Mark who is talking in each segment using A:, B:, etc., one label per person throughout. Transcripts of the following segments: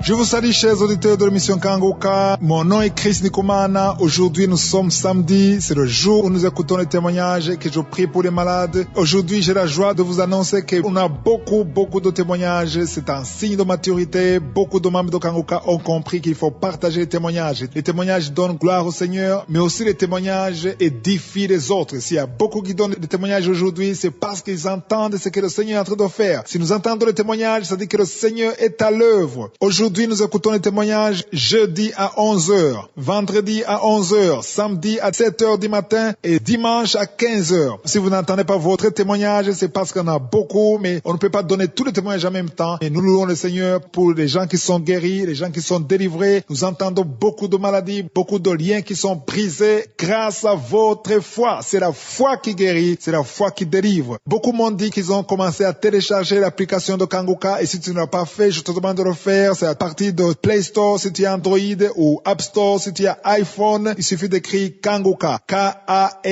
A: Je vous salue, chers auditeurs de l'émission Kangoka. Mon nom est Chris Nikomana. Aujourd'hui, nous sommes samedi. C'est le jour où nous écoutons les témoignages que je prie pour les malades. Aujourd'hui, j'ai la joie de vous annoncer qu'on a beaucoup de témoignages. C'est un signe de maturité. Beaucoup de membres de Kangoka ont compris qu'il faut partager les témoignages. Les témoignages donnent gloire au Seigneur, mais aussi les témoignages édifient les autres. S'il y a beaucoup qui donnent des témoignages aujourd'hui, c'est parce qu'ils entendent ce que le Seigneur est en train de faire. Si nous entendons les témoignages, ça dit que le Seigneur est à l'œuvre. Aujourd'hui, nous écoutons les témoignages jeudi à 11h, vendredi à 11h, samedi à 7h du matin et dimanche à 15h. Si vous n'entendez pas votre témoignage, c'est parce qu'on a beaucoup, mais on ne peut pas donner tous les témoignages en même temps. Et nous louons le Seigneur pour les gens qui sont guéris, les gens qui sont délivrés. Nous entendons beaucoup de maladies, beaucoup de liens qui sont brisés grâce à votre foi. C'est la foi qui guérit, c'est la foi qui délivre. Beaucoup m'ont dit qu'ils ont commencé à télécharger l'application de Kangoka et si tu ne l'as pas fait, je te demande de le faire. C'est à partir de Play Store si tu as Android ou App Store si tu as iPhone. Il suffit d'écrire Kangoka, K-A-N-G-U-K-A.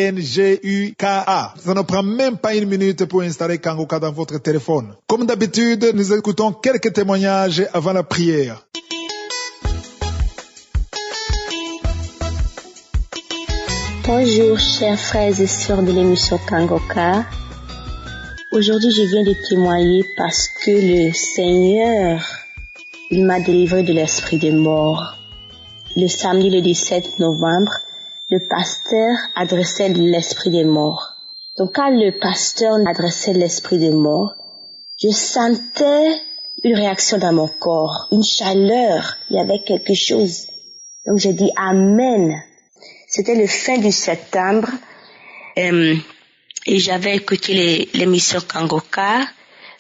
A: Ça ne prend même pas une minute pour installer Kangoka dans votre téléphone. Comme d'habitude, nous écoutons quelques témoignages avant la prière.
B: Bonjour chers frères et sœurs de l'émission Kangoka. Aujourd'hui je viens de témoigner parce que le Seigneur, il m'a délivré de l'esprit de mort. Le samedi le 17 novembre, le pasteur adressait l'esprit de mort. Donc quand le pasteur adressait l'esprit de mort, je sentais une réaction dans mon corps, une chaleur, il y avait quelque chose. Donc j'ai dit Amen. C'était le fin du septembre et j'avais écouté l'émission Kangoka.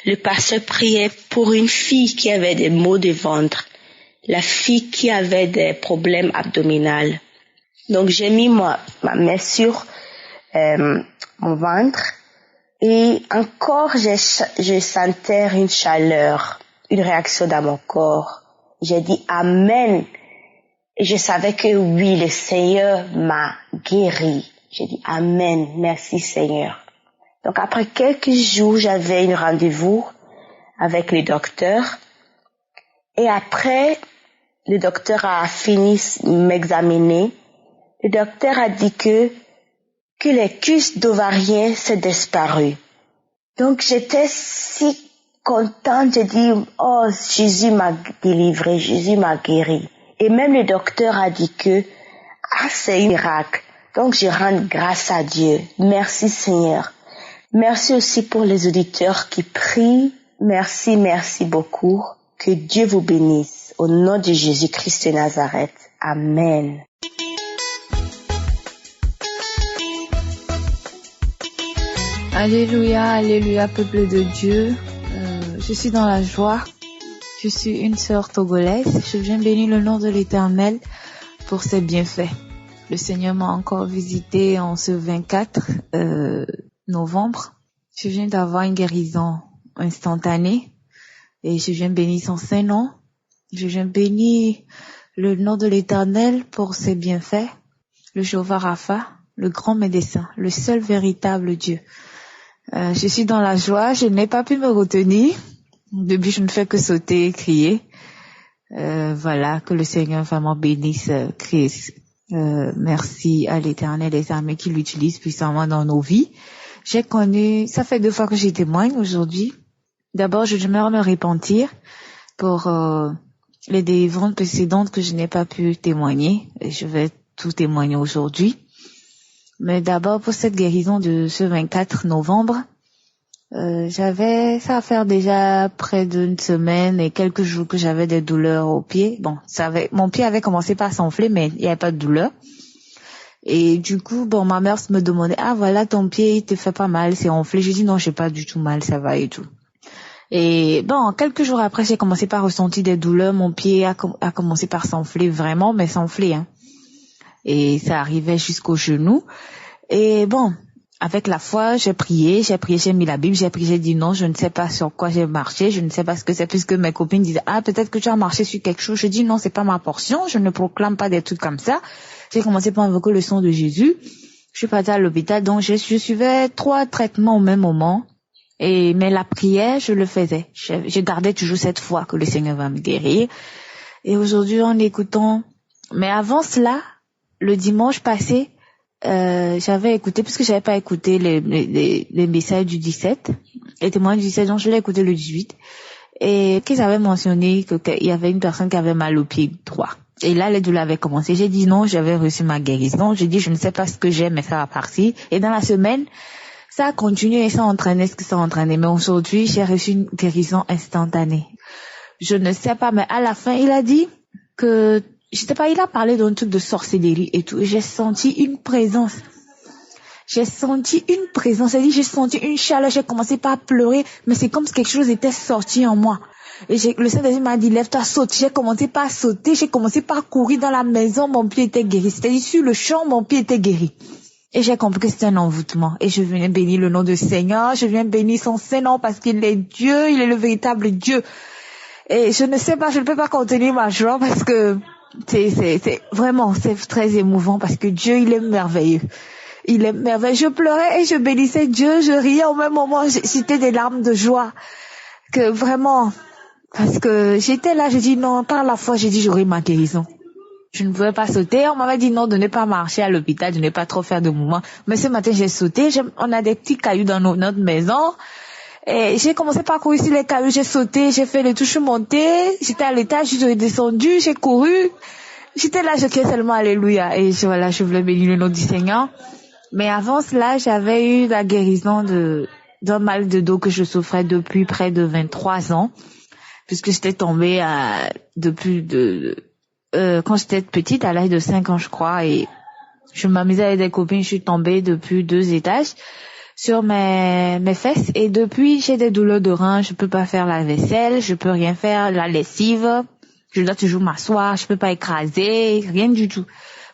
B: Le pasteur priait pour une fille qui avait des maux de ventre, la fille qui avait des problèmes abdominaux. Donc j'ai mis ma main sur mon ventre et encore je sentais une chaleur, une réaction dans mon corps. J'ai dit Amen. Et je savais que oui, le Seigneur m'a guéri. J'ai dit Amen, merci Seigneur. Donc après quelques jours, j'avais un rendez-vous avec le docteur. Et après, le docteur a fini de m'examiner. Le docteur a dit que les kystes d'ovariens s'est disparu. Donc j'étais si contente, j'ai dit oh Jésus m'a délivré, Jésus m'a guéri. Et même le docteur a dit que c'est un miracle. Donc je rends grâce à Dieu. Merci Seigneur. Merci aussi pour les auditeurs qui prient. Merci beaucoup. Que Dieu vous bénisse. Au nom de Jésus-Christ de Nazareth. Amen.
C: Alléluia, alléluia, peuple de Dieu. Je suis dans la joie. Je suis une sœur togolaise. Je viens bénir le nom de l'Éternel pour ses bienfaits. Le Seigneur m'a encore visité en ce 24 novembre. Je viens d'avoir une guérison instantanée et je viens bénir son saint nom. Je viens bénir le nom de l'Éternel pour ses bienfaits. Le Jéhovah Rapha, le grand médecin, le seul véritable Dieu. Je suis dans la joie. Je n'ai pas pu me retenir. Depuis, je ne fais que sauter et crier. Voilà, que le Seigneur vraiment bénisse Christ. Merci à l'Éternel des armées qui l'utilise puissamment dans nos vies. J'ai connu, ça fait 2 fois que j'y témoigne aujourd'hui. D'abord, je j'aimerais me repentir pour les délivrances précédentes que je n'ai pas pu témoigner. Et je vais tout témoigner aujourd'hui. Mais d'abord, pour cette guérison de ce 24 novembre, ça va faire déjà près d'une semaine et quelques jours que j'avais des douleurs au pied. Bon, mon pied avait commencé par s'enfler, mais il n'y avait pas de douleur. Et du coup, ma mère me demandait, voilà, ton pied, il te fait pas mal, c'est enflé. Je dis non, j'ai pas du tout mal, ça va et tout. Et quelques jours après, j'ai commencé par ressentir des douleurs. Mon pied a commencé par s'enfler vraiment, mais s'enfler, hein. Et ça arrivait jusqu'au genou. Et avec la foi, j'ai prié, j'ai mis la Bible, j'ai dit non, je ne sais pas sur quoi j'ai marché, je ne sais pas ce que c'est, puisque mes copines disaient, peut-être que tu as marché sur quelque chose. Je dis non, c'est pas ma portion, je ne proclame pas des trucs comme ça. J'ai commencé par invoquer le sang de Jésus. Je suis partie à l'hôpital, donc je suivais 3 traitements au même moment. Mais la prière, je le faisais. Je gardais toujours cette foi que le Seigneur va me guérir. Et aujourd'hui, en écoutant, mais avant cela, le dimanche passé, j'avais écouté, puisque j'avais pas écouté les messages du 17, les témoins du 17, donc je l'ai écouté le 18, et qu'ils avaient mentionné qu'il y avait une personne qui avait mal au pied droit. Et là, les douleurs avaient commencé. J'ai dit non, j'avais reçu ma guérison. J'ai dit, je ne sais pas ce que j'ai, mais ça va partir. Et dans la semaine, ça a continué et ça entraînait ce que ça entraînait. Mais aujourd'hui, j'ai reçu une guérison instantanée. Je ne sais pas, mais à la fin, il a dit que, je sais pas, il a parlé d'un truc de sorcellerie et tout. J'ai senti une présence. J'ai senti une chaleur. J'ai commencé par pleurer, mais c'est comme si quelque chose était sorti en moi. Et le Saint-Esprit m'a dit, lève-toi, saute. J'ai commencé par sauter, j'ai commencé par courir dans la maison, mon pied était guéri. C'est-à-dire, sur le champ, mon pied était guéri. Et j'ai compris que c'était un envoûtement. Et je viens bénir le nom du Seigneur, je viens bénir son Saint-Nom parce qu'il est Dieu, il est le véritable Dieu. Et je ne sais pas, je ne peux pas contenir ma joie parce que c'est vraiment, c'est très émouvant parce que Dieu, il est merveilleux. Il est merveilleux. Je pleurais et je bénissais Dieu, je riais au même moment, c'était des larmes de joie. Que vraiment, parce que j'étais là, j'ai dit non, par la foi, j'ai dit j'aurai ma guérison. Je ne pouvais pas sauter. On m'avait dit non, de ne pas marcher à l'hôpital, de ne pas trop faire de mouvements. Mais ce matin, j'ai sauté. On a des petits cailloux dans notre maison. Et j'ai commencé par courir sur les cailloux. J'ai sauté, j'ai fait le tout, je suis montée. J'étais à l'étage, je suis descendue, j'ai couru. J'étais là, je criais seulement alléluia. Et voilà, je voulais bénir le nom du Seigneur. Mais avant cela, j'avais eu la guérison d'un mal de dos que je souffrais depuis près de 23 ans. Puisque j'étais tombée quand j'étais petite, à l'âge de 5 ans, je crois, et je m'amusais avec des copines, je suis tombée depuis 2 étages sur mes fesses, et depuis, j'ai des douleurs de reins, je peux pas faire la vaisselle, je peux rien faire, la lessive, je dois toujours m'asseoir, je peux pas écraser, rien du tout.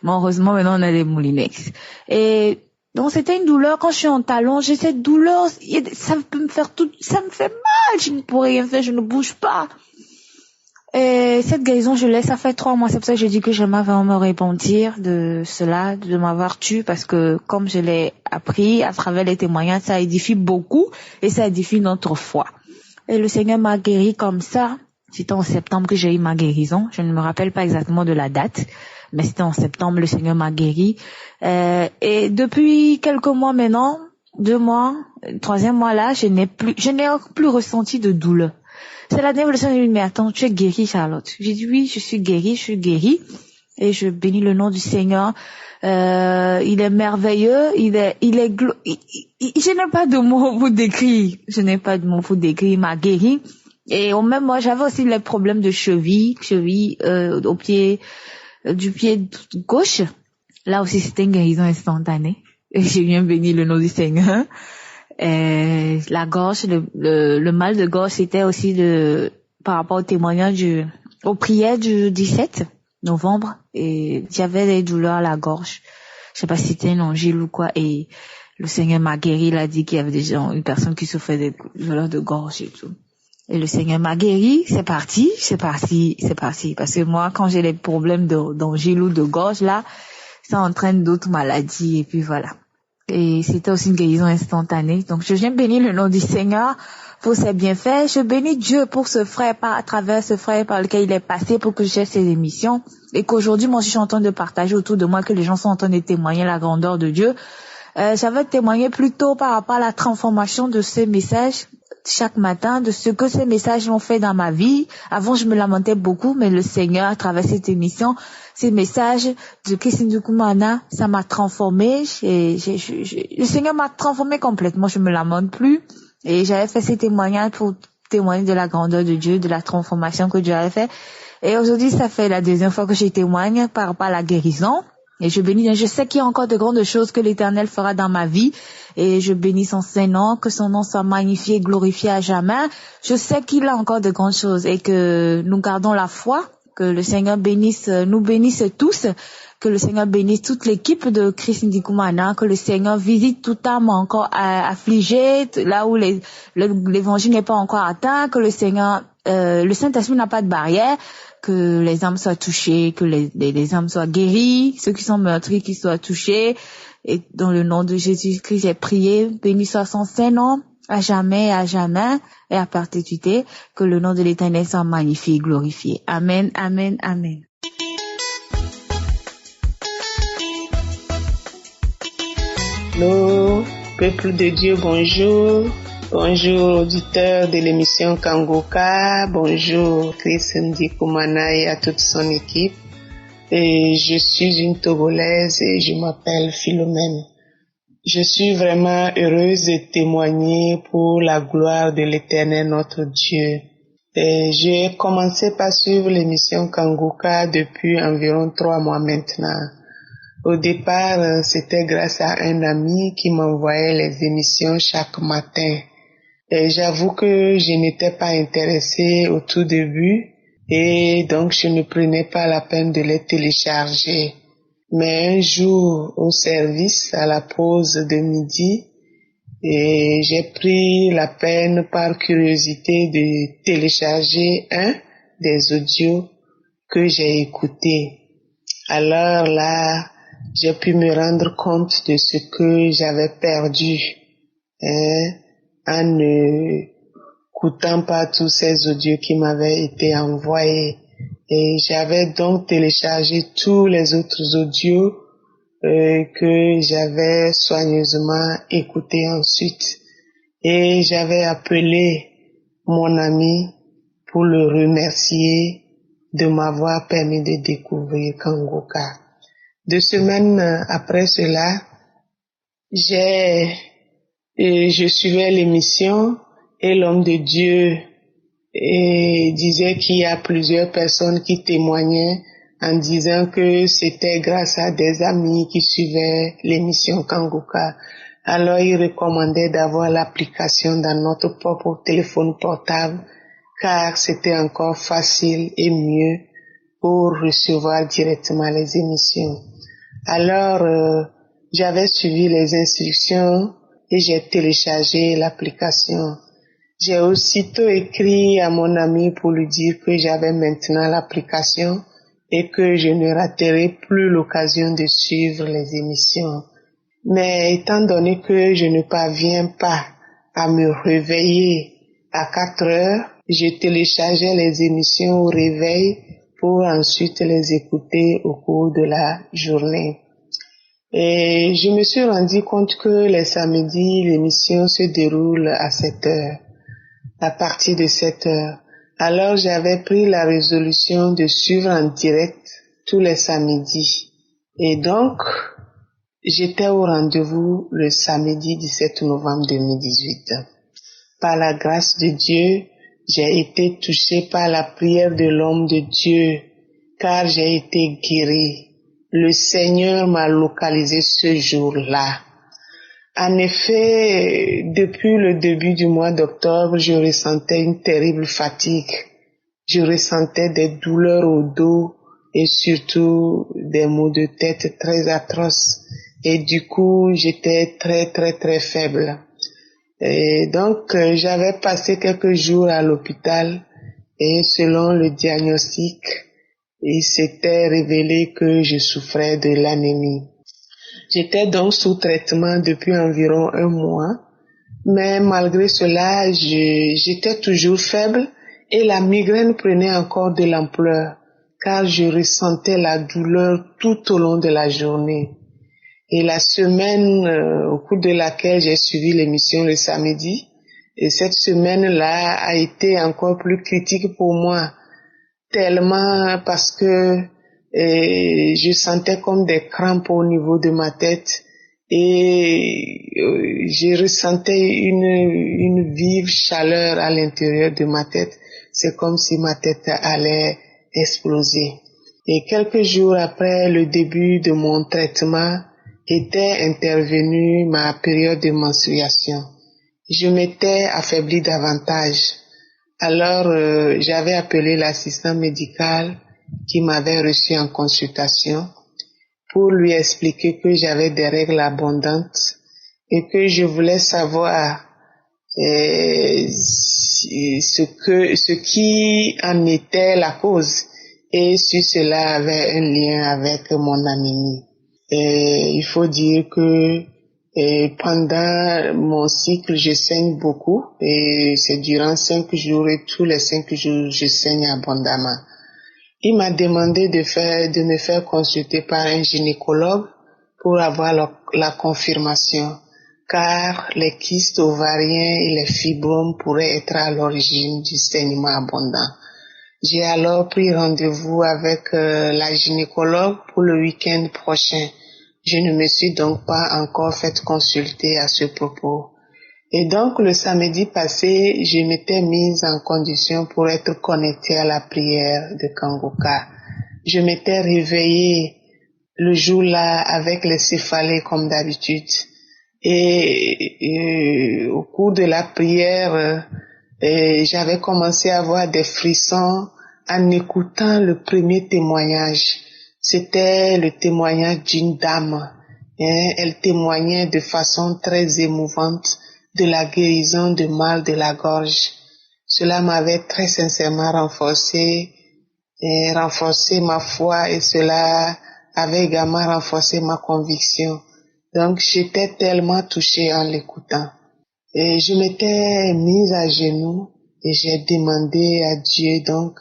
C: Mais heureusement, maintenant, on a des moulinex. Et donc, c'était une douleur, quand je suis en talon, j'ai cette douleur, ça peut me faire ça me fait mal, je ne pourrais rien faire, je ne bouge pas. Et cette guérison, je l'ai, ça fait 3 mois. C'est pour ça que je dis que j'aimerais vraiment me repentir de cela, de m'avoir tué, parce que comme je l'ai appris à travers les témoignages, ça édifie beaucoup et ça édifie notre foi. Et le Seigneur m'a guéri comme ça. C'était en septembre que j'ai eu ma guérison. Je ne me rappelle pas exactement de la date, mais c'était en septembre, le Seigneur m'a guéri. Et depuis quelques mois maintenant, 2 mois, 3e mois là, je n'ai plus ressenti de douleur. C'est la dernière fois que je me dit, mais attends, tu es guérie, Charlotte. J'ai dit, oui, je suis guérie. Et je bénis le nom du Seigneur. Il est merveilleux, je n'ai pas de mots pour décrire. Il m'a guéri. Et au même moi, j'avais aussi les problèmes de cheville au pied, du pied gauche. Là aussi, c'était une guérison instantanée. Et j'ai bien béni le nom du Seigneur. Et la gorge, le mal de gorge, c'était aussi par rapport au témoignage aux prières du 17 novembre, et j'avais des douleurs à la gorge. Je sais pas si c'était une angine ou quoi, et le Seigneur m'a guéri, il a dit qu'il y avait déjà une personne qui souffrait des douleurs de gorge et tout. Et le Seigneur m'a guéri, c'est parti. Parce que moi, quand j'ai les problèmes d'angine ou de gorge, là, ça entraîne d'autres maladies, et puis voilà. Et c'était aussi une guérison instantanée. Donc, je viens bénir le nom du Seigneur pour ses bienfaits. Je bénis Dieu pour ce frère, à travers ce frère par lequel il est passé pour que j'ai ces émissions. Et qu'aujourd'hui, moi, je suis en train de partager autour de moi, que les gens sont en train de témoigner la grandeur de Dieu. J'avais témoigné plutôt par rapport à la transformation de ces messages chaque matin, de ce que ces messages ont fait dans ma vie. Avant, je me lamentais beaucoup, mais le Seigneur, à travers cette émission, ces messages de Christine Ndoukoumana, ça m'a transformée. Le Seigneur m'a transformée complètement, je me lamente plus. Et j'avais fait ces témoignages pour témoigner de la grandeur de Dieu, de la transformation que Dieu avait fait. Et aujourd'hui, ça fait la 2e fois que je témoigne par rapport à la guérison. Et je bénis, je sais qu'il y a encore de grandes choses que l'Éternel fera dans ma vie. Et je bénis son Saint-Nom, que son nom soit magnifié et glorifié à jamais. Je sais qu'il a encore de grandes choses et que nous gardons la foi, que le Seigneur nous bénisse tous, que le Seigneur bénisse toute l'équipe de Christine Ndoukoumana, que le Seigneur visite toute âme encore affligée, là où l'évangile n'est pas encore atteint, que le Seigneur, le Saint-Esprit n'a pas de barrière, que les âmes soient touchées, que les âmes soient guéries, ceux qui sont meurtris qui soient touchés. Et dans le nom de Jésus-Christ, j'ai prié, béni soit son Saint-Nom. à jamais et à perpétuité, que le nom de l'Éternel soit magnifié et glorifié. Amen, amen, amen.
D: Allô, peuple de Dieu, bonjour. Bonjour auditeurs de l'émission Kangoka. Bonjour Chris Ndikumana et à toute son équipe. Et je suis une Togolaise et je m'appelle Philomène. Je suis vraiment heureuse de témoigner pour la gloire de l'Éternel notre Dieu. Et j'ai commencé par suivre l'émission Kangoka depuis environ 3 mois maintenant. Au départ, c'était grâce à un ami qui m'envoyait les émissions chaque matin. Et j'avoue que je n'étais pas intéressée au tout début et donc je ne prenais pas la peine de les télécharger. Mais un jour au service, à la pause de midi, et j'ai pris la peine par curiosité de télécharger un des audios que j'ai écoutés. Alors là, j'ai pu me rendre compte de ce que j'avais perdu en ne écoutant pas tous ces audios qui m'avaient été envoyés. Et j'avais donc téléchargé tous les autres audios que j'avais soigneusement écoutés ensuite. Et j'avais appelé mon ami pour le remercier de m'avoir permis de découvrir Kangoka. 2 semaines après cela, je suivais l'émission et l'homme de Dieu disait qu'il y a plusieurs personnes qui témoignaient en disant que c'était grâce à des amis qui suivaient l'émission Kangoka. Alors il recommandait d'avoir l'application dans notre propre téléphone portable car c'était encore facile et mieux pour recevoir directement les émissions. Alors, j'avais suivi les instructions et j'ai téléchargé l'application. J'ai aussitôt écrit à mon ami pour lui dire que j'avais maintenant l'application et que je ne raterai plus l'occasion de suivre les émissions. Mais étant donné que je ne parviens pas à me réveiller à 4 heures, je téléchargeais les émissions au réveil pour ensuite les écouter au cours de la journée. Et je me suis rendu compte que les samedis, l'émission se déroule à 7 heures, à partir de 7 heures. Alors j'avais pris la résolution de suivre en direct tous les samedis. Et donc, j'étais au rendez-vous le samedi 17 novembre 2018. Par la grâce de Dieu, j'ai été touché par la prière de l'homme de Dieu, car j'ai été guéri. Le Seigneur m'a localisé ce jour-là. En effet, depuis le début du mois d'octobre, je ressentais une terrible fatigue. Je ressentais des douleurs au dos et surtout des maux de tête très atroces. Et du coup, j'étais très faible. Et donc, j'avais passé quelques jours à l'hôpital et selon le diagnostic, il s'était révélé que je souffrais de l'anémie. J'étais donc sous traitement depuis environ 1 mois, mais malgré cela, j'étais toujours faible et la migraine prenait encore de l'ampleur car je ressentais la douleur tout au long de la journée. Et la semaine au cours de laquelle j'ai suivi l'émission le samedi, et cette semaine-là a été encore plus critique pour moi, tellement parce que je sentais comme des crampes au niveau de ma tête et je ressentais une vive chaleur à l'intérieur de ma tête. C'est comme si ma tête allait exploser. Et quelques jours après le début de mon traitement, était intervenue ma période de menstruation. Je m'étais affaiblie davantage. Alors, j'avais appelé l'assistant médical qui m'avait reçu en consultation pour lui expliquer que j'avais des règles abondantes et que je voulais savoir ce qui en était la cause et si cela avait un lien avec mon anémie. Et il faut dire que Et pendant mon cycle, je saigne beaucoup et c'est durant 5 jours et tous les 5 jours, je saigne abondamment. Il m'a demandé de me faire consulter par un gynécologue pour avoir la confirmation, car les kystes ovariens et les fibromes pourraient être à l'origine du saignement abondant. J'ai alors pris rendez-vous avec la gynécologue pour le week-end prochain. Je ne me suis donc pas encore fait consulter à ce propos. Et donc le samedi passé, je m'étais mise en condition pour être connectée à la prière de Kangoka. Je m'étais réveillée le jour-là avec les céphalées comme d'habitude. Et au cours de la prière, j'avais commencé à avoir des frissons en écoutant le premier témoignage. C'était le témoignage d'une dame. Elle témoignait de façon très émouvante de la guérison de mal de la gorge. Cela m'avait très sincèrement renforcé ma foi et cela avait également renforcé ma conviction. Donc j'étais tellement touchée en l'écoutant. Et je m'étais mise à genoux et j'ai demandé à Dieu donc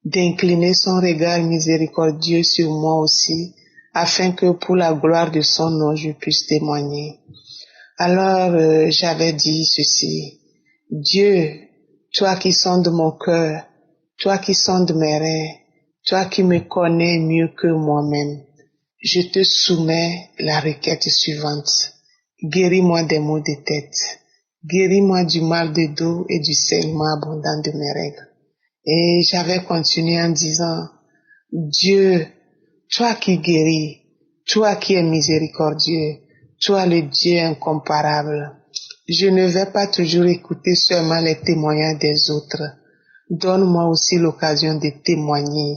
D: d'incliner son regard miséricordieux sur moi aussi, afin que pour la gloire de son nom, je puisse témoigner. Alors j'avais dit ceci: Dieu, toi qui sondes mon cœur, toi qui sondes mes reins, toi qui me connais mieux que moi-même, je te soumets la requête suivante. Guéris-moi des maux de tête, guéris-moi du mal de dos et du saignement abondant de mes règles. Et j'avais continué en disant: Dieu, toi qui guéris, toi qui es miséricordieux, toi le Dieu incomparable, je ne vais pas toujours écouter seulement les témoignages des autres. Donne-moi aussi l'occasion de témoigner.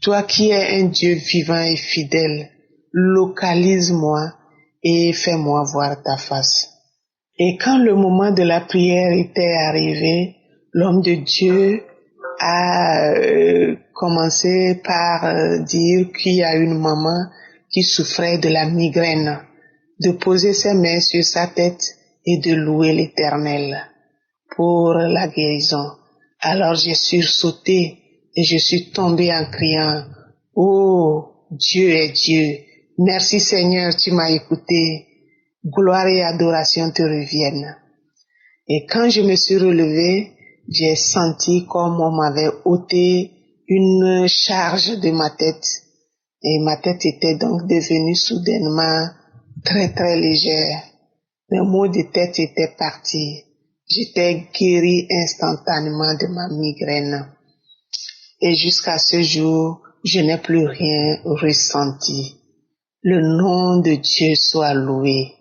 D: Toi qui es un Dieu vivant et fidèle, localise-moi et fais-moi voir ta face. Et quand le moment de la prière était arrivé, l'homme de Dieu a commencé par dire qu'il y a une maman qui souffrait de la migraine, de poser ses mains sur sa tête et de louer l'Éternel pour la guérison. Alors j'ai sursauté et je suis tombée en criant: Oh, Dieu est Dieu, merci Seigneur, tu m'as écouté, gloire et adoration te reviennent. Et quand je me suis relevée, j'ai senti comme on m'avait ôté une charge de ma tête. Et ma tête était donc devenue soudainement très très légère. Mes maux de tête étaient partis. J'étais guérie instantanément de ma migraine. Et jusqu'à ce jour, je n'ai plus rien ressenti. Le nom de Dieu soit loué.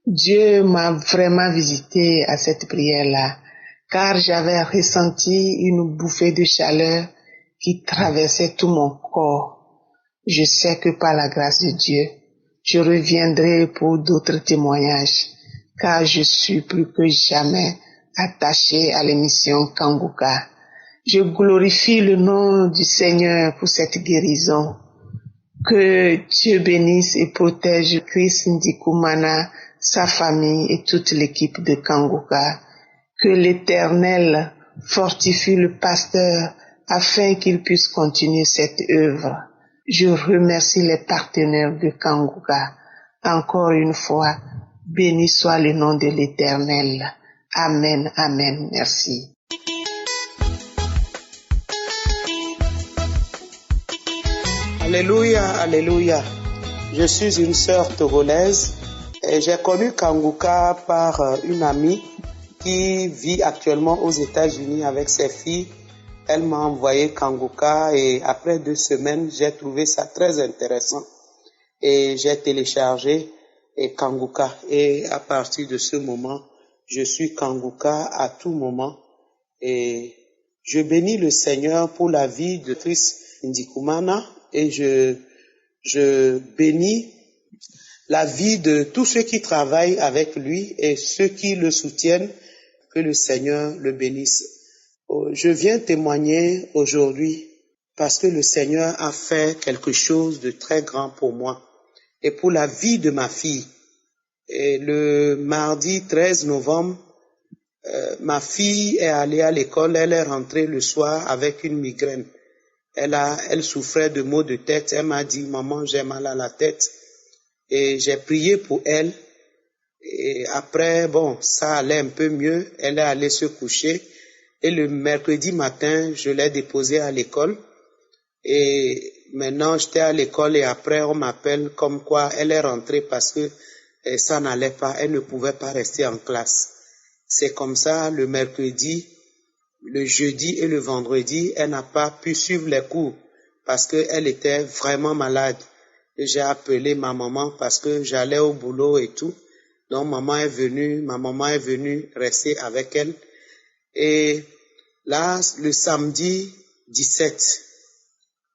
D: Dieu m'a vraiment visité à cette prière-là, car j'avais ressenti une bouffée de chaleur qui traversait tout mon corps. Je sais que par la grâce de Dieu, je reviendrai pour d'autres témoignages, car je suis plus que jamais attachée à l'émission Kangoka. Je glorifie le nom du Seigneur pour cette guérison. Que Dieu bénisse et protège Chris Ndikumana, sa famille et toute l'équipe de Kangoka. Que l'Éternel fortifie le pasteur afin qu'il puisse continuer cette œuvre. Je remercie les partenaires de Kangoka. Encore une fois, béni soit le nom de l'Éternel. Amen, amen, merci.
E: Alléluia, alléluia. Je suis une sœur togolaise et j'ai connu Kangoka par une amie qui vit actuellement aux États-Unis avec ses filles. Elle m'a envoyé Kangoka et après 2 semaines, j'ai trouvé ça très intéressant et j'ai téléchargé Kangoka. Et à partir de ce moment, je suis Kangoka à tout moment et je bénis le Seigneur pour la vie de Chris Ndikumana. Et je bénis la vie de tous ceux qui travaillent avec lui et ceux qui le soutiennent, que le Seigneur le bénisse. Je viens témoigner aujourd'hui parce que le Seigneur a fait quelque chose de très grand pour moi et pour la vie de ma fille. Et le mardi 13 novembre, ma fille est allée à l'école, elle est rentrée le soir avec une migraine. Elle souffrait de maux de tête, elle m'a dit, maman, j'ai mal à la tête. Et j'ai prié pour elle. Et après, bon, ça allait un peu mieux, elle est allée se coucher. Et le mercredi matin, je l'ai déposée à l'école. Et maintenant, j'étais à l'école et après, on m'appelle comme quoi elle est rentrée parce que ça n'allait pas, elle ne pouvait pas rester en classe. C'est comme ça, le mercredi, le jeudi et le vendredi, elle n'a pas pu suivre les cours parce qu'elle était vraiment malade. J'ai appelé ma maman parce que j'allais au boulot et tout. Donc ma maman est venue rester avec elle. Et là, le samedi 17,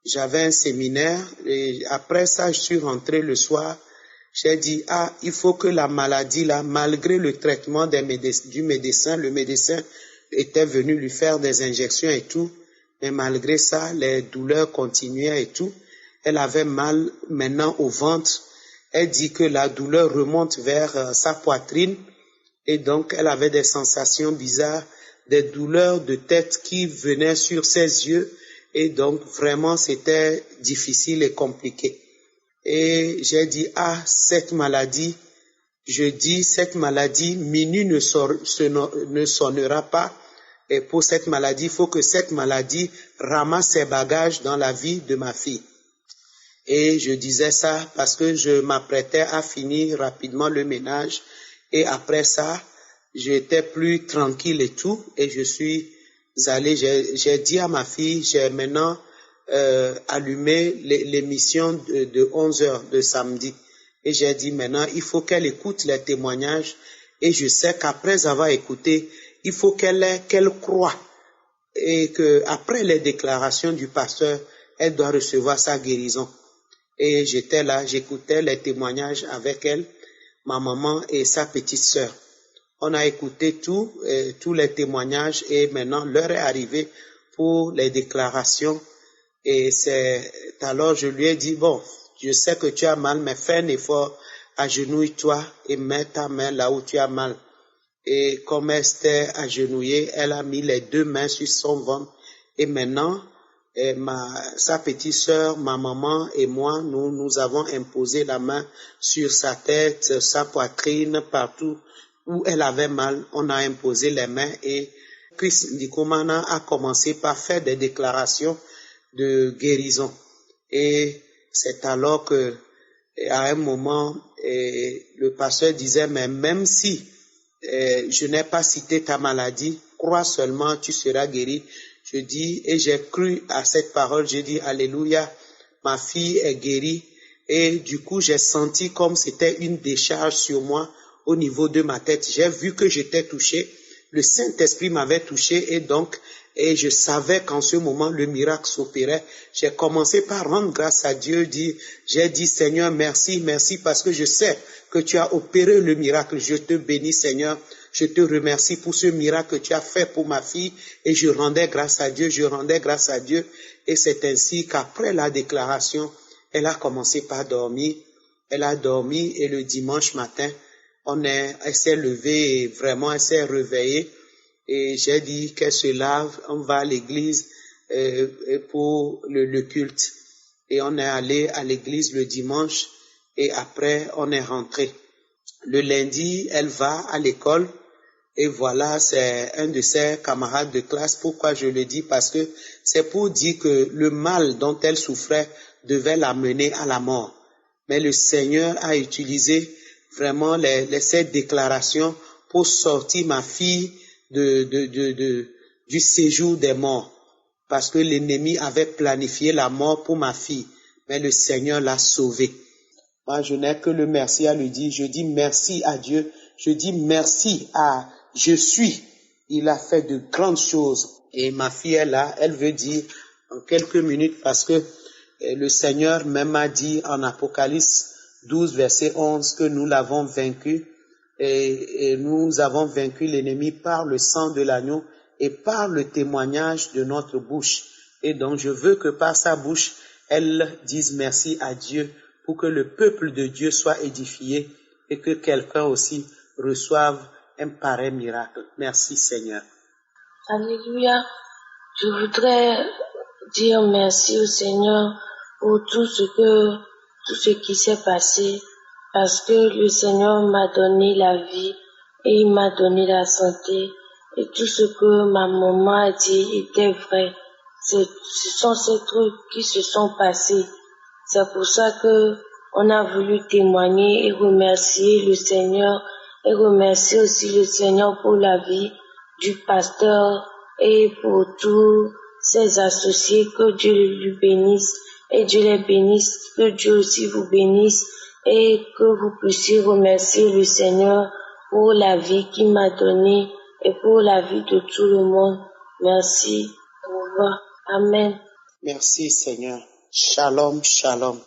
E: j'avais un séminaire et après ça, je suis rentré le soir. J'ai dit, il faut que la maladie là, malgré le traitement du médecin, le médecin était venu lui faire des injections et tout, mais malgré ça, les douleurs continuaient et tout. Elle avait mal maintenant au ventre. Elle dit que la douleur remonte vers sa poitrine et donc elle avait des sensations bizarres, des douleurs de tête qui venaient sur ses yeux et donc vraiment c'était difficile et compliqué. Et j'ai dit, cette maladie, minuit ne sonnera pas. Et pour cette maladie, il faut que cette maladie ramasse ses bagages dans la vie de ma fille. Et je disais ça parce que je m'apprêtais à finir rapidement le ménage. Et après ça, j'étais plus tranquille et tout. Et je suis allé, j'ai dit à ma fille, j'ai maintenant allumé l'émission de 11h de samedi. Et j'ai dit maintenant, il faut qu'elle écoute les témoignages. Et je sais qu'après avoir écouté, il faut qu'elle croie. Et que après les déclarations du pasteur, elle doit recevoir sa guérison. Et j'étais là, j'écoutais les témoignages avec elle, ma maman et sa petite sœur. On a écouté tous les témoignages et maintenant l'heure est arrivée pour les déclarations. Et c'est alors je lui ai dit, bon, je sais que tu as mal, mais fais un effort, agenouille-toi et mets ta main là où tu as mal. Et comme elle s'était agenouillée, elle a mis les deux mains sur son ventre. Et maintenant, sa petite sœur, ma maman et moi, nous avons imposé la main sur sa tête, sa poitrine, partout où elle avait mal. On a imposé les mains et Chris Ndikumana a commencé par faire des déclarations de guérison. Et c'est alors que, à un moment, le pasteur disait, mais même si je n'ai pas cité ta maladie, crois seulement, tu seras guéri. Je dis, et j'ai cru à cette parole, j'ai dit, alléluia, ma fille est guérie. Et du coup, j'ai senti comme c'était une décharge sur moi au niveau de ma tête. J'ai vu que j'étais touché. Le Saint-Esprit m'avait touché et je savais qu'en ce moment, le miracle s'opérait. J'ai commencé par rendre grâce à Dieu. J'ai dit, Seigneur, merci parce que je sais que tu as opéré le miracle. Je te bénis, Seigneur. Je te remercie pour ce miracle que tu as fait pour ma fille et je rendais grâce à Dieu. Et c'est ainsi qu'après la déclaration, elle a commencé par dormir. Elle a dormi et le dimanche matin, elle s'est levée et vraiment elle s'est réveillée. Et j'ai dit qu'elle se lave, on va à l'église pour le culte. Et on est allé à l'église le dimanche et après on est rentré. Le lundi, elle va à l'école et voilà, c'est un de ses camarades de classe. Pourquoi je le dis? Parce que c'est pour dire que le mal dont elle souffrait devait la mener à la mort. Mais le Seigneur a utilisé vraiment ces déclarations pour sortir ma fille du séjour des morts. Parce que l'ennemi avait planifié la mort pour ma fille. Mais le Seigneur l'a sauvée. Moi, je n'ai que le merci à lui dire. Je dis merci à Dieu. Je dis merci à je suis. Il a fait de grandes choses. Et ma fille est là. Elle veut dire en quelques minutes parce que le Seigneur même a dit en Apocalypse 12, verset 11 que nous l'avons vaincu. Et nous avons vaincu l'ennemi par le sang de l'agneau et par le témoignage de notre bouche. Et donc je veux que par sa bouche, elle dise merci à Dieu pour que le peuple de Dieu soit édifié et que quelqu'un aussi reçoive un pareil miracle. Merci Seigneur.
B: Alléluia. Je voudrais dire merci au Seigneur pour tout ce qui s'est passé, parce que le Seigneur m'a donné la vie et il m'a donné la santé, et tout ce que ma maman a dit était vrai. Ce sont ces trucs qui se sont passés. C'est pour ça que on a voulu témoigner et remercier le Seigneur, et remercier aussi le Seigneur pour la vie du pasteur et pour tous ses associés. Que Dieu lui bénisse et Dieu les bénisse, que Dieu aussi vous bénisse et que vous puissiez remercier le Seigneur pour la vie qu'il m'a donnée et pour la vie de tout le monde. Merci. Au revoir. Amen.
E: Merci Seigneur. Shalom, shalom.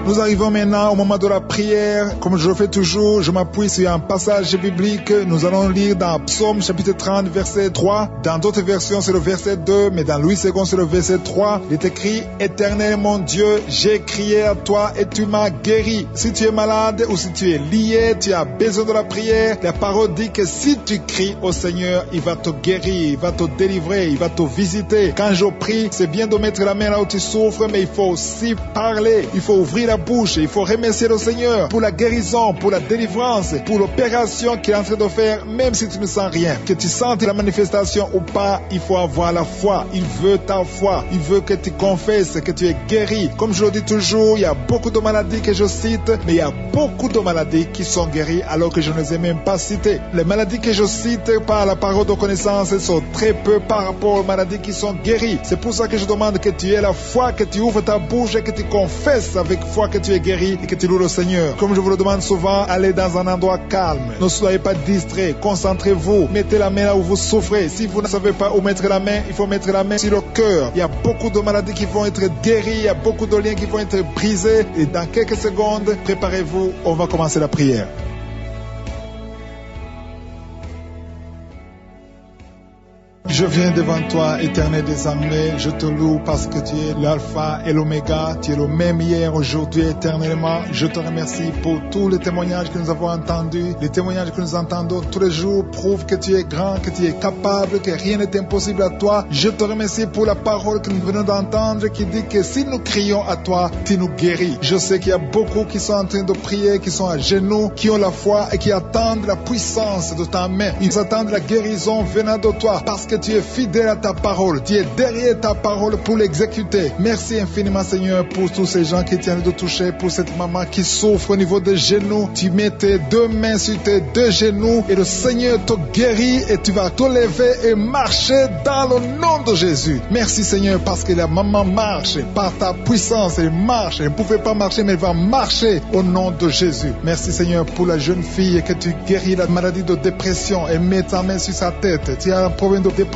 A: Nous arrivons maintenant au moment de la prière. Comme je le fais toujours, je m'appuie sur un passage biblique. Nous allons lire dans Psaume chapitre 30, verset 3. Dans d'autres versions, c'est le verset 2, mais dans Louis II, c'est le verset 3. Il est écrit: Éternel mon Dieu, j'ai crié à toi et tu m'as guéri. Si tu es malade ou si tu es lié, tu as besoin de la prière. La parole dit que si tu cries au Seigneur, il va te guérir, il va te délivrer, il va te visiter. Quand je prie, c'est bien de mettre la main là où tu souffres, mais il faut aussi parler. Il faut ouvrir la bouche. Il faut remercier le Seigneur pour la guérison, pour la délivrance, pour l'opération qu'il est en train de faire, même si tu ne sens rien. Que tu sentes la manifestation ou pas, il faut avoir la foi. Il veut ta foi. Il veut que tu confesses que tu es guéri. Comme je le dis toujours, il y a beaucoup de maladies que je cite, mais il y a beaucoup de maladies qui sont guéries alors que je ne les ai même pas citées. Les maladies que je cite par la parole de connaissance sont très peu par rapport aux maladies qui sont guéries. C'est pour ça que je demande que tu aies la foi, que tu ouvres ta bouche et que tu confesses avec foi que tu es guéri et que tu loues le Seigneur. Comme je vous le demande souvent, allez dans un endroit calme. Ne soyez pas distraits. Concentrez-vous. Mettez la main là où vous souffrez. Si vous ne savez pas où mettre la main, il faut mettre la main sur le cœur. Il y a beaucoup de maladies qui vont être guéries. Il y a beaucoup de liens qui vont être brisés. Et dans quelques secondes, préparez-vous. On va commencer la prière. Je viens devant toi, Éternel des armées, je te loue parce que tu es l'alpha et l'oméga, tu es le même hier, aujourd'hui, éternellement. Je te remercie pour tous les témoignages que nous avons entendus. Les témoignages que nous entendons tous les jours prouvent que tu es grand, que tu es capable, que rien n'est impossible à toi. Je te remercie pour la parole que nous venons d'entendre qui dit que si nous crions à toi, tu nous guéris. Je sais qu'il y a beaucoup qui sont en train de prier, qui sont à genoux, qui ont la foi et qui attendent la puissance de ta main. Ils attendent la guérison venant de toi parce que tu es fidèle à ta parole, tu es derrière ta parole pour l'exécuter. Merci infiniment Seigneur pour tous ces gens qui tiennent de toucher, pour cette maman qui souffre au niveau des genoux. Tu mets tes deux mains sur tes deux genoux et le Seigneur te guérit et tu vas te lever et marcher dans le nom de Jésus. Merci Seigneur parce que la maman marche par ta puissance, elle marche, elle ne pouvait pas marcher mais elle va marcher au nom de Jésus. Merci Seigneur pour la jeune fille que tu guéris la maladie de dépression et mets ta main sur sa tête. Tu as un problème de dépression,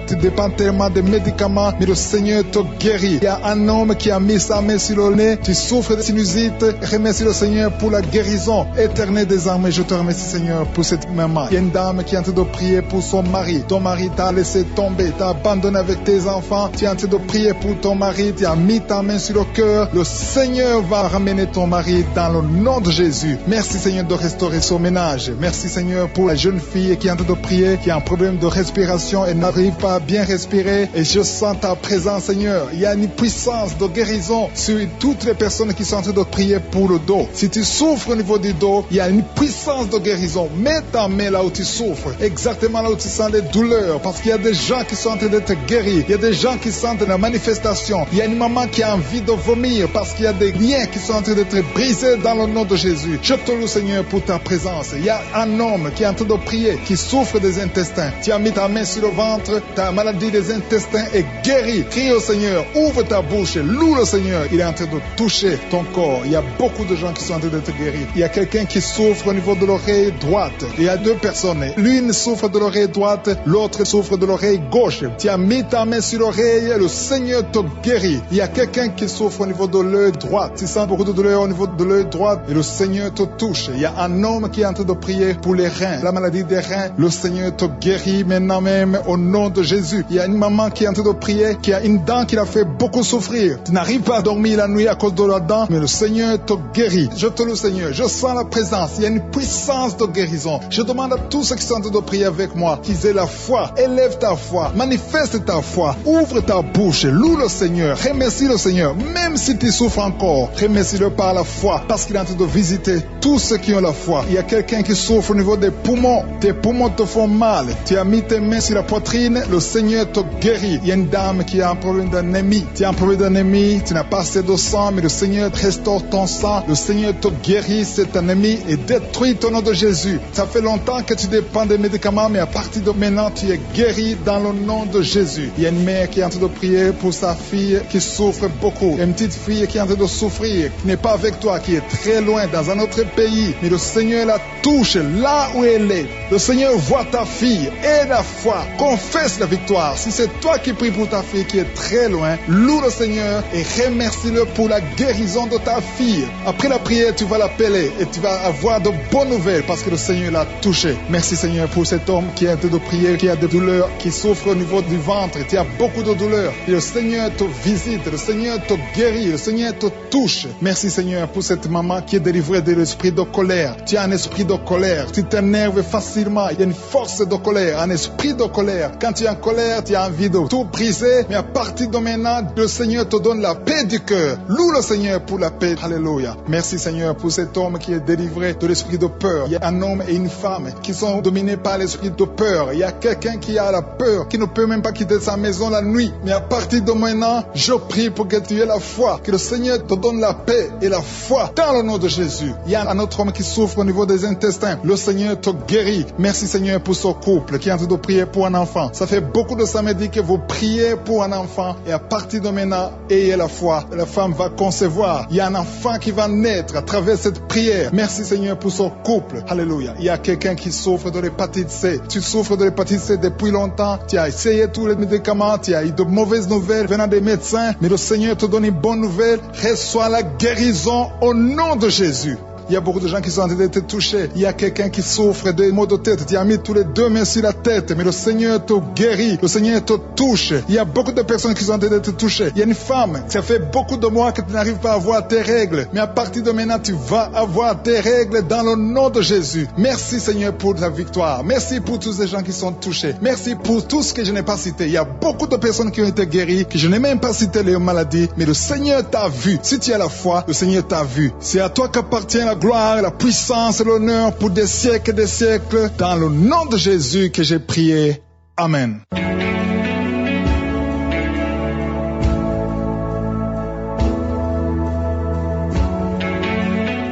A: tu dépends tellement des médicaments, mais le Seigneur te guérit. Il y a un homme qui a mis sa main sur le nez, tu souffres de sinusite, remercie le Seigneur pour la guérison. Éternel des armées, je te remercie Seigneur pour cette maman. Il y a une dame qui est en train de prier pour son mari. Ton mari t'a laissé tomber, t'a abandonné avec tes enfants, tu es en train de prier pour ton mari, tu as mis ta main sur le cœur. Le Seigneur va ramener ton mari dans le nom de Jésus. Merci Seigneur de restaurer son ménage. Merci Seigneur pour la jeune fille qui est en train de prier, qui a un problème de respiration et n'arrive pas à bien respirer, et je sens ta présence Seigneur. Il y a une puissance de guérison sur toutes les personnes qui sont en train de prier pour le dos. Si tu souffres au niveau du dos, il y a une puissance de guérison. Mets ta main là où tu souffres, exactement là où tu sens les douleurs, parce qu'il y a des gens qui sont en train d'être guéris. Il y a des gens qui sentent la manifestation. Il y a une maman qui a envie de vomir parce qu'il y a des liens qui sont en train d'être brisés dans le nom de Jésus. Je te loue Seigneur pour ta présence. Il y a un homme qui est en train de prier, qui souffre des intestins. Tu as mis ta main sur le ventre, ta maladie des intestins est guérie. Crie au Seigneur, ouvre ta bouche, loue le Seigneur. Il est en train de toucher ton corps. Il y a beaucoup de gens qui sont en train d'être guéris. Il y a quelqu'un qui souffre au niveau de l'oreille droite. Il y a deux personnes. L'une souffre de l'oreille droite, l'autre souffre de l'oreille gauche. Tu as mis ta main sur l'oreille, le Seigneur te guérit. Il y a quelqu'un qui souffre au niveau de l'œil droit. Tu sens beaucoup de douleur au niveau de l'œil droit et le Seigneur te touche. Il y a un homme qui est en train de prier pour les reins, la maladie des reins. Le Seigneur te guérit maintenant même au nom de Jésus. Il y a une maman qui est en train de prier, qui a une dent qui l'a fait beaucoup souffrir. Tu n'arrives pas à dormir la nuit à cause de la dent, mais le Seigneur te guérit. Je te loue, Seigneur. Je sens la présence. Il y a une puissance de guérison. Je demande à tous ceux qui sont en train de prier avec moi qu'ils aient la foi. Élève ta foi. Manifeste ta foi. Ouvre ta bouche. Loue le Seigneur. Remercie le Seigneur. Même si tu souffres encore, remercie-le par la foi, parce qu'il est en train de visiter tous ceux qui ont la foi. Il y a quelqu'un qui souffre au niveau des poumons. Tes poumons te font mal. Tu as mis tes mains sur la poitrine. Le Seigneur te guérit. Il y a une dame qui a un problème d'anémie. Tu as un problème d'anémie. Tu n'as pas assez de sang, mais le Seigneur restaure ton sang. Le Seigneur te guérit cette anémie et détruit au nom de Jésus. Ça fait longtemps que tu dépends des médicaments, mais à partir de maintenant, tu es guéri dans le nom de Jésus. Il y a une mère qui est en train de prier pour sa fille qui souffre beaucoup. Il y a une petite fille qui est en train de souffrir, qui n'est pas avec toi, qui est très loin, dans un autre pays. Mais le Seigneur la touche là où elle est. Le Seigneur voit ta fille. Aie la foi. Confesse la victoire. Si c'est toi qui pries pour ta fille qui est très loin, loue le Seigneur et remercie-le pour la guérison de ta fille. Après la prière, tu vas l'appeler et tu vas avoir de bonnes nouvelles parce que le Seigneur l'a touché. Merci Seigneur pour cet homme qui est en train de prier, qui a des douleurs, qui souffre au niveau du ventre. Tu as beaucoup de douleurs. Et le Seigneur te visite, le Seigneur te guérit, le Seigneur te touche. Merci Seigneur pour cette maman qui est délivrée de l'esprit de colère. Tu as un esprit de colère. Tu t'énerves facilement. Il y a une force de colère, un esprit de colère. Quand tu es en colère, tu as envie de tout briser. Mais à partir de maintenant, le Seigneur te donne la paix du cœur. Loue le Seigneur pour la paix. Alléluia. Merci Seigneur pour cet homme qui est délivré de l'esprit de peur. Il y a un homme et une femme qui sont dominés par l'esprit de peur. Il y a quelqu'un qui a la peur, qui ne peut même pas quitter sa maison la nuit. Mais à partir de maintenant, je prie pour que tu aies la foi, que le Seigneur te donne la paix et la foi dans le nom de Jésus. Il y a un autre homme qui souffre au niveau des intestins. Le Seigneur te guérit. Merci Seigneur pour ce couple qui est en train de prier pour un enfant. Ça fait beaucoup de samedis que vous priez pour un enfant et à partir de maintenant, ayez la foi. La femme va concevoir. Il y a un enfant qui va naître à travers cette prière. Merci Seigneur pour ce couple. Alléluia. Il y a quelqu'un qui souffre de l'hépatite C. Tu souffres de l'hépatite C depuis longtemps. Tu as essayé tous les médicaments. Tu as eu de mauvaises nouvelles venant des médecins. Mais le Seigneur te donne une bonne nouvelle. Reçois la guérison au nom de Jésus. Il y a beaucoup de gens qui sont en train d'être touchés. Il y a quelqu'un qui souffre de maux de tête. Tu as mis tous les deux mains sur la tête, mais le Seigneur te guérit. Le Seigneur te touche. Il y a beaucoup de personnes qui sont en train d'être touchées. Il y a une femme, ça fait beaucoup de mois que tu n'arrives pas à avoir tes règles. Mais à partir de maintenant, tu vas avoir tes règles dans le nom de Jésus. Merci Seigneur pour ta victoire. Merci pour tous les gens qui sont touchés. Merci pour tout ce que je n'ai pas cité. Il y a beaucoup de personnes qui ont été guéries, que je n'ai même pas cité les maladies, mais le Seigneur t'a vu. Si tu as la foi, le Seigneur t'a vu. C'est à toi qu'appartient la gloire, la puissance et l'honneur pour des siècles et des siècles. Dans le nom de Jésus que j'ai prié. Amen.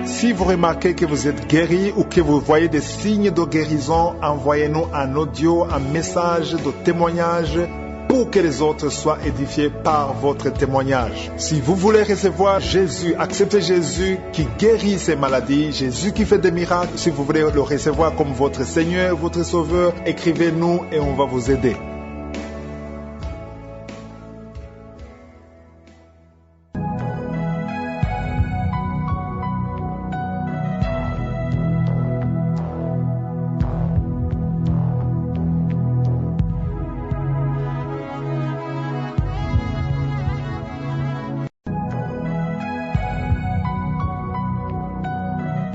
A: Si vous remarquez que vous êtes guéri ou que vous voyez des signes de guérison, envoyez-nous un audio, un message de témoignage pour que les autres soient édifiés par votre témoignage. Si vous voulez recevoir Jésus, acceptez Jésus qui guérit ces maladies, Jésus qui fait des miracles. Si vous voulez le recevoir comme votre Seigneur, votre Sauveur, écrivez-nous et on va vous aider.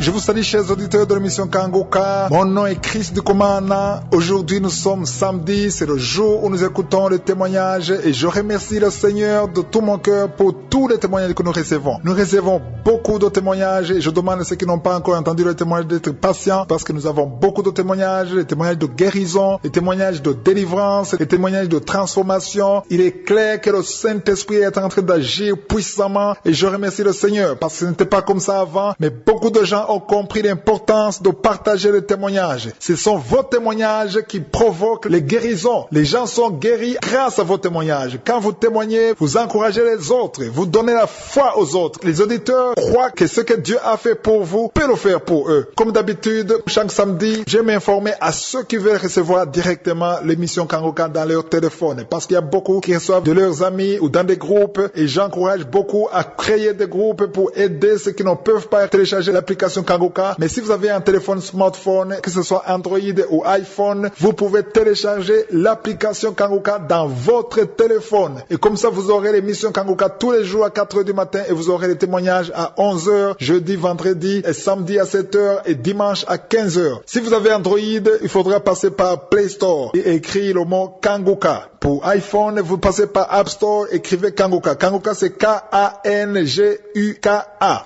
A: Je vous salue, chers auditeurs de l'émission Kangoka. Mon nom est Chris Ndikumana. Aujourd'hui, nous sommes samedi. C'est le jour où nous écoutons les témoignages et je remercie le Seigneur de tout mon cœur pour tous les témoignages que nous recevons. Nous recevons beaucoup de témoignages et je demande à ceux qui n'ont pas encore entendu le témoignage d'être patients parce que nous avons beaucoup de témoignages, les témoignages de guérison, les témoignages de délivrance, les témoignages de transformation. Il est clair que le Saint-Esprit est en train d'agir puissamment et je remercie le Seigneur parce que ce n'était pas comme ça avant, mais beaucoup de gens ont compris l'importance de partager les témoignages. Ce sont vos témoignages qui provoquent les guérisons. Les gens sont guéris grâce à vos témoignages. Quand vous témoignez, vous encouragez les autres, vous donnez la foi aux autres. Les auditeurs croient que ce que Dieu a fait pour vous peut le faire pour eux. Comme d'habitude, chaque samedi, je m'informe à ceux qui veulent recevoir directement l'émission Kangoka dans leur téléphone. Parce qu'il y a beaucoup qui reçoivent de leurs amis ou dans des groupes et j'encourage beaucoup à créer des groupes pour aider ceux qui ne peuvent pas télécharger l'application l'application Kangoka. Mais si vous avez un téléphone smartphone, que ce soit Android ou iPhone, vous pouvez télécharger l'application Kangoka dans votre téléphone. Et comme ça, vous aurez l'émission Kangoka tous les jours à 4h du matin et vous aurez les témoignages à 11h, jeudi, vendredi et samedi à 7h et dimanche à 15h. Si vous avez Android, il faudra passer par Play Store et écrire le mot Kangoka. Pour iPhone, vous passez par App Store, écrivez Kangoka. Kangoka, c'est K-A-N-G-U-K-A.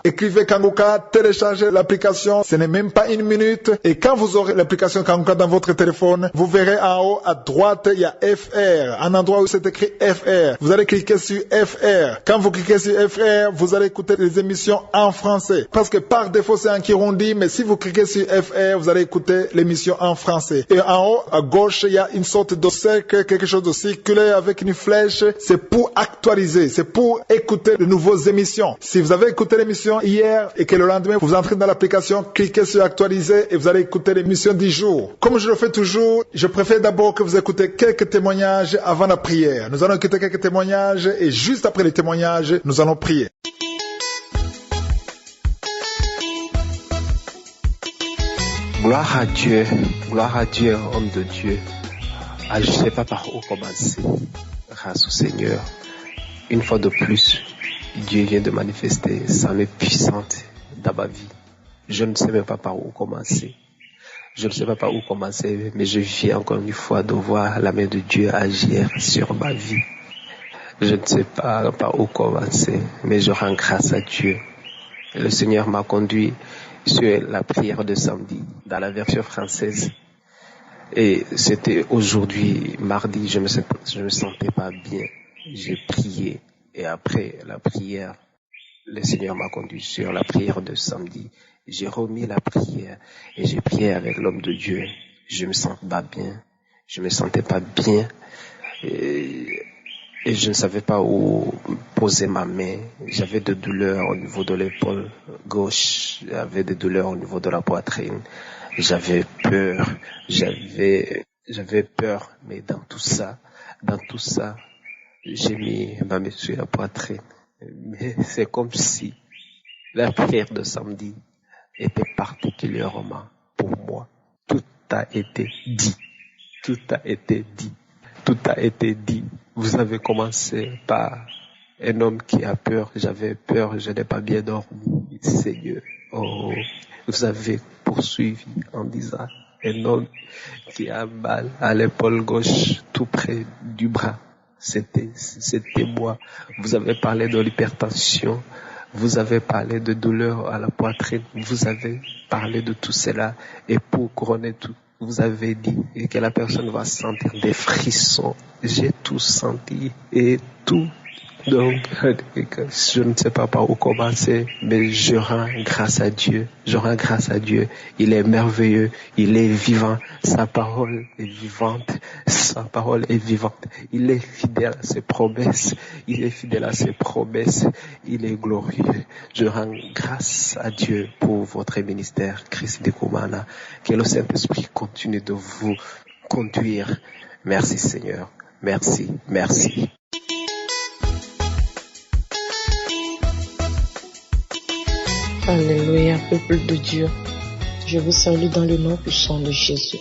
A: Écrivez Kangoka, téléchargez l'application, ce n'est même pas une minute. Et quand vous aurez l'application Kangoka dans votre téléphone, vous verrez en haut à droite, il y a FR, un endroit où c'est écrit FR. Vous allez cliquer sur FR. Quand vous cliquez sur FR, vous allez écouter les émissions en français. Parce que par défaut, c'est en Kirundi, mais si vous cliquez sur FR, vous allez écouter l'émission en français. Et en haut, à gauche, il y a une sorte de cercle, quelque chose de circulaire avec une flèche. C'est pour actualiser, c'est pour écouter de nouvelles émissions. Si vous avez écouté l'émission hier et que le lendemain, vous entrez dans l'application, cliquez sur actualiser et vous allez écouter l'émission du jour. Comme je le fais toujours, je préfère d'abord que vous écoutez quelques témoignages avant la prière. Nous allons écouter quelques témoignages et juste après les témoignages, nous allons prier.
F: Gloire à Dieu, homme de Dieu. Je ne sais pas par où commencer. Grâce au Seigneur, une fois de plus, Dieu vient de manifester sa main puissante dans ma vie. Je ne sais même pas par où commencer. Mais je viens encore une fois de voir la main de Dieu agir sur ma vie. Je ne sais pas par où commencer, mais je rends grâce à Dieu. Le Seigneur m'a conduit sur la prière de samedi, dans la version française. Et c'était aujourd'hui, mardi, je me sentais pas bien. J'ai prié. Et après la prière, le Seigneur m'a conduit sur la prière de samedi. J'ai remis la prière et j'ai prié avec l'homme de Dieu. Je me sentais pas bien. Et je ne savais pas où poser ma main. J'avais des douleurs au niveau de l'épaule gauche. J'avais des douleurs au niveau de la poitrine. J'avais peur, mais dans tout ça, j'ai mis ma main sur la poitrine. Mais c'est comme si la prière de samedi était particulièrement pour moi. Tout a été dit. Vous avez commencé par un homme qui a peur. J'avais peur, je n'ai pas bien dormi. Seigneur, vous avez poursuivi en disant un homme qui a mal à l'épaule gauche tout près du bras. C'était moi. Vous avez parlé de l'hypertension. Vous avez parlé de douleur à la poitrine. Vous avez parlé de tout cela. Et pour couronner tout, vous avez dit que la personne va sentir des frissons. J'ai tout senti et tout. Donc, je ne sais pas par où commencer, mais je rends grâce à Dieu. Il est merveilleux, il est vivant, sa parole est vivante. Il est fidèle à ses promesses, il est glorieux. Je rends grâce à Dieu pour votre ministère, Chris Ndikumana. Que le Saint-Esprit continue de vous conduire. Merci Seigneur, merci.
G: Alléluia, peuple de Dieu. Je vous salue dans le nom puissant de Jésus.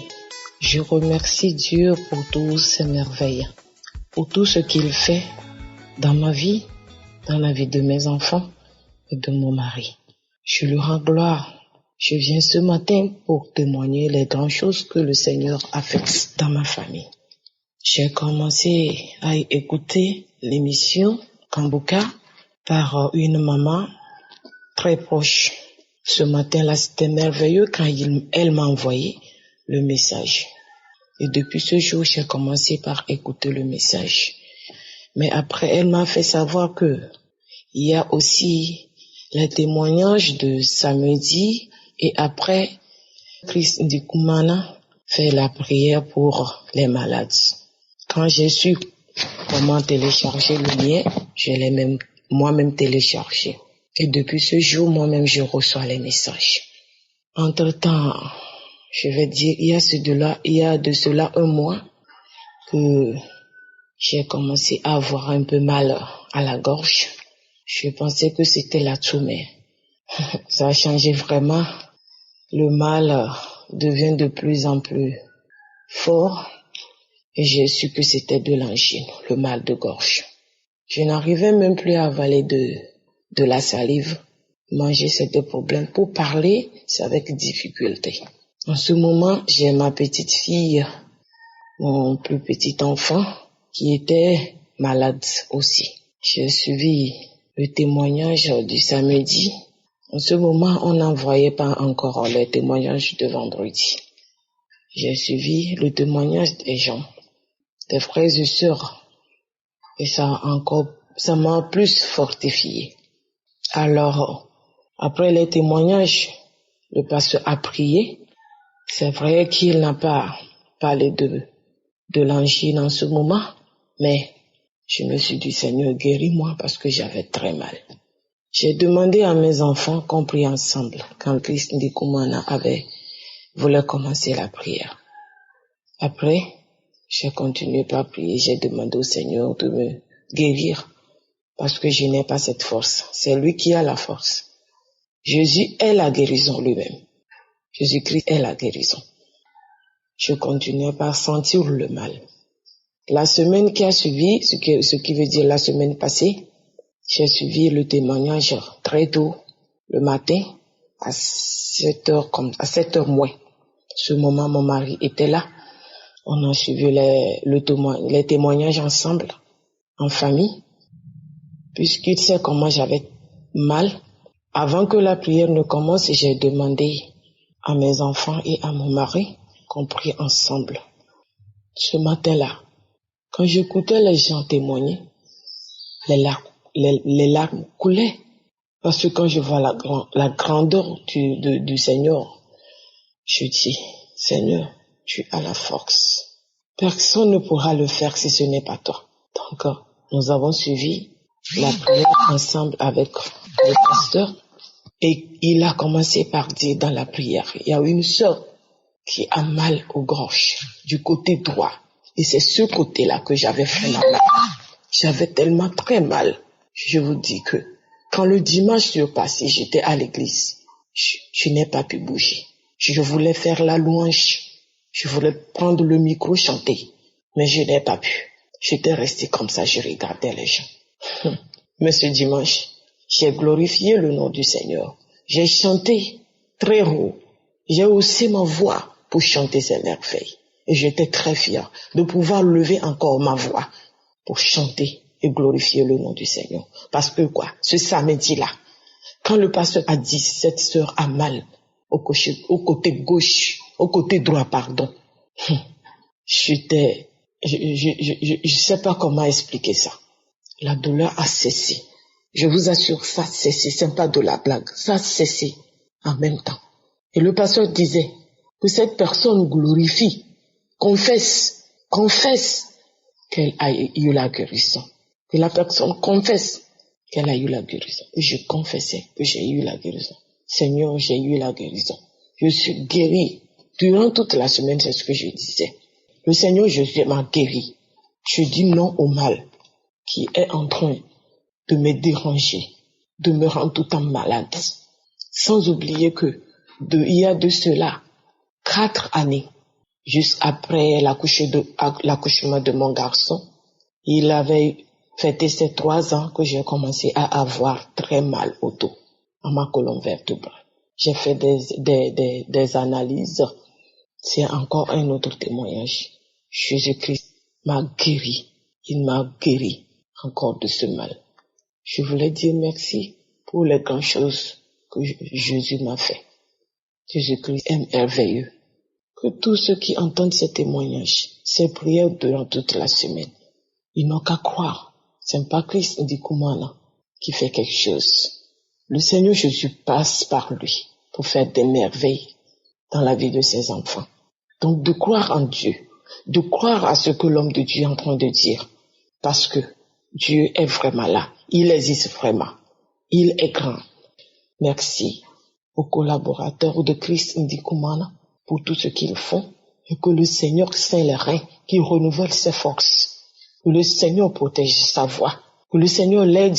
G: Je remercie Dieu pour toutes ses merveilles, pour tout ce qu'il fait dans ma vie, dans la vie de mes enfants et de mon mari. Je lui rends gloire. Je viens ce matin pour témoigner les grandes choses que le Seigneur a faites dans ma famille. J'ai commencé à écouter l'émission Kangoka par une maman très proche. Ce matin-là, c'était merveilleux quand elle m'a envoyé le message. Et depuis ce jour, j'ai commencé par écouter le message. Mais après, elle m'a fait savoir que il y a aussi les témoignages de samedi et après, Chris Ndikumana fait la prière pour les malades. Quand j'ai su comment télécharger le lien, je l'ai moi-même téléchargé. Et depuis ce jour, moi-même, je reçois les messages. Entre-temps, je vais dire, il y a de cela un mois que j'ai commencé à avoir un peu mal à la gorge. Je pensais que c'était la tumeur. Ça a changé vraiment. Le mal devient de plus en plus fort et j'ai su que c'était de l'angine, le mal de gorge. Je n'arrivais même plus à avaler de la salive. Manger, c'était problème. Pour parler, c'est avec difficulté. En ce moment, j'ai ma petite fille, mon plus petit enfant, qui était malade aussi. J'ai suivi le témoignage du samedi. En ce moment, on n'envoyait pas encore les témoignages de vendredi. J'ai suivi le témoignage des gens, des frères et sœurs, et ça m'a plus fortifié. Alors, après les témoignages, le pasteur a prié. C'est vrai qu'il n'a pas parlé de l'angine en ce moment, mais je me suis dit, Seigneur, guéris-moi parce que j'avais très mal. J'ai demandé à mes enfants qu'on prie ensemble quand Christ Ndikumana voulait commencer la prière. Après, j'ai continué par prier. J'ai demandé au Seigneur de me guérir parce que je n'ai pas cette force. C'est lui qui a la force. Jésus est la guérison lui-même. Jésus-Christ est la guérison. Je continuais par sentir le mal. La semaine qui a suivi, ce qui veut dire la semaine passée, j'ai suivi le témoignage très tôt, le matin, à 7h moins. Ce moment, mon mari était là. On a suivi les témoignages ensemble, en famille, puisqu'il sait comment j'avais mal. Avant que la prière ne commence, j'ai demandé à mes enfants et à mon mari qu'on prie ensemble. Ce matin-là, quand j'écoutais les gens témoigner, les larmes coulaient. Parce que quand je vois la grandeur du Seigneur, je dis, Seigneur, tu as la force. Personne ne pourra le faire si ce n'est pas toi. Donc, nous avons suivi la prière ensemble avec le pasteur. Et il a commencé par dire dans la prière, il y a une sœur qui a mal aux gorges, du côté droit. Et c'est ce côté-là que j'avais vraiment mal. J'avais tellement très mal. Je vous dis que quand le dimanche s'est passé, j'étais à l'église. Je n'ai pas pu bouger. Je voulais faire la louange. Je voulais prendre le micro, chanter. Mais je n'ai pas pu. J'étais resté comme ça, je regardais les gens. Mais ce dimanche, j'ai glorifié le nom du Seigneur. J'ai chanté très haut. J'ai haussé ma voix pour chanter ces merveilles. Et j'étais très fier de pouvoir lever encore ma voix pour chanter et glorifier le nom du Seigneur. Parce que ce samedi-là, quand le pasteur a dit cette sœur a mal au côté gauche, au côté droit, pardon, je sais pas comment expliquer ça. La douleur a cessé. Je vous assure, ça a cessé. C'est pas de la blague. Ça a cessé en même temps. Et le pasteur disait que cette personne glorifie, confesse qu'elle a eu la guérison. Que la personne confesse qu'elle a eu la guérison. Et je confessais que j'ai eu la guérison. Seigneur, j'ai eu la guérison. Je suis guéri. Durant toute la semaine, c'est ce que je disais. Le Seigneur Jésus m'a guéri. Je dis non au mal qui est en train de me déranger, de me rendre tout le temps malade. Sans oublier que il y a de cela 4 années, juste après l'accouchement de mon garçon, il avait fêté ces 3 ans que j'ai commencé à avoir très mal au dos, à ma colonne vertébrale. J'ai fait des analyses. C'est encore un autre témoignage. Jésus-Christ m'a guéri. Il m'a guéri encore de ce mal. Je voulais dire merci pour les grandes choses que Jésus m'a fait. Jésus-Christ est merveilleux. Que tous ceux qui entendent ces témoignages, ces prières durant toute la semaine, ils n'ont qu'à croire. C'est pas Christ Ndikumana qui fait quelque chose. Le Seigneur Jésus passe par lui pour faire des merveilles dans la vie de ses enfants. Donc de croire en Dieu, de croire à ce que l'homme de Dieu est en train de dire, parce que Dieu est vraiment là. Il existe vraiment. Il est grand. Merci aux collaborateurs de Christ Ndikumana pour tout ce qu'ils font et que le Seigneur Saint les reins qui renouvelle ses forces. Que le Seigneur protège sa voix. Que le Seigneur l'aide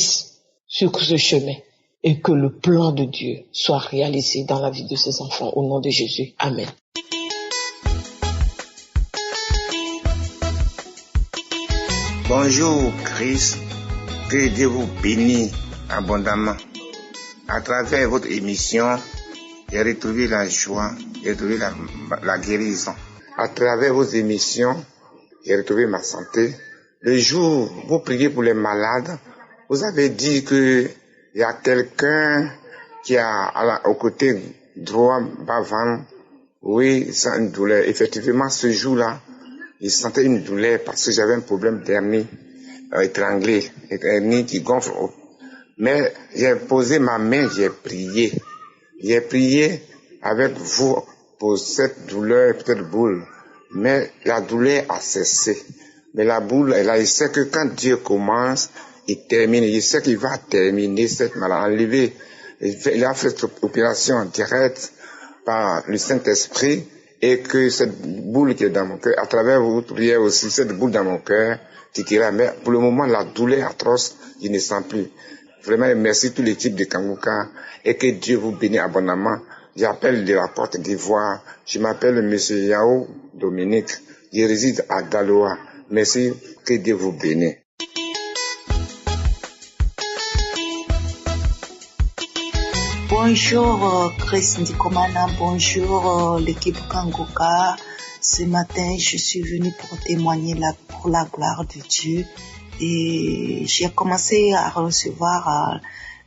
G: sur ce chemin et que le plan de Dieu soit réalisé dans la vie de ses enfants au nom de Jésus. Amen.
H: Bonjour Christ, que Dieu vous bénisse abondamment. À travers votre émission, j'ai retrouvé la joie, j'ai retrouvé la guérison. À travers vos émissions, j'ai retrouvé ma santé. Le jour où vous priez pour les malades, vous avez dit que il y a quelqu'un qui a au côté droit bas-ventre, oui, il sent une douleur. Effectivement, ce jour-là, il sentait une douleur parce que j'avais un problème d'hernie étranglée, hernie qui gonfle. Mais j'ai posé ma main, j'ai prié. J'ai prié avec vous pour cette douleur, peut-être boule. Mais la douleur a cessé. Mais la boule, il sait que quand Dieu commence, il termine. Il sait qu'il va terminer cette maladie, enlever. Il a fait cette opération directe par le Saint-Esprit et que cette boule qui est dans mon cœur, à travers votre prière aussi, cette boule dans mon cœur, quittera. Mais pour le moment, la douleur atroce, je ne sens plus. Vraiment, merci toute l'équipe de Kangoka et que Dieu vous bénisse abondamment. J'appelle de la Côte d'Ivoire. Je m'appelle Monsieur Yao Dominique. Je réside à Daloa. Merci, que Dieu vous bénisse.
I: Bonjour Chris Ndikomana, bonjour l'équipe Kangoka. Ce matin, je suis venue pour témoigner pour la gloire de Dieu. Et j'ai commencé à recevoir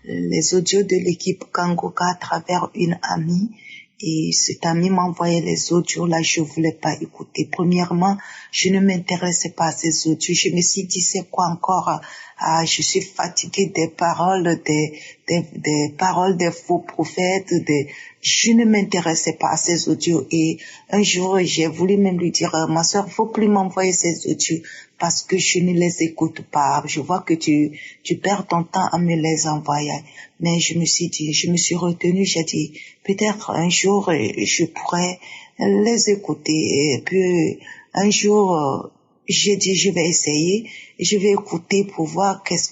I: les audios de l'équipe Kangoka à travers une amie. Et cette amie m'envoyait les audios, là je voulais pas écouter. Premièrement, je ne m'intéressais pas à ces audios. Je me suis dit, c'est quoi encore? Je suis fatiguée des paroles, des paroles des faux prophètes. Je ne m'intéressais pas à ces audios. Et un jour, j'ai voulu même lui dire, ma soeur, faut plus m'envoyer ces audios parce que je ne les écoute pas. Je vois que tu perds ton temps à me les envoyer. Mais je me suis retenue, j'ai dit, peut-être un jour, je pourrais les écouter. Et puis, un jour, j'ai dit, je vais essayer, je vais écouter pour voir qu'est-ce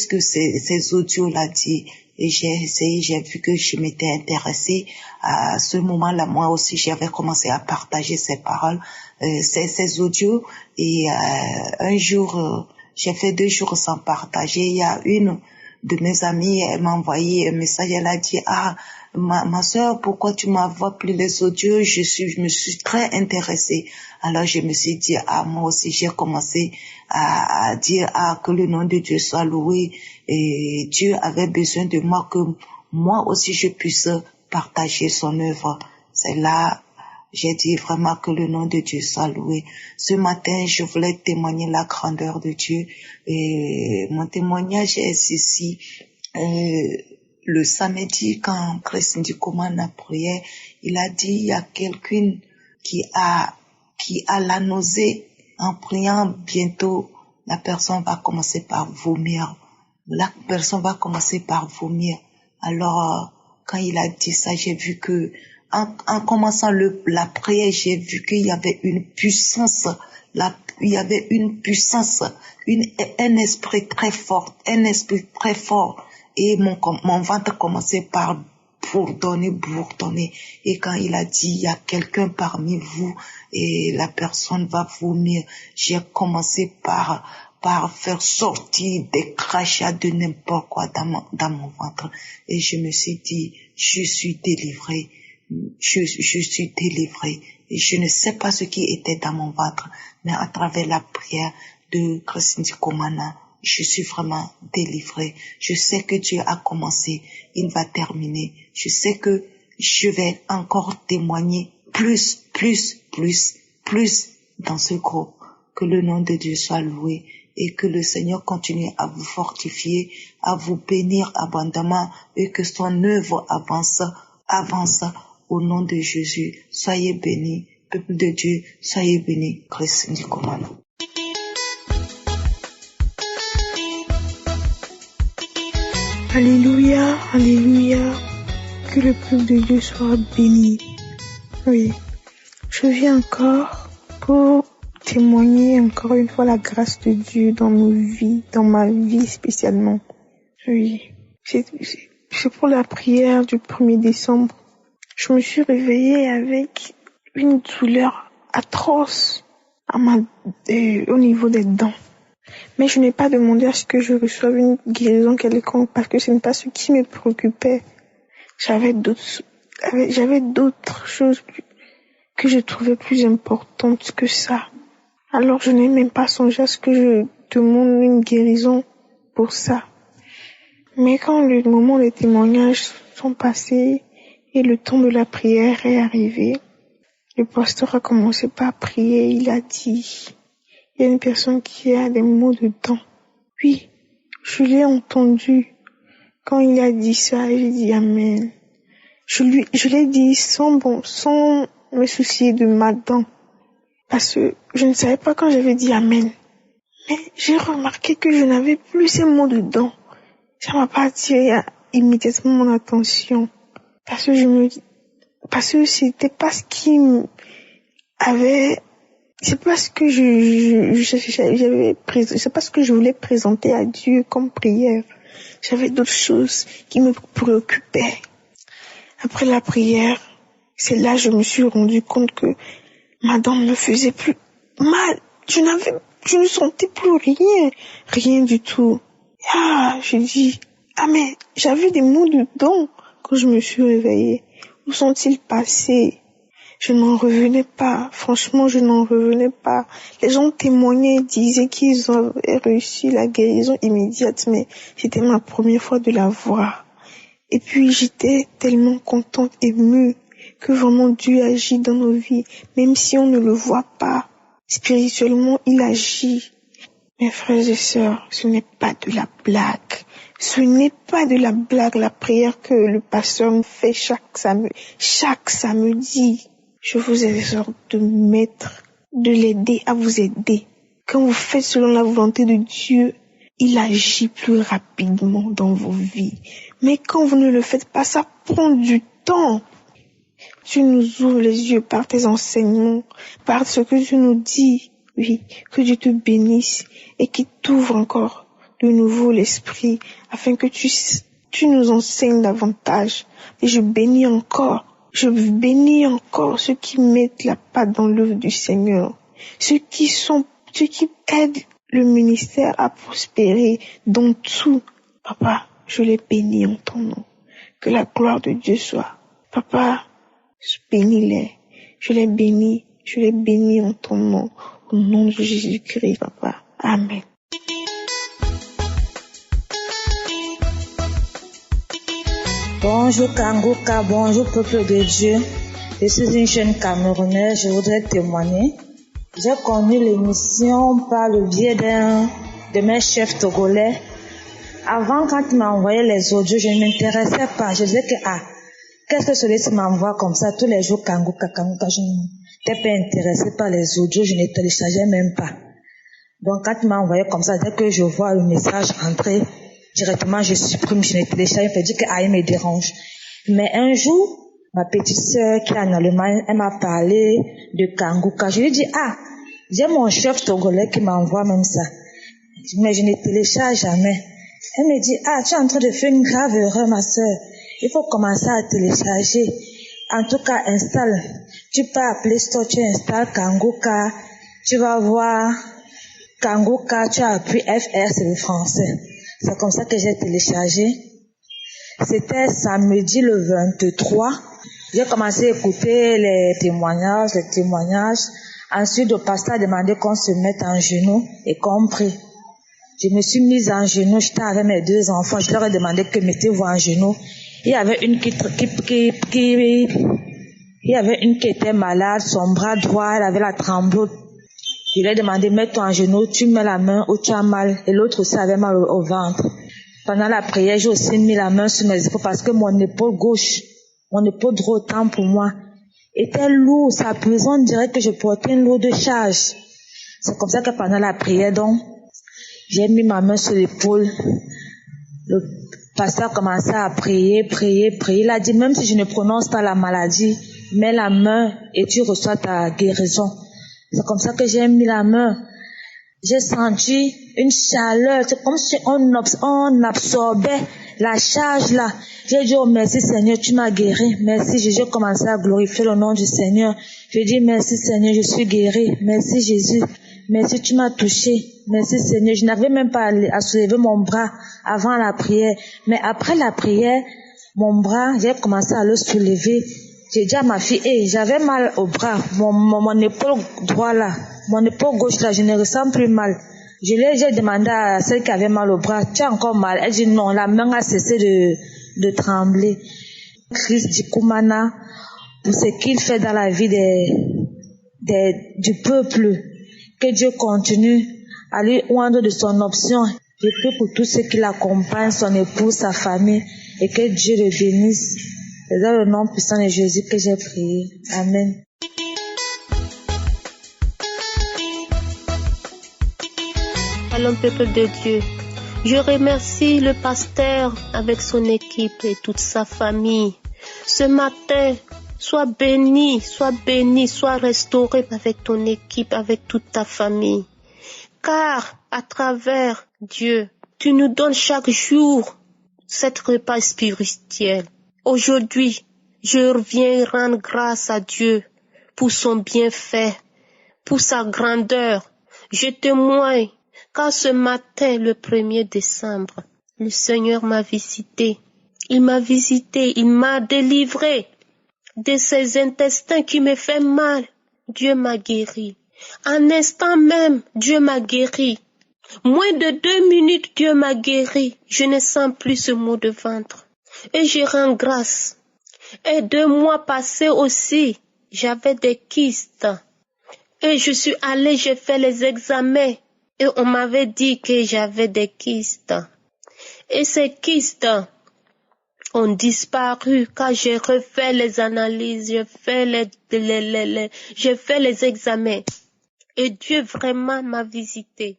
I: que ces audios-là disent. Et j'ai essayé, j'ai vu que je m'étais intéressée. À ce moment-là, moi aussi, j'avais commencé à partager ces paroles, ces audios. Et un jour, j'ai fait 2 jours sans partager. Il y a une de mes amies, elle m'a envoyé un message, elle a dit, ma soeur, pourquoi tu m'envoies plus les audios? Je me suis très intéressée. Alors je me suis dit, moi aussi j'ai commencé à dire, que le nom de Dieu soit loué. Et Dieu avait besoin de moi, que moi aussi je puisse partager son œuvre. C'est là, j'ai dit vraiment que le nom de Dieu soit loué. Ce matin, je voulais témoigner la grandeur de Dieu. Et mon témoignage est ceci. Le samedi, quand Christ Ndikomana priait, il a dit, il y a quelqu'un qui a la nausée. En priant, bientôt, la personne va commencer par vomir. La personne va commencer par vomir. Alors, quand il a dit ça, j'ai vu que, en commençant la prière, j'ai vu qu'il y avait une puissance, il y avait une puissance, un esprit très fort, et mon ventre commençait par bourdonner. Et quand il a dit, il y a quelqu'un parmi vous, et la personne va vomir, j'ai commencé par faire sortir des crachats de n'importe quoi dans mon ventre. Et je me suis dit, je suis délivrée. Je suis délivrée. Et je ne sais pas ce qui était dans mon ventre, mais à travers la prière de Christ Ndikomana, je suis vraiment délivrée. Je sais que Dieu a commencé, il va terminer. Je sais que je vais encore témoigner plus dans ce groupe. Que le nom de Dieu soit loué et que le Seigneur continue à vous fortifier, à vous bénir abondamment et que son œuvre avance. Au nom de Jésus, soyez bénis. Peuple de Dieu, soyez bénis. Christ Ndikomana.
J: Alléluia, alléluia. Que le peuple de Dieu soit béni. Oui, je viens encore pour témoigner encore une fois la grâce de Dieu dans nos vies, dans ma vie spécialement. Oui, C'est pour la prière du 1er décembre. Je me suis réveillée avec une douleur atroce au niveau des dents. Mais je n'ai pas demandé à ce que je reçoive une guérison quelconque parce que ce n'est pas ce qui me préoccupait. J'avais d'autres choses que je trouvais plus importantes que ça. Alors je n'ai même pas songé à ce que je demande une guérison pour ça. Mais quand le moment des témoignages sont passés et le temps de la prière est arrivé, le pasteur a commencé par prier. Il a dit, il y a une personne qui a des maux de dents. Oui, je l'ai entendu. Quand il a dit ça, j'ai dit Amen. Je l'ai dit sans me soucier de ma dent. Parce que je ne savais pas quand j'avais dit Amen. Mais j'ai remarqué que je n'avais plus ces maux de dents. Ça m'a pas attiré immédiatement mon attention. Parce que c'était pas ce qui c'est pas ce que c'est pas ce que je voulais présenter à Dieu comme prière. J'avais d'autres choses qui me préoccupaient. Après la prière, c'est là que je me suis rendu compte que ma dent me faisait plus mal. Je ne sentais plus rien du tout. Je dis, mais j'avais des maux de dents quand je me suis réveillée. Où sont-ils passés? Je n'en revenais pas. Franchement, je n'en revenais pas. Les gens témoignaient, disaient qu'ils avaient réussi la guérison immédiate, mais c'était ma première fois de la voir. Et puis, j'étais tellement contente, émue, que vraiment Dieu agit dans nos vies. Même si on ne le voit pas, spirituellement, il agit. Mes frères et sœurs, ce n'est pas de la blague. Ce n'est pas de la blague, la prière que le pasteur me fait chaque samedi. Je vous exhorte de l'aider à vous aider. Quand vous faites selon la volonté de Dieu, il agit plus rapidement dans vos vies. Mais quand vous ne le faites pas, ça prend du temps. Tu nous ouvres les yeux par tes enseignements, par ce que tu nous dis. Oui, que Dieu te bénisse et qu'il t'ouvre encore de nouveau l'esprit afin que tu nous enseignes davantage. Et je bénis encore ceux qui mettent la patte dans l'œuvre du Seigneur, ceux qui aident le ministère à prospérer dans tout. Papa, je les bénis en ton nom. Que la gloire de Dieu soit. Papa, bénis-les. Je les bénis en ton nom. Au nom de Jésus-Christ, Papa. Amen.
K: Bonjour Kangoka, bonjour peuple de Dieu. Je suis une jeune Camerounaise, je voudrais témoigner. J'ai connu l'émission par le biais de mes chefs togolais. Avant, quand ils m'envoyaient les audios, je ne m'intéressais pas. Je disais que, qu'est-ce que celui-ci m'envoie comme ça tous les jours, Kangoka. Je n'étais pas intéressée par les audios, je ne téléchargeais même pas. Donc, quand ils m'envoyaient comme ça, dès que je vois le message entrer, directement, je supprime, je ne télécharge pas, je dis que il me dérange. Mais un jour, ma petite sœur qui est en Allemagne, elle m'a parlé de Kangoka. Je lui ai dit, j'ai mon chef togolais qui m'envoie même ça. Mais je ne télécharge jamais. Elle me dit, tu es en train de faire une grave erreur, ma sœur. Il faut commencer à télécharger. En tout cas, installe. Tu pars à Play Store, tu installes Kangoka. Tu vas voir Kangoka, tu as appris FR, c'est le français. C'est comme ça que j'ai téléchargé. C'était samedi le 23. J'ai commencé à écouter les témoignages. Ensuite, le pasteur a demandé qu'on se mette en genoux et qu'on prie. Je me suis mise en genoux, j'étais avec mes 2 enfants. Je leur ai demandé que mettez-vous en genoux. Il y avait une qui était malade, son bras droit, elle avait la tremblote. Je lui ai demandé, mets-toi en genoux, tu mets la main où tu as mal. Et l'autre aussi avait mal au ventre. Pendant la prière, j'ai aussi mis la main sur mes épaules parce que mon épaule gauche, mon épaule droite, autant pour moi, était lourde. Ça pesait, on dirait que je portais une lourde charge. C'est comme ça que pendant la prière, donc, j'ai mis ma main sur l'épaule. Le pasteur a commencé à prier. Il a dit, même si je ne prononce pas la maladie, mets la main et tu reçois ta guérison. C'est comme ça que j'ai mis la main. J'ai senti une chaleur. C'est comme si on absorbait la charge là. J'ai dit, oh merci Seigneur, tu m'as guéri. Merci, j'ai commencé à glorifier le nom du Seigneur. J'ai dit, merci Seigneur, je suis guéri. Merci Jésus. Merci, tu m'as touché. Merci Seigneur. Je n'avais même pas à soulever mon bras avant la prière. Mais après la prière, mon bras, j'ai commencé à le soulever. J'ai dit à ma fille, hey, j'avais mal au bras. Mon épaule droit là, mon épaule gauche là, je ne ressens plus mal. J'ai demandé à celle qui avait mal au bras, tu as encore mal? Elle dit non, la main a cessé de trembler. Christ Dikoumana, pour ce qu'il fait dans la vie du peuple, que Dieu continue à lui oindre de son option. Je prie pour tous ceux qui l'accompagnent, son épouse, sa famille, et que Dieu le bénisse. C'est dans le nom puissant de Jésus que j'ai prié. Amen.
L: Allons, peuple de Dieu. Je remercie le pasteur avec son équipe et toute sa famille. Ce matin, sois béni, sois restauré avec ton équipe, avec toute ta famille. Car à travers Dieu, tu nous donnes chaque jour cette repas spirituel. Aujourd'hui, je reviens rendre grâce à Dieu pour son bienfait, pour sa grandeur. Je témoigne, car ce matin, le 1er décembre, le Seigneur m'a visité. Il m'a visité, il m'a délivré de ces intestins qui me font mal. Dieu m'a guéri. En instant même, Dieu m'a guéri. Moins de 2 minutes, Dieu m'a guéri. Je ne sens plus ce mot de ventre. Et je rends grâce. Et 2 mois passés aussi, j'avais des kystes. Et je suis allée, j'ai fait les examens. Et on m'avait dit que j'avais des kystes. Et ces kystes ont disparu quand j'ai refait les analyses, j'ai fait les examens. Et Dieu vraiment m'a visité.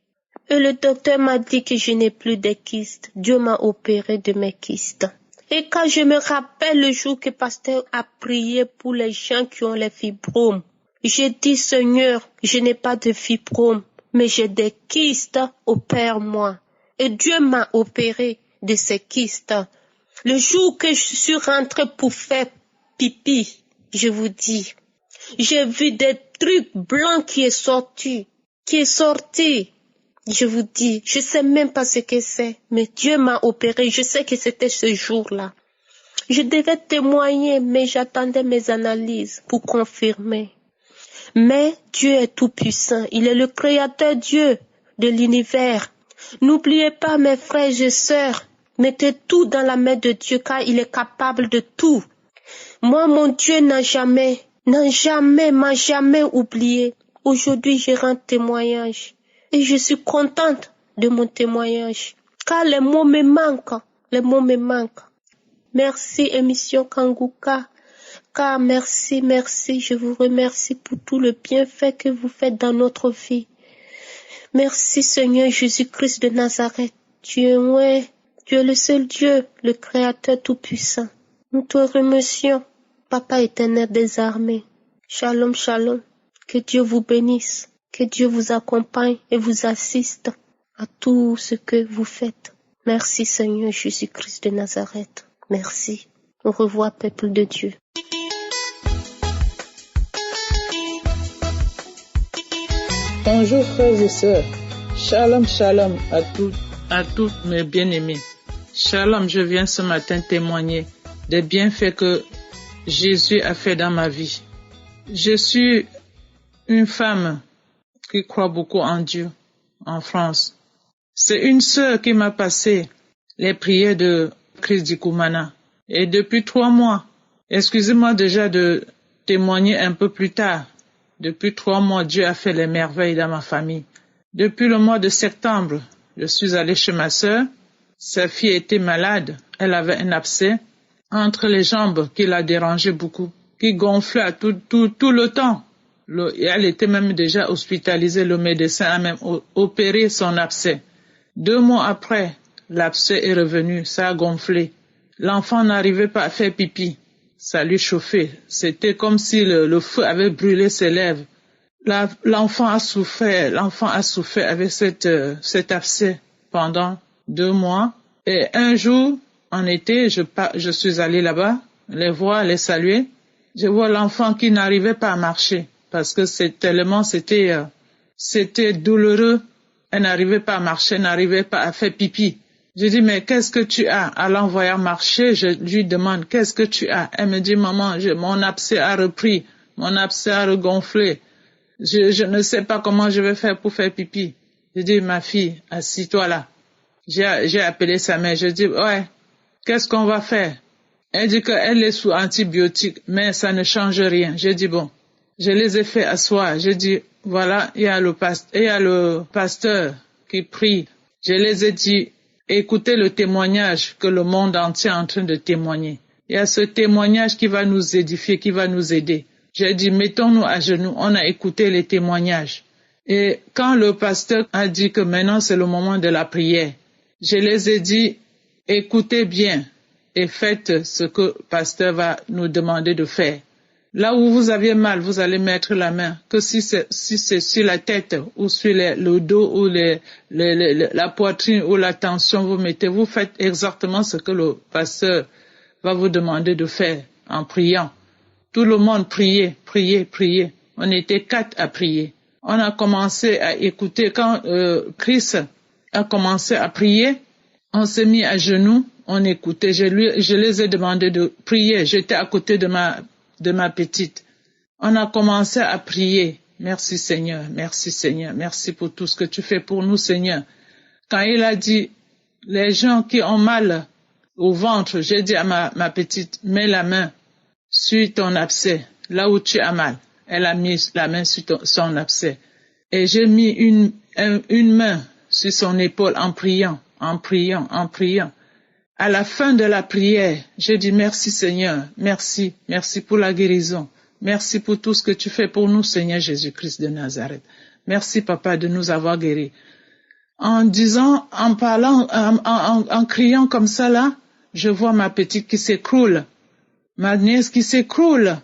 L: Et le docteur m'a dit que je n'ai plus de kystes. Dieu m'a opéré de mes kystes. Et quand je me rappelle le jour que pasteur a prié pour les gens qui ont les fibromes, j'ai dit, Seigneur, je n'ai pas de fibromes, mais j'ai des kystes, opère-moi. Et Dieu m'a opéré de ces kystes. Le jour que je suis rentrée pour faire pipi, je vous dis, j'ai vu des trucs blancs qui est sorti. Je vous dis, je sais même pas ce que c'est, mais Dieu m'a opéré. Je sais que c'était ce jour-là. Je devais témoigner, mais j'attendais mes analyses pour confirmer. Mais Dieu est tout puissant. Il est le créateur Dieu de l'univers. N'oubliez pas, mes frères et sœurs, mettez tout dans la main de Dieu, car il est capable de tout. Moi, mon Dieu m'a jamais oublié. Aujourd'hui, je rends témoignage. Et je suis contente de mon témoignage. Car les mots me manquent. Merci, émission Kangouka. Car merci, je vous remercie pour tout le bienfait que vous faites dans notre vie. Merci, Seigneur Jésus-Christ de Nazareth. Tu es le seul Dieu, le Créateur tout-puissant. Nous te remercions, Papa éternel des armées. Shalom, shalom. Que Dieu vous bénisse. Que Dieu vous accompagne et vous assiste à tout ce que vous faites. Merci Seigneur Jésus-Christ de Nazareth. Merci. Au revoir, peuple de Dieu.
M: Bonjour frères et sœurs. Shalom, shalom à toutes mes bien-aimés. Shalom, je viens ce matin témoigner des bienfaits que Jésus a fait dans ma vie. Je suis une femme qui croit beaucoup en Dieu, en France. C'est une sœur qui m'a passé les prières de Christ Dikoumana. Et depuis 3 mois, excusez-moi déjà de témoigner un peu plus tard. Depuis 3 mois, Dieu a fait les merveilles dans ma famille. Depuis le mois de septembre, je suis allée chez ma sœur. Sa fille était malade. Elle avait un abcès entre les jambes qui la dérangeait beaucoup, qui gonflait tout le temps. Elle était même déjà hospitalisée. Le médecin a même opéré son abcès. 2 mois après, l'abcès est revenu, ça a gonflé. L'enfant n'arrivait pas à faire pipi. Ça lui chauffait. C'était comme si le feu avait brûlé ses lèvres. L'enfant a souffert avec cet abcès pendant 2 mois. Et un jour, en été, je suis allée là-bas, les voir, les saluer. Je vois l'enfant qui n'arrivait pas à marcher parce que c'était douloureux. Elle n'arrivait pas à marcher, n'arrivait pas à faire pipi. Je dis, mais qu'est-ce que tu as? À l'envoyer marcher, je lui demande, qu'est-ce que tu as? Elle me dit, maman, mon abcès a repris, mon abcès a regonflé. Je ne sais pas comment je vais faire pour faire pipi. Je dis, ma fille, assis-toi là. J'ai appelé sa mère, je dis, ouais, qu'est-ce qu'on va faire? Elle dit qu'elle est sous antibiotiques, mais ça ne change rien. Je dis, bon, je les ai fait asseoir. Je dis, voilà, il y a le pasteur qui prie. Je les ai dit, écoutez le témoignage que le monde entier est en train de témoigner. Il y a ce témoignage qui va nous édifier, qui va nous aider. J'ai dit, mettons-nous à genoux. On a écouté les témoignages. Et quand le pasteur a dit que maintenant c'est le moment de la prière, je les ai dit, écoutez bien et faites ce que le pasteur va nous demander de faire. Là où vous avez mal, vous allez mettre la main. Que si c'est sur la tête ou sur le dos ou la poitrine ou la tension, vous faites exactement ce que le pasteur va vous demander de faire en priant. Tout le monde priait. On était 4 à prier. On a commencé à écouter. Quand Chris a commencé à prier, on s'est mis à genoux, on écoutait. Je les ai demandé de prier. J'étais à côté de ma petite. On a commencé à prier. Merci Seigneur, merci pour tout ce que tu fais pour nous Seigneur. Quand il a dit, les gens qui ont mal au ventre, j'ai dit à ma petite, mets la main sur ton abcès, là où tu as mal. Elle a mis la main sur son abcès. Et j'ai mis une main sur son épaule en priant. À la fin de la prière, j'ai dit merci Seigneur, merci pour la guérison. Merci pour tout ce que tu fais pour nous, Seigneur Jésus-Christ de Nazareth. Merci, Papa, de nous avoir guéris. En criant comme ça là, je vois ma petite qui s'écroule, ma nièce qui s'écroule.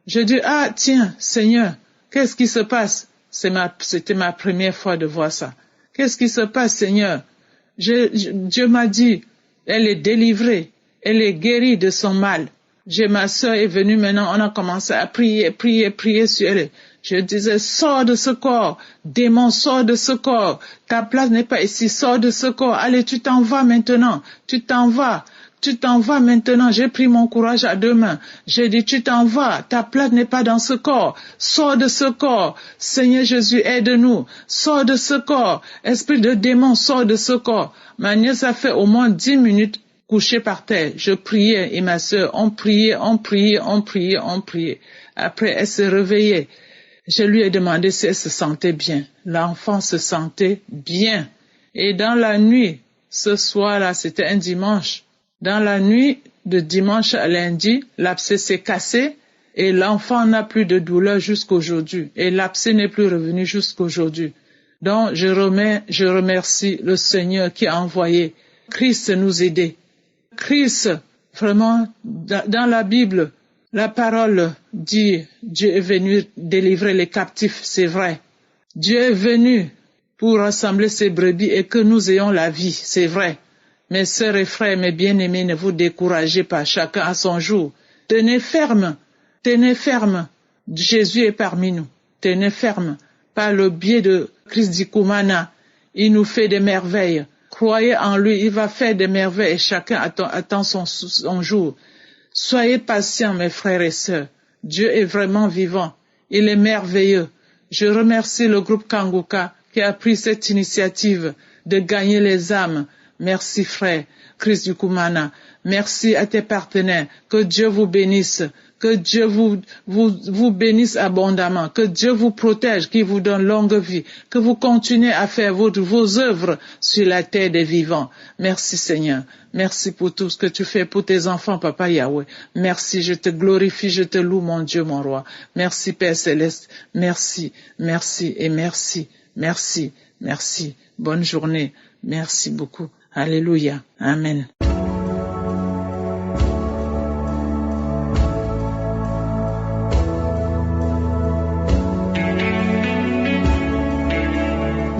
M: Je dis, ah tiens, Seigneur, qu'est-ce qui se passe? C'était ma première fois de voir ça. Qu'est-ce qui se passe, Seigneur? Dieu m'a dit, elle est délivrée, elle est guérie de son mal. Ma sœur est venue maintenant, on a commencé à prier sur elle. Je disais, sors de ce corps, démon, sors de ce corps, ta place n'est pas ici, sors de ce corps, allez, tu t'en vas maintenant, maintenant, j'ai pris mon courage à 2 mains, j'ai dit, tu t'en vas, ta place n'est pas dans ce corps, sors de ce corps, Seigneur Jésus, aide-nous, sors de ce corps, esprit de démon, sors de ce corps. Ma nièce a fait au moins 10 minutes couchée par terre, je priais et ma sœur, on priait. Après, elle s'est réveillée. Je lui ai demandé si elle se sentait bien. L'enfant se sentait bien. Et dans la nuit, ce soir-là, c'était un dimanche. Dans la nuit de dimanche à lundi, l'abcès s'est cassé et l'enfant n'a plus de douleur jusqu'aujourd'hui. Et l'abcès n'est plus revenu jusqu'aujourd'hui. Donc, je remercie le Seigneur qui a envoyé Christ nous aider. Christ, vraiment, dans la Bible, la parole dit, Dieu est venu délivrer les captifs, c'est vrai. Dieu est venu pour rassembler ses brebis et que nous ayons la vie, c'est vrai. Mes sœurs et frères, mes bien-aimés, ne vous découragez pas, chacun à son jour. Tenez ferme, Jésus est parmi nous. Tenez ferme, par le biais de Christ Dikumana, il nous fait des merveilles. Croyez en lui, il va faire des merveilles et chacun attend son jour. Soyez patients, mes frères et sœurs. Dieu est vraiment vivant. Il est merveilleux. Je remercie le groupe Kanguka qui a pris cette initiative de gagner les âmes. Merci, frère Chris Dikumana. Merci à tes partenaires. Que Dieu vous bénisse. Que Dieu vous bénisse abondamment. Que Dieu vous protège, qu'il vous donne longue vie. Que vous continuez à faire vos œuvres sur la terre des vivants. Merci Seigneur. Merci pour tout ce que tu fais pour tes enfants, Papa Yahweh. Merci, je te glorifie, je te loue, mon Dieu, mon roi. Merci, Père Céleste. Merci et merci. Bonne journée. Merci beaucoup. Alléluia. Amen.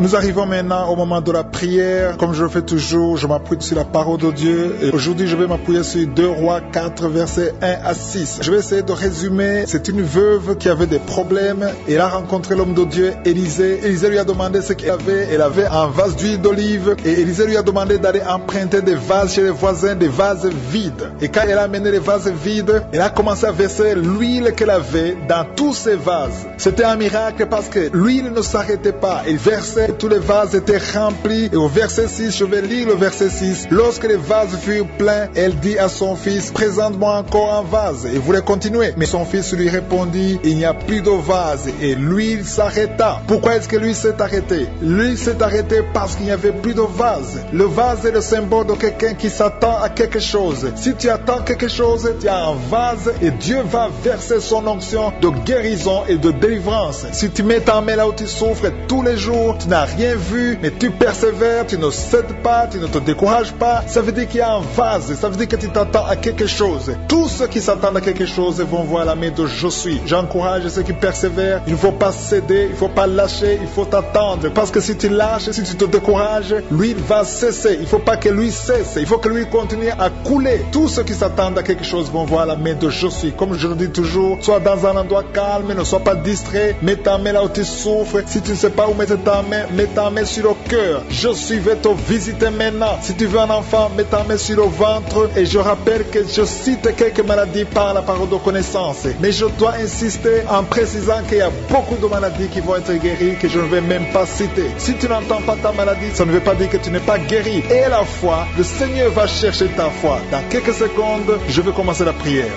A: Nous arrivons maintenant au moment de la prière. Comme je le fais toujours, je m'appuie sur la parole de Dieu. Et aujourd'hui, je vais m'appuyer sur 2 Rois 4, versets 1 à 6. Je vais essayer de résumer. C'est une veuve qui avait des problèmes. Elle a rencontré l'homme de Dieu, Élisée. Élisée lui a demandé ce qu'elle avait. Elle avait un vase d'huile d'olive. Et Élisée lui a demandé d'aller emprunter des vases chez les voisins, des vases vides. Et quand elle a amené les vases vides, elle a commencé à verser l'huile qu'elle avait dans tous ces vases. C'était un miracle parce que l'huile ne s'arrêtait pas. Elle versait, tous les vases étaient remplis. Et au verset 6, je vais lire le verset 6. Lorsque les vases furent pleins, elle dit à son fils, présente-moi encore un vase. Et voulait continuer. Mais son fils lui répondit, il n'y a plus de vase. Et l'huile s'arrêta. Pourquoi est-ce que l'huile s'est arrêtée? L'huile s'est arrêtée parce qu'il n'y avait plus de vase. Le vase est le symbole de quelqu'un qui s'attend à quelque chose. Si tu attends quelque chose, tu as un vase et Dieu va verser son onction de guérison et de délivrance. Si tu mets ta main là où tu souffres tous les jours, tu n'as rien vu, mais tu persévères, tu ne cèdes pas, tu ne te décourages pas, ça veut dire qu'il y a un vase, ça veut dire que tu t'attends à quelque chose. Tous ceux qui s'attendent à quelque chose vont voir la main de Je suis. J'encourage ceux qui persévèrent, il ne faut pas céder, il ne faut pas lâcher, il faut t'attendre. Parce que si tu lâches, si tu te décourages, l'huile va cesser. Il ne faut pas que l'huile cesse, il faut que l'huile continue à couler. Tous ceux qui s'attendent à quelque chose vont voir la main de Je suis. Comme je le dis toujours, sois dans un endroit calme, ne sois pas distrait, mets ta main là où tu souffres. Si tu ne sais pas où mettre ta main, mets ta main sur le cœur. Je suis vais te visiter maintenant. Si tu veux un enfant, mets ta main sur le ventre. Et je rappelle que je cite quelques maladies par la parole de connaissance. Mais je dois insister en précisant qu'il y a beaucoup de maladies qui vont être guéries que je ne vais même pas citer. Si tu n'entends pas ta maladie, ça ne veut pas dire que tu n'es pas guéri. Et la foi, le Seigneur va chercher ta foi. Dans quelques secondes, je vais commencer la prière.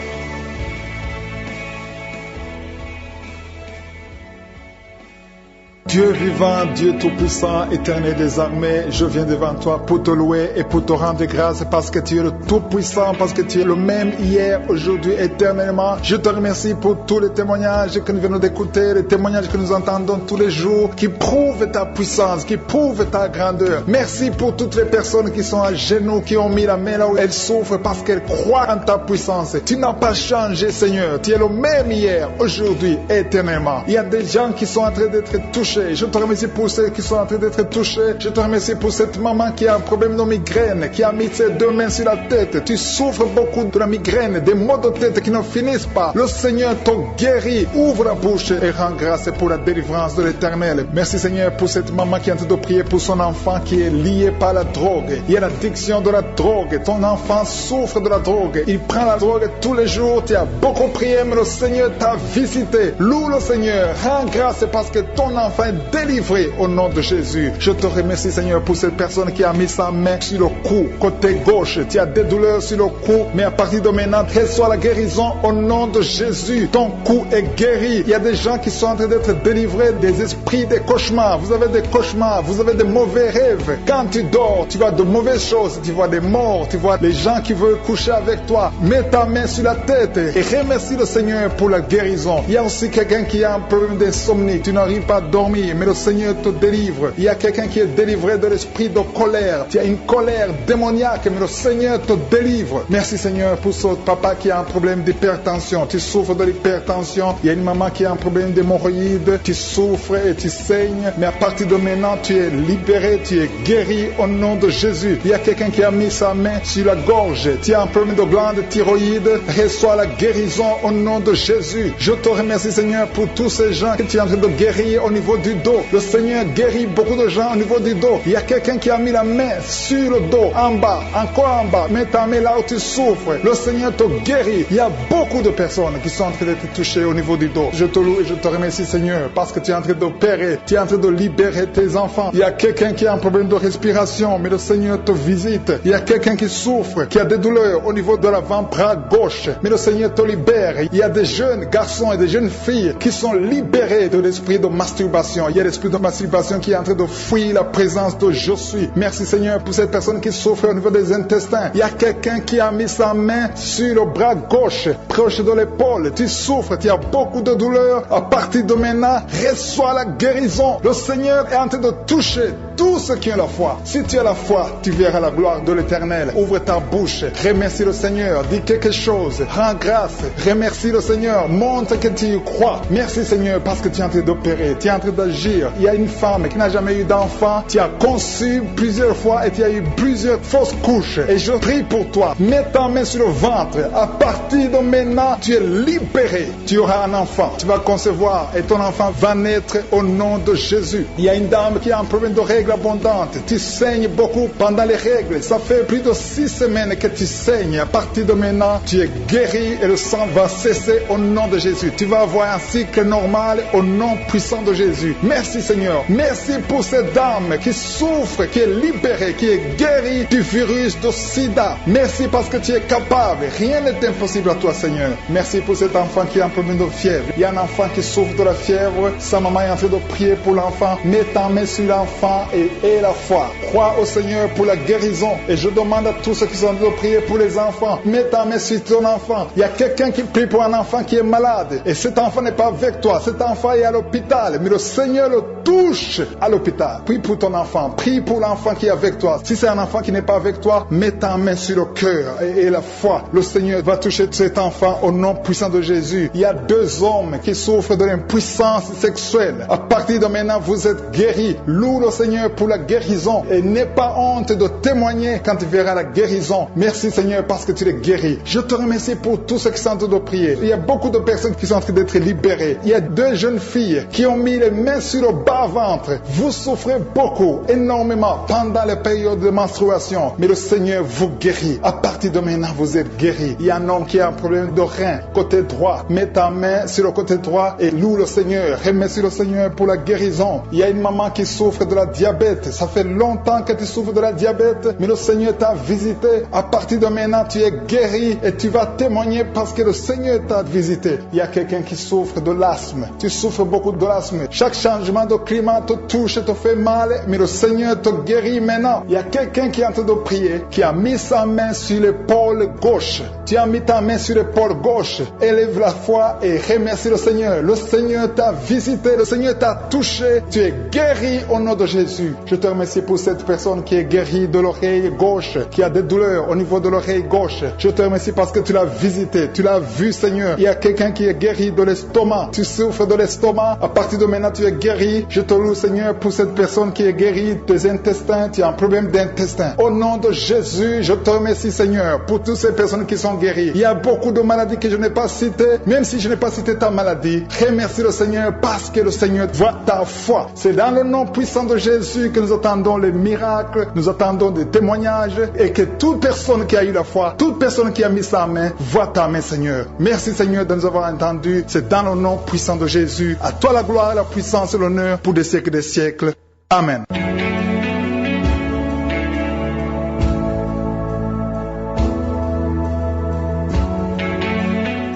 A: Dieu vivant, Dieu tout-puissant, éternel des armées, je viens devant toi pour te louer et pour te rendre grâce parce que tu es le tout-puissant, parce que tu es le même hier, aujourd'hui, éternellement. Je te remercie pour tous les témoignages que nous venons d'écouter, les témoignages que nous entendons tous les jours, qui prouvent ta puissance, qui prouvent ta grandeur. Merci pour toutes les personnes qui sont à genoux, qui ont mis la main là où elles souffrent parce qu'elles croient en ta puissance. Tu n'as pas changé, Seigneur. Tu es le même hier, aujourd'hui, éternellement. Il y a des gens qui sont en train d'être touchés. Je te remercie pour ceux qui sont en train d'être touchés. Je te remercie pour cette maman qui a un problème de migraine, qui a mis ses 2 mains sur la tête. Tu souffres beaucoup de la migraine, des maux de tête qui ne finissent pas. Le Seigneur te guérit. Ouvre la bouche et rends grâce pour la délivrance de l'Éternel. Merci Seigneur pour cette maman qui est en train de prier pour son enfant qui est lié par la drogue. Il y a l'addiction de la drogue. Ton enfant souffre de la drogue. Il prend la drogue tous les jours. Tu as beaucoup prié, mais le Seigneur t'a visité. Loue le Seigneur. Rends grâce parce que ton enfant est délivré au nom de Jésus. Je te remercie Seigneur pour cette personne qui a mis sa main sur le cou, côté gauche. Tu as des douleurs sur le cou, mais à partir de maintenant, reçois la guérison au nom de Jésus. Ton cou est guéri. Il y a des gens qui sont en train d'être délivrés des esprits, des cauchemars. Vous avez des cauchemars, vous avez des mauvais rêves. Quand tu dors, tu vois de mauvaises choses. Tu vois des morts, tu vois les gens qui veulent coucher avec toi. Mets ta main sur la tête et remercie le Seigneur pour la guérison. Il y a aussi quelqu'un qui a un problème d'insomnie. Tu n'arrives pas à dormir, mais le Seigneur te délivre. Il y a quelqu'un qui est délivré de l'esprit de colère. Tu as une colère démoniaque, mais le Seigneur te délivre. Merci Seigneur pour ce papa qui a un problème d'hypertension. Tu souffres de l'hypertension. Il y a une maman qui a un problème d'hémorroïdes. Tu souffres et tu saignes, mais à partir de maintenant, tu es libéré, tu es guéri au nom de Jésus. Il y a quelqu'un qui a mis sa main sur la gorge. Tu as un problème de glande thyroïde. Reçois la guérison au nom de Jésus. Je te remercie Seigneur pour tous ces gens que tu es en train de guérir au niveau du dos. Le Seigneur guérit beaucoup de gens au niveau du dos. Il y a quelqu'un qui a mis la main sur le dos, en bas, encore en bas. Mets ta main là où tu souffres. Le Seigneur te guérit. Il y a beaucoup de personnes qui sont en train d'être touchées au niveau du dos. Je te loue et je te remercie Seigneur parce que tu es en train d'opérer. Tu es en train de libérer tes enfants. Il y a quelqu'un qui a un problème de respiration, mais le Seigneur te visite. Il y a quelqu'un qui souffre, qui a des douleurs au niveau de l'avant-bras gauche, mais le Seigneur te libère. Il y a des jeunes garçons et des jeunes filles qui sont libérés de l'esprit de masturbation. Il y a l'esprit de masturbation qui est en train de fuir la présence de Je suis. Merci Seigneur pour cette personne qui souffre au niveau des intestins. Il y a quelqu'un qui a mis sa main sur le bras gauche, proche de l'épaule. Tu souffres, tu as beaucoup de douleur. À partir de maintenant, reçois la guérison. Le Seigneur est en train de toucher tous ceux qui ont la foi. Si tu as la foi, tu verras la gloire de l'Éternel. Ouvre ta bouche, remercie le Seigneur, dis quelque chose, rends grâce, remercie le Seigneur, montre que tu y crois. Merci Seigneur parce que tu es en train d'opérer, tu es en train d'agir. Il y a une femme qui n'a jamais eu d'enfant, tu as conçu plusieurs fois et tu as eu plusieurs fausses couches. Et je prie pour toi, mets ta main sur le ventre. À partir de maintenant, tu es libéré. Tu auras un enfant, tu vas concevoir et ton enfant va naître au nom de Jésus. Il y a une dame qui a un problème de règles abondantes. Tu saignes beaucoup pendant les règles. Ça fait plus de 6 semaines que tu saignes. À partir de maintenant, tu es guéri et le sang va cesser au nom de Jésus. Tu vas avoir un cycle normal au nom puissant de Jésus. Merci Seigneur. Merci pour cette dame qui souffre, qui est libérée, qui est guérie du virus de sida. Merci parce que tu es capable. Rien n'est impossible à toi Seigneur. Merci pour cet enfant qui a un problème de fièvre. Il y a un enfant qui souffre de la fièvre. Sa maman est en train de prier pour l'enfant. Mets ta main sur l'enfant et aie la foi. Crois au Seigneur pour la guérison. Et je demande à tous ceux qui sont en train de prier pour les enfants. Mets ta main sur ton enfant. Il y a quelqu'un qui prie pour un enfant qui est malade. Et cet enfant n'est pas avec toi. Cet enfant est à l'hôpital. Mais le Seigneur le touche à l'hôpital. Prie pour ton enfant. Prie pour l'enfant qui est avec toi. Si c'est un enfant qui n'est pas avec toi, mets ta main sur le cœur et la foi. Le Seigneur va toucher cet enfant au nom puissant de Jésus. Il y a 2 hommes qui souffrent de l'impuissance sexuelle. À partir de maintenant, vous êtes guéris. Loue le Seigneur pour la guérison. Et n'aie pas honte de témoigner quand tu verras la guérison. Merci Seigneur parce que tu es guéri. Je te remercie pour tous ceux qui sont en train de prier. Il y a beaucoup de personnes qui sont en train d'être libérées. Il y a 2 jeunes filles qui ont mis les mains sur le bas-ventre. Vous souffrez beaucoup, énormément pendant les périodes de menstruation. Mais le Seigneur vous guérit. À partir de maintenant, vous êtes guéris. Il y a un homme qui a un problème de rein, côté droit. Mets ta main sur le côté droit et loue le Seigneur. Remercie le Seigneur pour la guérison. Il y a une maman qui souffre de la diabète. Ça fait longtemps que tu souffres de la diabète, mais le Seigneur t'a visité. À partir de maintenant, tu es guéri et tu vas témoigner parce que le Seigneur t'a visité. Il y a quelqu'un qui souffre de l'asthme. Tu souffres beaucoup de l'asthme. Chaque changement de climat te touche et te fait mal, mais le Seigneur te guérit maintenant. Il y a quelqu'un qui est en train de prier, qui a mis sa main sur l'épaule gauche. Tu as mis ta main sur l'épaule gauche. Élève la foi et remercie le Seigneur. Le Seigneur t'a visité, le Seigneur t'a touché. Tu es guéri au nom de Jésus. Je te remercie pour cette personne qui est guérie de l'oreille gauche, qui a des douleurs au niveau de l'oreille gauche. Je te remercie parce que tu l'as visité, tu l'as vu Seigneur. Il y a quelqu'un qui est guéri de l'estomac. Tu souffres de l'estomac. À partir de maintenant, tu es guéri. Je te loue Seigneur pour cette personne qui est guérie des intestins. Tu as un problème d'intestin. Au nom de Jésus, je te remercie Seigneur pour toutes ces personnes qui sont guéries. Il y a beaucoup de maladies que je n'ai pas citées. Même si je n'ai pas cité ta maladie, remercie le Seigneur parce que le Seigneur voit ta foi. C'est dans le nom puissant de Jésus que nous attendons les miracles, nous attendons des témoignages et que toute personne qui a eu la foi, toute personne qui a mis sa main, voit ta main Seigneur. Merci Seigneur de nous avoir entendus. C'est dans le nom puissant de Jésus. À toi la gloire, la puissance et l'honneur pour des siècles et des siècles. Amen.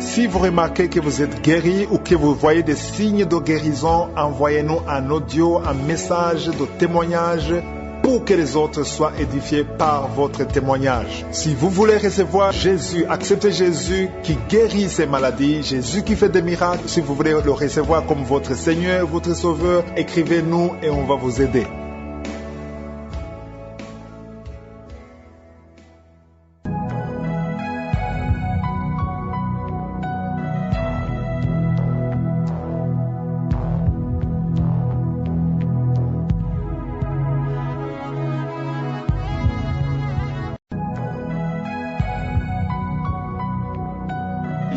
A: Si vous remarquez que vous êtes guéri ou que vous voyez des signes de guérison, envoyez-nous un audio, un message de témoignage pour que les autres soient édifiés par votre témoignage. Si vous voulez recevoir Jésus, acceptez Jésus qui guérit ces maladies, Jésus qui fait des miracles, si vous voulez le recevoir comme votre Seigneur, votre Sauveur, écrivez-nous et on va vous aider.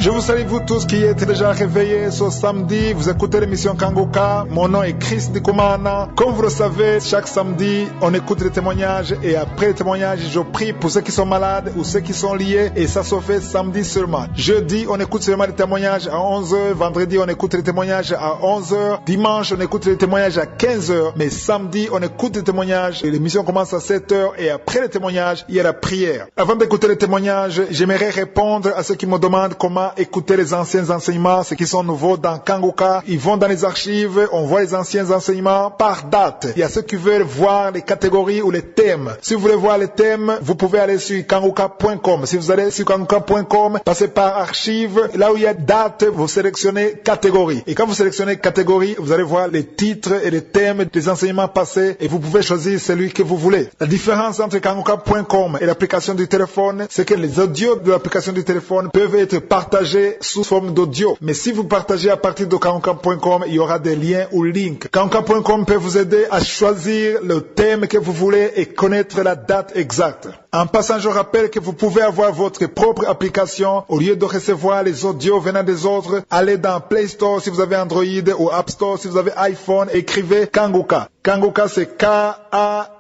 A: Je vous salue vous tous qui êtes déjà réveillés ce samedi. Vous écoutez l'émission Kangoka. Mon nom est Chris Ndikumana. Comme vous le savez, chaque samedi, on écoute les témoignages et après les témoignages, je prie pour ceux qui sont malades ou ceux qui sont liés et ça se fait samedi seulement. Jeudi, on écoute seulement les témoignages à 11h. Vendredi, on écoute les témoignages à 11h. Dimanche, on écoute les témoignages à 15h. Mais samedi, on écoute les témoignages et l'émission commence à 7h et après les témoignages, il y a la prière. Avant d'écouter les témoignages, j'aimerais répondre à ceux qui me demandent comment écouter les anciens enseignements, ceux qui sont nouveaux dans Kangoka. Ils vont dans les archives, on voit les anciens enseignements par date. Il y a ceux qui veulent voir les catégories ou les thèmes. Si vous voulez voir les thèmes, vous pouvez aller sur kangoka.com. Si vous allez sur kangoka.com, passez par archives. Là où il y a date, vous sélectionnez catégorie. Et quand vous sélectionnez catégorie, vous allez voir les titres et les thèmes des enseignements passés et vous pouvez choisir celui que vous voulez. La différence entre kangoka.com et l'application du téléphone, c'est que les audios de l'application du téléphone peuvent être partagés sous forme d'audio. Mais si vous partagez à partir de kangoka.com, il y aura des liens ou links. Kangoka.com peut vous aider à choisir le thème que vous voulez et connaître la date exacte. En passant, je rappelle que vous pouvez avoir votre propre application. Au lieu de recevoir les audios venant des autres, allez dans Play Store si vous avez Android ou App Store si vous avez iPhone, écrivez Kangoka. Kangoka, c'est K-A-N-G-U-K-A.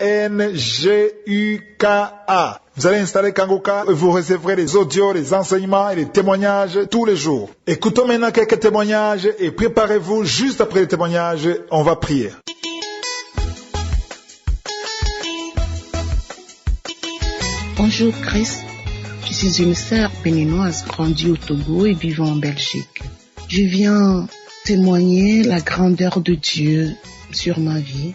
A: Vous allez installer Kangoka et vous recevrez les audios, les enseignements et les témoignages tous les jours. Écoutons maintenant quelques témoignages et préparez-vous juste après les témoignages, on va prier.
N: Bonjour Chris, je suis une sœur béninoise grandie au Togo et vivant en Belgique. Je viens témoigner la grandeur de Dieu sur ma vie.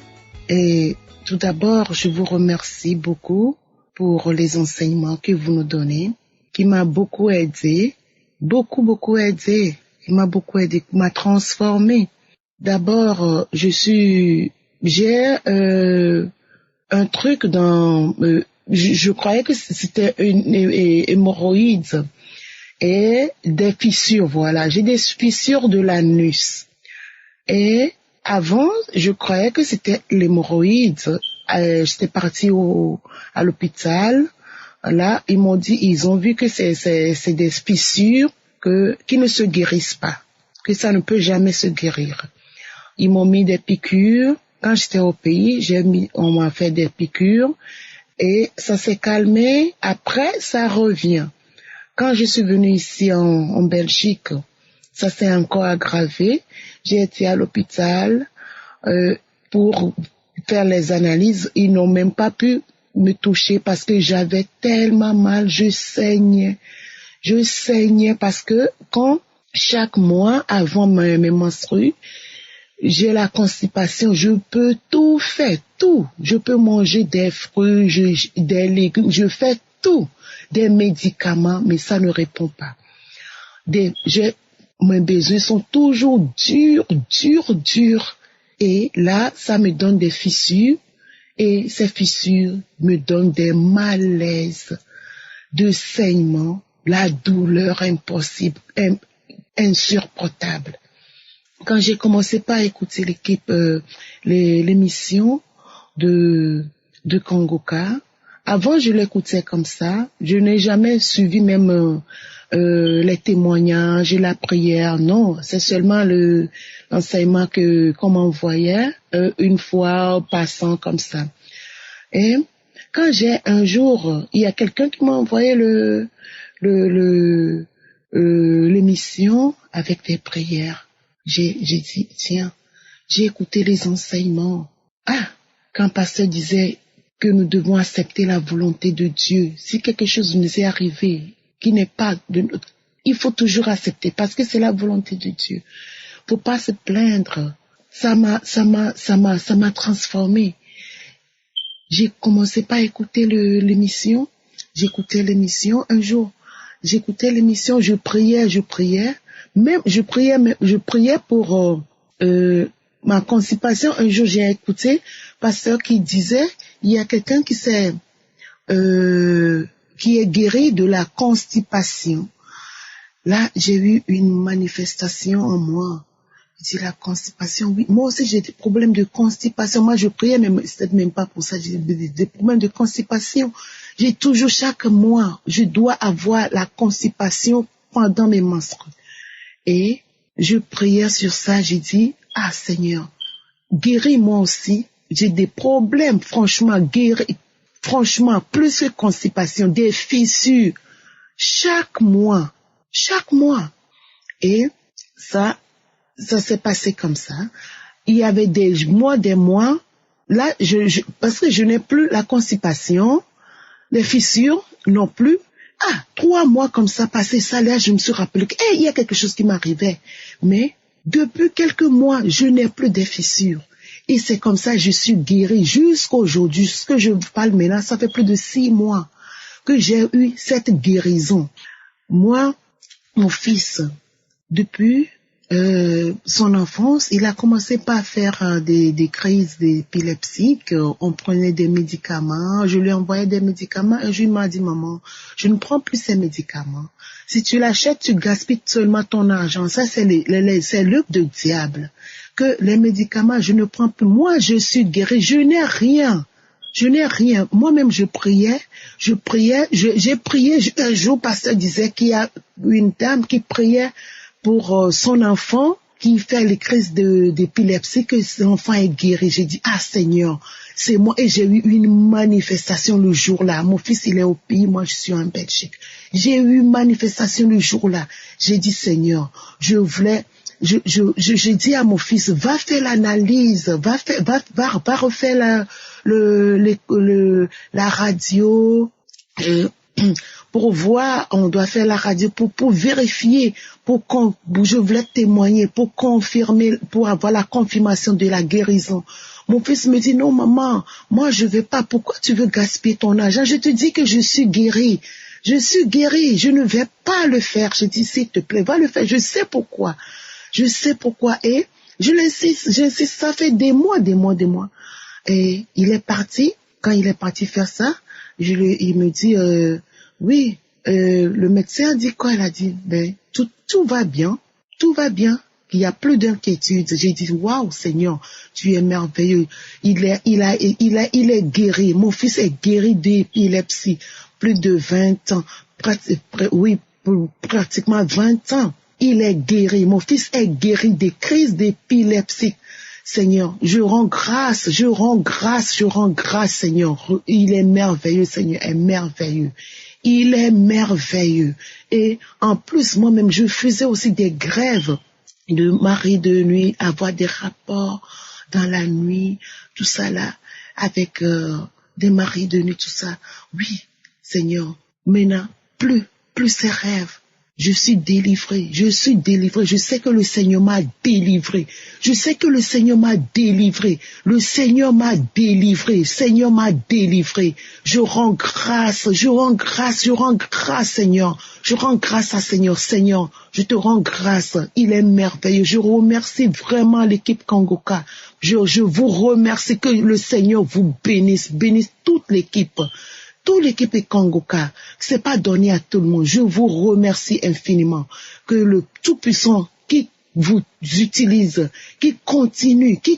N: Et tout d'abord, je vous remercie beaucoup pour les enseignements que vous nous donnez, qui m'a beaucoup aidé, beaucoup aidé, qui m'a transformé. D'abord, j'ai un truc dans... je croyais que c'était une hémorroïde et des fissures, voilà. J'ai des fissures de l'anus. Et avant, je croyais que c'était l'hémorroïde. J'étais partie à l'hôpital. Là, ils m'ont dit, ils ont vu que c'est des fissures qui ne se guérissent pas, que ça ne peut jamais se guérir. Ils m'ont mis des piqûres. Quand j'étais au pays, on m'a fait des piqûres. Et ça s'est calmé. Après, ça revient. Quand je suis venue ici en Belgique, ça s'est encore aggravé. J'ai été à l'hôpital pour faire les analyses. Ils n'ont même pas pu me toucher parce que j'avais tellement mal. Je saignais parce que chaque mois avant mes menstrues, j'ai la constipation, je peux tout faire, tout. Je peux manger des fruits, des légumes, je fais tout. Des médicaments, mais ça ne répond pas. Mes besoins sont toujours durs. Et là, ça me donne des fissures. Et ces fissures me donnent des malaises, de saignements, la douleur impossible, insupportable. Quand j'ai commencé par écouter l'émission de Kangoka, avant je l'écoutais comme ça, je n'ai jamais suivi même les témoignages et la prière, non, c'est seulement l'enseignement qu'on m'envoyait une fois passant comme ça. Et quand un jour, il y a quelqu'un qui m'a envoyé l'émission avec des prières. J'ai dit, tiens, j'ai écouté les enseignements. Quand le pasteur disait que nous devons accepter la volonté de Dieu, si quelque chose nous est arrivé qui n'est pas de notre, il faut toujours accepter parce que c'est la volonté de Dieu. Faut pas se plaindre. Ça m'a transformé. J'ai commencé par écouter l'émission. J'écoutais l'émission un jour. J'écoutais l'émission, je priais. Même je priais pour ma constipation. Un jour, j'ai écouté pasteur qui disait, il y a quelqu'un qui est guéri de la constipation. Là, j'ai eu une manifestation en moi. Je dis la constipation, oui. Moi aussi, j'ai des problèmes de constipation. Moi, je priais, mais c'était même pas pour ça. J'ai des problèmes de constipation. J'ai toujours, chaque mois, je dois avoir la constipation pendant mes menstrues. Et je priais sur ça, j'ai dit, Seigneur, guéris-moi aussi. J'ai des problèmes, franchement, plus que constipation, des fissures, chaque mois. Et ça s'est passé comme ça. Il y avait des mois, là, parce que je n'ai plus la constipation, les fissures non plus, 3 mois comme ça, passé ça, là, je me suis rappelé qu'il y a quelque chose qui m'arrivait. Mais depuis quelques mois, je n'ai plus de fissures. Et c'est comme ça, je suis guérie jusqu'aujourd'hui. Ce que je parle maintenant, ça fait plus de 6 mois que j'ai eu cette guérison. Moi, mon fils, depuis son enfance, il a commencé par faire des crises d'épilepsie. On prenait des médicaments, je lui envoyais des médicaments et je lui m'a dit, maman, je ne prends plus ces médicaments. Si tu l'achètes, tu gaspilles seulement ton argent. Ça, c'est l'œuvre du diable. Que les médicaments, je ne prends plus. Moi, je suis guérie, je n'ai rien. Moi-même, j'ai prié. Un jour, le pasteur disait qu'il y a une dame qui priait pour son enfant qui fait les crises d'épilepsie, que son enfant est guéri. J'ai dit, Seigneur, c'est moi. Et j'ai eu une manifestation le jour-là. Mon fils, il est au pays, moi, je suis en Belgique. J'ai eu une manifestation le jour-là. J'ai dit, Seigneur, j'ai dit à mon fils, va faire l'analyse, va refaire la radio, pour voir, on doit faire la radio pour vérifier, je voulais témoigner, pour confirmer, pour avoir la confirmation de la guérison. Mon fils me dit, non maman, moi je veux pas, pourquoi tu veux gaspiller ton argent? Je te dis que je suis guérie, je ne vais pas le faire. Je dis, s'il te plaît, va le faire, je sais pourquoi, et je l'insiste, ça fait des mois. Et il est parti, quand il est parti faire ça, il me dit, oui, le médecin a dit quoi? Il a dit, tout va bien, il n'y a plus d'inquiétude. J'ai dit, waouh, Seigneur, tu es merveilleux. Il est guéri. Mon fils est guéri d'épilepsie. Plus de 20 ans. Pratiquement 20 ans. Il est guéri. Mon fils est guéri des crises d'épilepsie. Seigneur, je rends grâce, Seigneur. Il est merveilleux, Seigneur, est merveilleux. Il est merveilleux. Et en plus, moi-même, je faisais aussi des grèves de mari de nuit, avoir des rapports dans la nuit, tout ça là, avec des maris de nuit, tout ça. Oui, Seigneur, maintenant, plus ces rêves. Je suis délivré. Je sais que le Seigneur m'a délivré. Le Seigneur m'a délivré. Je rends grâce, Seigneur. Je rends grâce à Seigneur. Seigneur, je te rends grâce. Il est merveilleux. Je remercie vraiment l'équipe Kangoka. Je vous remercie, que le Seigneur vous bénisse toute l'équipe. Toute l'équipe est Kangoka, c'est pas donné à tout le monde. Je vous remercie infiniment. Que le Tout-Puissant qui vous utilise, qui continue, que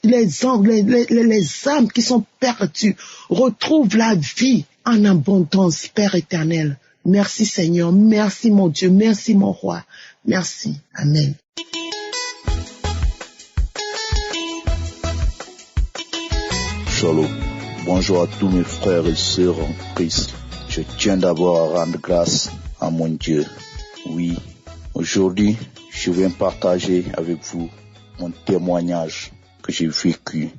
N: les âmes qui sont perdues retrouvent la vie en abondance, Père éternel. Merci Seigneur, merci mon Dieu, merci mon roi, merci. Amen.
O: Shalom. Bonjour à tous mes frères et sœurs en Christ. Je tiens d'abord à rendre grâce à mon Dieu. Oui, aujourd'hui, je viens partager avec vous mon témoignage que j'ai vécu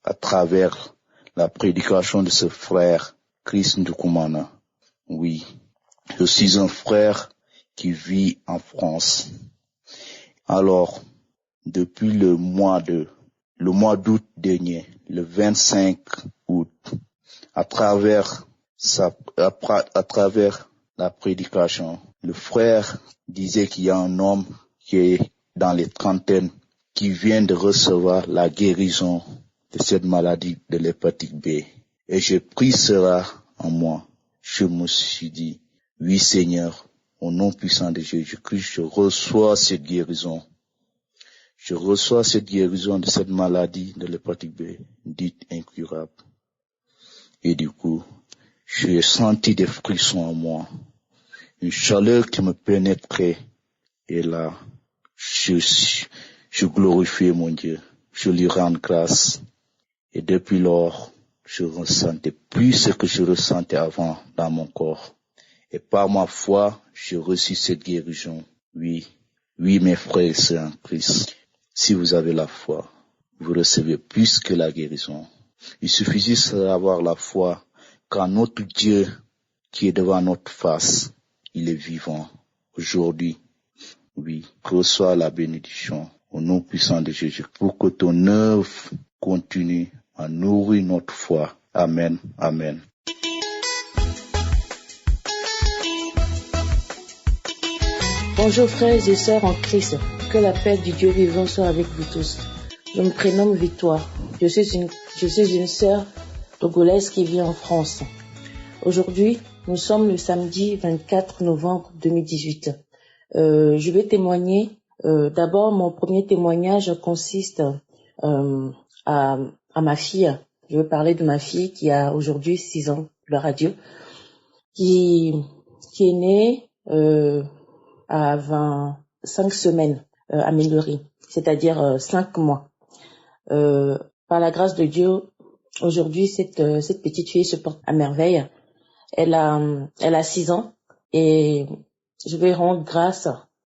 O: à travers la prédication de ce frère Chris Ndukumana. Oui, je suis un frère qui vit en France. Alors, depuis le mois d'août dernier, le 25 août, à travers la prédication, le frère disait qu'il y a un homme qui est dans les trentaines qui vient de recevoir la guérison de cette maladie de l'hépatite B. Et j'ai pris cela en moi. Je me suis dit, oui Seigneur, au nom puissant de Jésus-Christ, je reçois cette guérison. Je reçois cette guérison de cette maladie de l'hépatite B, dite incurable. Et du coup, j'ai senti des frissons en moi, une chaleur qui me pénétrait. Et là, je glorifiais mon Dieu, je lui rends grâce. Et depuis lors, je ressentais plus ce que je ressentais avant dans mon corps. Et par ma foi, j'ai reçu cette guérison. Oui, mes frères et sœurs en Christ. Si vous avez la foi, vous recevez plus que la guérison. Il suffit juste d'avoir la foi quand notre Dieu qui est devant notre face, il est vivant aujourd'hui. Oui, reçois la bénédiction au nom puissant de Jésus pour que ton œuvre continue à nourrir notre foi. Amen. Amen.
P: Bonjour frères et sœurs en Christ, que la paix du Dieu vivant soit avec vous tous. Je me prénomme Victoire, je suis une sœur togolaise qui vit en France. Aujourd'hui, nous sommes le samedi 24 novembre 2018. Je vais témoigner. D'abord, mon premier témoignage consiste à ma fille. Je veux parler de ma fille qui a aujourd'hui 6 ans, gloire à Dieu, qui est née à 25 semaines améliorées, c'est-à-dire 5 mois. Par la grâce de Dieu, aujourd'hui, cette petite fille se porte à merveille. Elle a 6 ans et je vais rendre grâce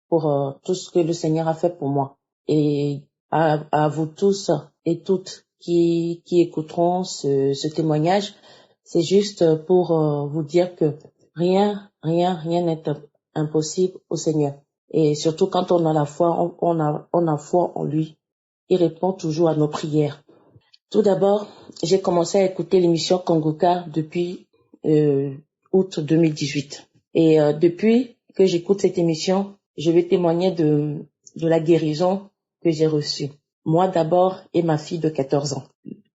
P: pour tout ce que le Seigneur a fait pour moi. Et à vous tous et toutes qui écouteront ce témoignage, c'est juste pour vous dire que rien n'est impossible au Seigneur. Et surtout quand on a la foi, on a foi en lui. Il répond toujours à nos prières. Tout d'abord, j'ai commencé à écouter l'émission Kangoka depuis août 2018. Et depuis que j'écoute cette émission, je vais témoigner de la guérison que j'ai reçue. Moi d'abord et ma fille de 14 ans.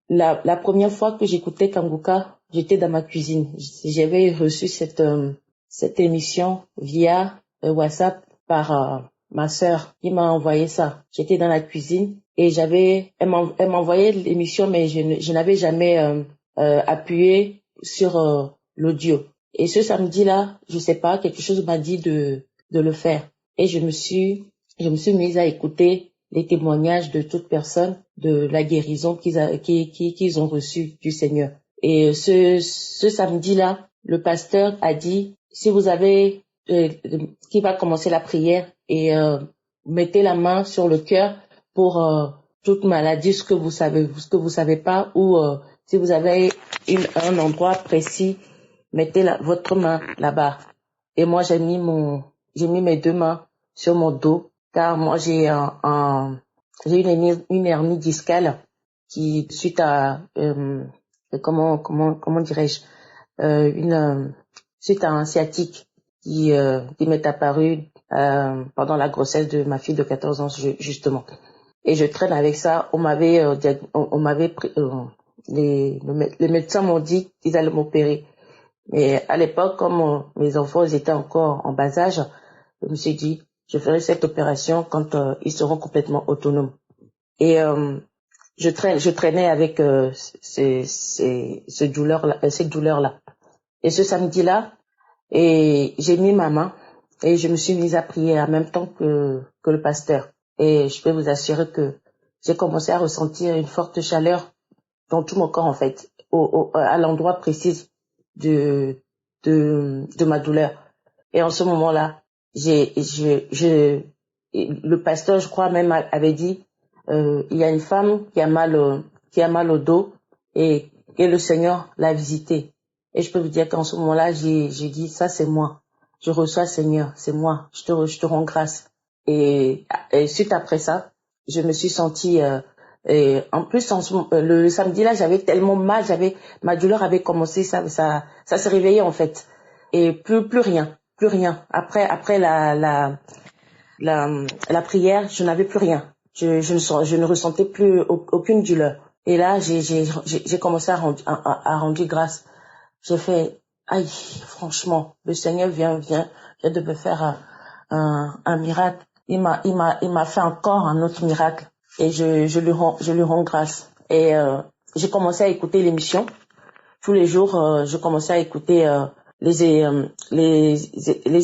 P: La première fois que j'écoutais Kangoka, j'étais dans ma cuisine. J'avais reçu cette émission via WhatsApp par ma sœur qui m'a envoyé ça. J'étais dans la cuisine et elle m'envoyait l'émission, mais je n'avais jamais appuyé sur l'audio. Et ce samedi-là, je sais pas, quelque chose m'a dit de le faire. Et je me suis mise à écouter les témoignages de toutes personnes de la guérison qu'ils ont reçue du Seigneur. Et ce samedi-là, le pasteur a dit, si vous avez qui va commencer la prière et mettez la main sur le cœur pour toute maladie, ce que vous savez pas, ou si vous avez un endroit précis, mettez votre main là-bas. Et moi j'ai mis mes 2 mains sur mon dos, car moi j'ai une hernie discale qui suite à comment dirais-je suite à un sciatique qui m'est apparu pendant la grossesse de ma fille de 14 ans justement. Et je traîne avec ça. Les médecins m'ont dit qu'ils allaient m'opérer. Mais à l'époque, comme mes enfants étaient encore en bas âge, je me suis dit, je ferai cette opération quand ils seront complètement autonomes. Et je traînais avec cette douleur-là. Et ce samedi-là, et j'ai mis ma main et je me suis mise à prier en même temps que le pasteur. Et je peux vous assurer que j'ai commencé à ressentir une forte chaleur dans tout mon corps en fait, à l'endroit précis de ma douleur. Et en ce moment-là, le pasteur, je crois même, avait dit, il y a une femme qui a mal au dos et le Seigneur l'a visitée. Et je peux vous dire qu'en ce moment-là, j'ai dit, ça c'est moi. Je reçois Seigneur, c'est moi. Je te rends grâce. Et suite après ça, je me suis sentie, et en plus, le samedi-là, j'avais tellement mal, ma douleur avait commencé, ça se réveillait en fait. Et plus rien. Après la prière, je n'avais plus rien. Je ne ressentais plus aucune douleur. Et là, j'ai commencé à rendre grâce. J'ai fait, aïe, franchement, le Seigneur vient de me faire un miracle. Il m'a fait encore un autre miracle. Et je lui rends grâce. Et j'ai commencé à écouter l'émission. Tous les jours, je commençais à écouter les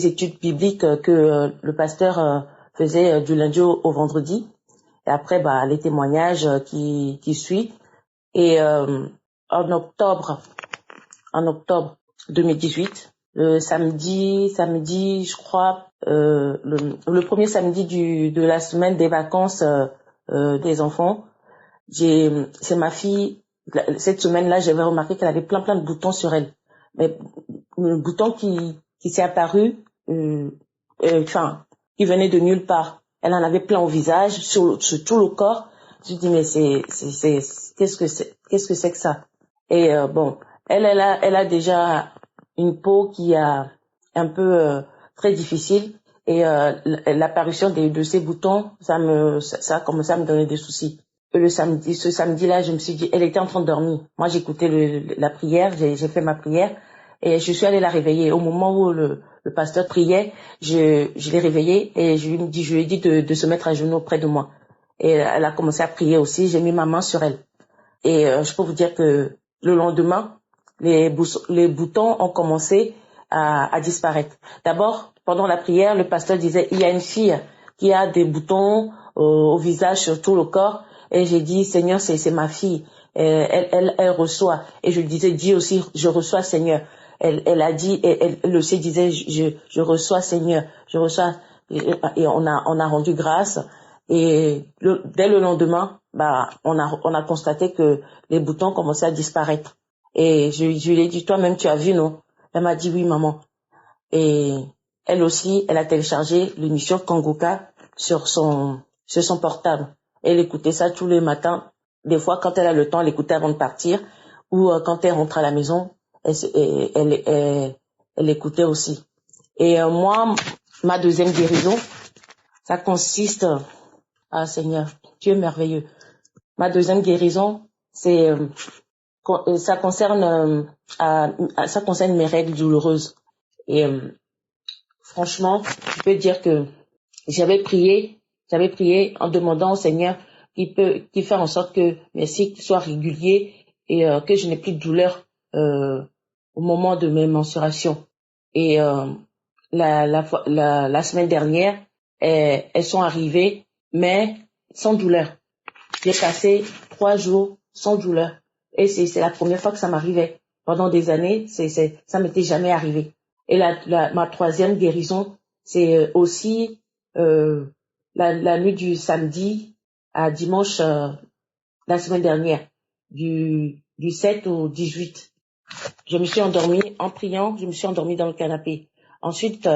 P: études bibliques que le pasteur faisait du lundi au vendredi. Et après, les témoignages qui suivent. Et en octobre 2018, le samedi, je crois, le premier samedi de la semaine des vacances des enfants, c'est ma fille. Cette semaine-là, j'avais remarqué qu'elle avait plein de boutons sur elle, mais bouton qui s'est apparu, qui venait de nulle part. Elle en avait plein au visage, sur tout le corps. Je dis mais qu'est-ce que c'est que ça? Et elle a déjà une peau qui a un peu très difficile, et l'apparition de ces boutons, ça a commencé à me donner des soucis. Et ce samedi-là, je me suis dit, elle était en train de dormir. Moi, j'écoutais la prière, j'ai fait ma prière, et je suis allée la réveiller. Au moment où le pasteur priait, je l'ai réveillée et je lui ai dit de se mettre à genoux auprès de moi. Et elle a commencé à prier aussi. J'ai mis ma main sur elle. Et je peux vous dire que le lendemain, les boutons ont commencé à disparaître. D'abord, pendant la prière, le pasteur disait, il y a une fille qui a des boutons au visage, sur tout le corps. Et j'ai dit, Seigneur, c'est ma fille. Elle reçoit. Et je lui disais, dis aussi, je reçois, Seigneur. Elle a dit, et elle aussi disait, je reçois, Seigneur, je reçois. Et on a rendu grâce. Et dès le lendemain, on a constaté que les boutons commençaient à disparaître. Et je lui ai dit, toi-même, tu as vu, non? Elle m'a dit, oui, maman. Et elle aussi, elle a téléchargé l'émission Kangoka sur son portable. Elle écoutait ça tous les matins. Des fois, quand elle a le temps, elle écoutait avant de partir. Ou quand elle rentre à la maison, elle écoutait aussi. Et moi, ma deuxième guérison, ça consiste... Ah Seigneur, tu es merveilleux. Ma deuxième guérison, ça concerne mes règles douloureuses. Et franchement, je peux dire que j'avais prié en demandant au Seigneur qui fait en sorte que mes cycles soient réguliers et que je n'ai plus de douleur au moment de mes menstruations. Et la semaine dernière, elles sont arrivées, mais sans douleur. J'ai passé 3 jours sans douleur. Et c'est la première fois que ça m'arrivait. Pendant des années, ça m'était jamais arrivé. Et ma troisième guérison, c'est aussi la nuit du samedi à dimanche la semaine dernière, du 7 au 18. Je me suis endormie en priant, je me suis endormie dans le canapé. Ensuite,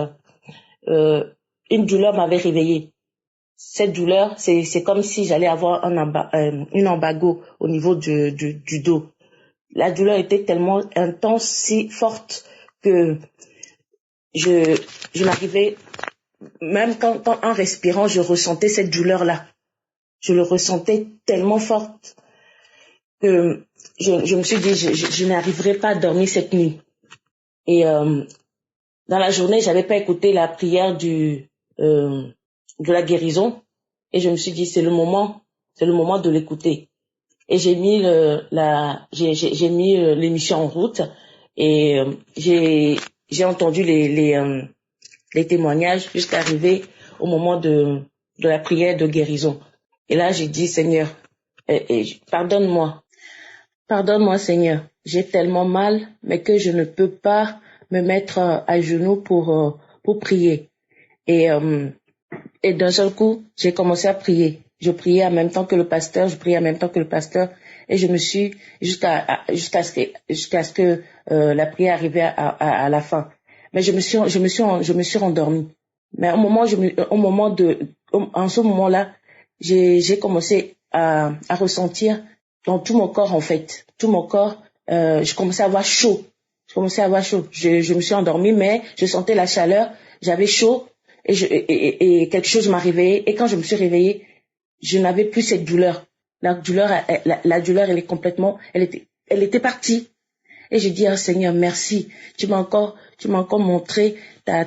P: une douleur m'avait réveillée. Cette douleur, c'est comme si j'allais avoir une embargo au niveau du dos. La douleur était tellement intense, si forte, que je n'arrivais, même quand en respirant, je ressentais cette douleur-là. Je le ressentais tellement forte que je me suis dit, je n'arriverai pas à dormir cette nuit. Et dans la journée, j'avais pas écouté la prière de la guérison, et je me suis dit c'est le moment de l'écouter. Et j'ai mis l'émission en route, et j'ai entendu les témoignages jusqu'à arriver au moment de la prière de guérison. Et là j'ai dit, Seigneur, pardonne-moi Seigneur, j'ai tellement mal, mais que je ne peux pas me mettre à genoux pour prier. Et d'un seul coup, j'ai commencé à prier. Je priais en même temps que le pasteur, et je me suis jusqu'à ce que la prière arrivait à la fin. Mais je me suis rendormie. Mais en ce moment-là, j'ai commencé à ressentir dans tout mon corps, en fait, je commençais à avoir chaud. Je me suis endormie, mais je sentais la chaleur, j'avais chaud, et quelque chose m'a réveillée. Et quand je me suis réveillée, je n'avais plus cette douleur. La douleur, elle était partie. Et j'ai dit, Seigneur, merci. Tu m'as encore montré ta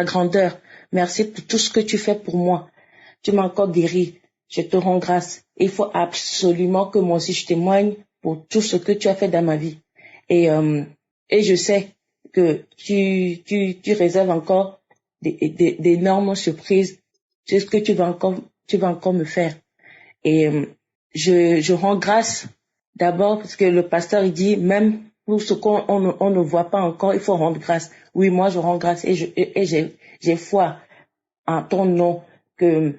P: grandeur. Merci pour tout ce que tu fais pour moi. Tu m'as encore guéri. Je te rends grâce. Il faut absolument que moi aussi je témoigne pour tout ce que tu as fait dans ma vie. Et je sais que tu réserves encore d'énormes surprises. C'est ce que tu vas encore me faire. Et je rends grâce d'abord parce que le pasteur il dit, même pour ce qu'on ne voit pas encore, il faut rendre grâce. Oui, moi je rends grâce, et j'ai foi en ton nom que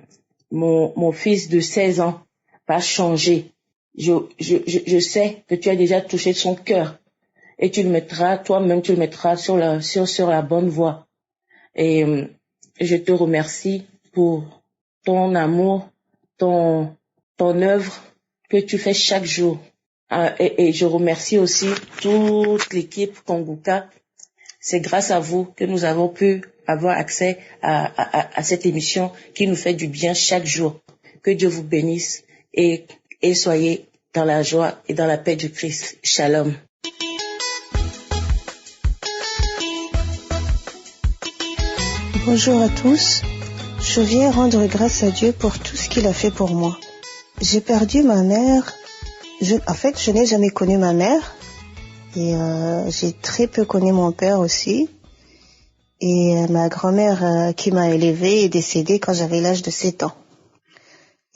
P: mon fils de 16 ans va changer. Je sais que tu as déjà touché son cœur, et toi-même tu le mettras sur la bonne voie. Et je te remercie pour ton amour, ton œuvre que tu fais chaque jour. Et je remercie aussi toute l'équipe Kanguka. C'est grâce à vous que nous avons pu avoir accès à cette émission qui nous fait du bien chaque jour. Que Dieu vous bénisse et soyez dans la joie et dans la paix du Christ. Shalom.
Q: Bonjour à tous. Je viens rendre grâce à Dieu pour tout ce qu'il a fait pour moi. J'ai perdu ma mère. Je n'ai jamais connu ma mère. Et j'ai très peu connu mon père aussi. Et ma grand-mère qui m'a élevée est décédée quand j'avais l'âge de 7 ans.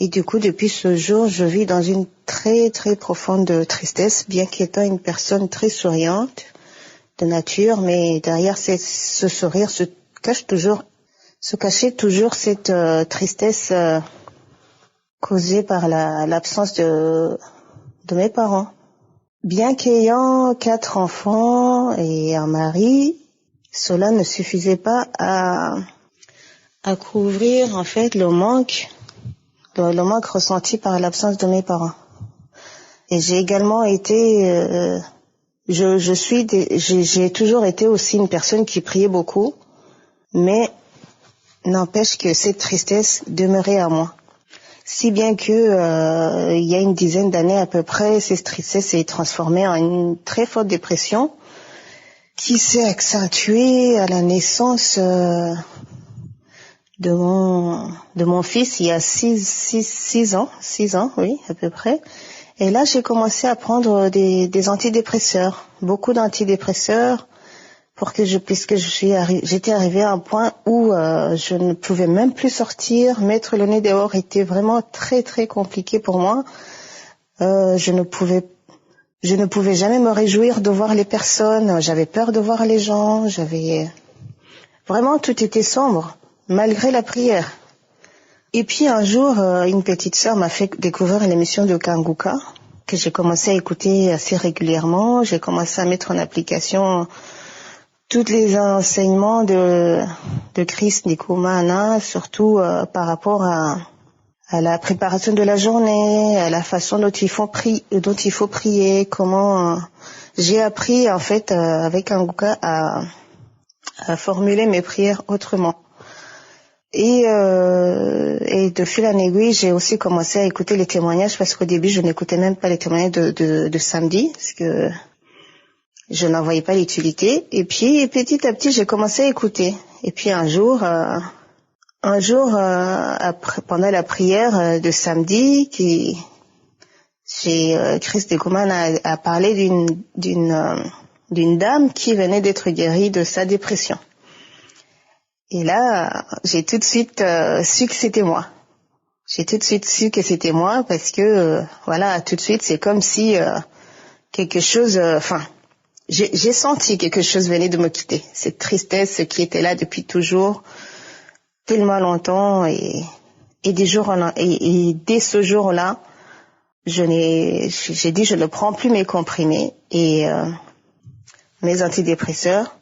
Q: Et du coup, depuis ce jour, je vis dans une très très profonde tristesse, bien qu'étant une personne très souriante de nature, mais derrière ce sourire se cachait toujours cette tristesse causée par l'absence de mes parents. Bien qu'ayant 4 enfants et un mari, cela ne suffisait pas à couvrir en fait le manque ressenti par l'absence de mes parents. Et j'ai également été, j'ai toujours été aussi une personne qui priait beaucoup, mais n'empêche que cette tristesse demeurait à moi. Si bien que il y a une dizaine d'années à peu près, cette tristesse s'est transformée en une très forte dépression qui s'est accentuée à la naissance de mon fils il y a 6 ans, oui, à peu près. Et là, j'ai commencé à prendre des antidépresseurs, beaucoup d'antidépresseurs, puisque j'étais arrivée à un point où je ne pouvais même plus sortir. Mettre le nez dehors était vraiment très très compliqué pour moi. Je ne pouvais jamais me réjouir de voir les personnes. J'avais peur de voir les gens. Vraiment, tout était sombre, malgré la prière. Et puis un jour, une petite sœur m'a fait découvrir l'émission de Kanguka, que j'ai commencé à écouter assez régulièrement. J'ai commencé à mettre en application tous les enseignements de Christ Ndikumana, surtout par rapport à la préparation de la journée, à la façon dont il faut prier, comment j'ai appris en fait avec Kanguka à formuler mes prières autrement. Et de fil en aiguille, j'ai aussi commencé à écouter les témoignages, parce qu'au début, je n'écoutais même pas les témoignages de samedi, parce que je n'en voyais pas l'utilité. Et puis, petit à petit, j'ai commencé à écouter. Et puis un jour, pendant la prière de samedi, Christ Ndikumana a parlé d'une dame qui venait d'être guérie de sa dépression. Et là, j'ai tout de suite su que c'était moi. J'ai tout de suite su que c'était moi, parce que voilà, tout de suite, c'est comme si quelque chose, j'ai senti quelque chose venait de me quitter. Cette tristesse qui était là depuis toujours, tellement longtemps, et dès ce jour-là, j'ai dit je ne prends plus mes comprimés et mes antidépresseurs,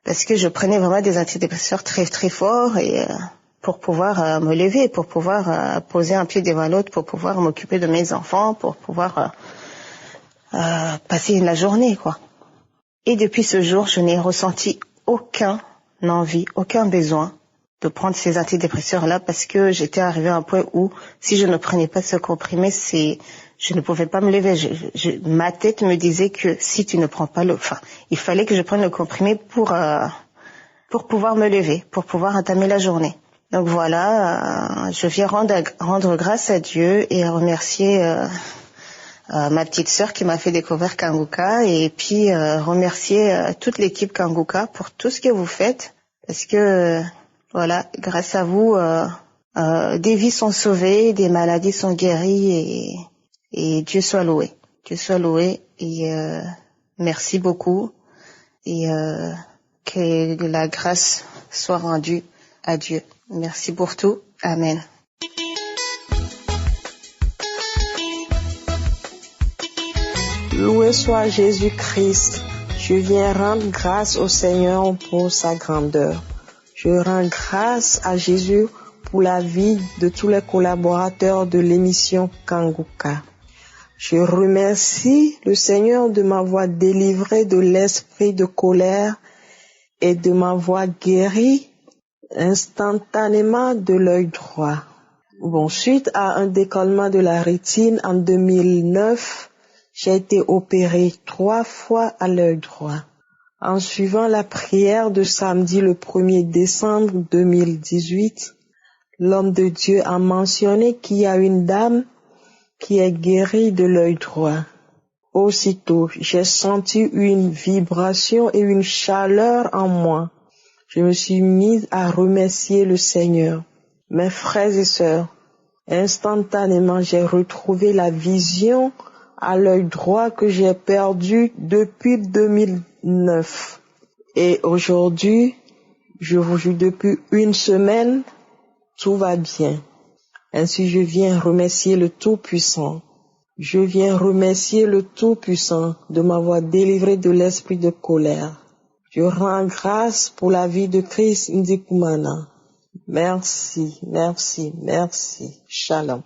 Q: parce que je prenais vraiment des antidépresseurs très très forts, et pour pouvoir me lever, pour pouvoir poser un pied devant l'autre, pour pouvoir m'occuper de mes enfants, pour pouvoir passer la journée, quoi. Et depuis ce jour, je n'ai ressenti aucun envie, aucun besoin de prendre ces antidépresseurs-là, parce que j'étais arrivée à un point où, si je ne prenais pas ce comprimé, je ne pouvais pas me lever. Ma tête me disait que si tu ne prends pas il fallait que je prenne le comprimé pour pouvoir me lever, pour pouvoir entamer la journée. Donc voilà, je viens rendre grâce à Dieu et remercier ma petite sœur qui m'a fait découvrir Kanguka, et puis remercier toute l'équipe Kanguka pour tout ce que vous faites, parce que voilà, grâce à vous, des vies sont sauvées, des maladies sont guéries, et Dieu soit loué. Dieu soit loué, et merci beaucoup, et que la grâce soit rendue à Dieu. Merci pour tout. Amen.
R: Loué soit Jésus-Christ. Je viens rendre grâce au Seigneur pour sa grandeur. Je rends grâce à Jésus pour la vie de tous les collaborateurs de l'émission Kanguka. Je remercie le Seigneur de m'avoir délivré de l'esprit de colère et de m'avoir guéri instantanément de l'œil droit. Suite à un décollement de la rétine en 2009, j'ai été opéré 3 fois à l'œil droit. En suivant la prière de samedi le 1er décembre 2018, l'homme de Dieu a mentionné qu'il y a une dame qui est guérie de l'œil droit. Aussitôt, j'ai senti une vibration et une chaleur en moi. Je me suis mise à remercier le Seigneur. Mes frères et sœurs, instantanément, j'ai retrouvé la vision à l'œil droit que j'ai perdu depuis 2009. Et aujourd'hui, je vous jure, depuis une semaine, tout va bien. Ainsi, je viens remercier le Tout-Puissant. Je viens remercier le Tout-Puissant de m'avoir délivré de l'esprit de colère. Je rends grâce pour la vie de Christ Ndikumana. Merci, merci, merci. Shalom.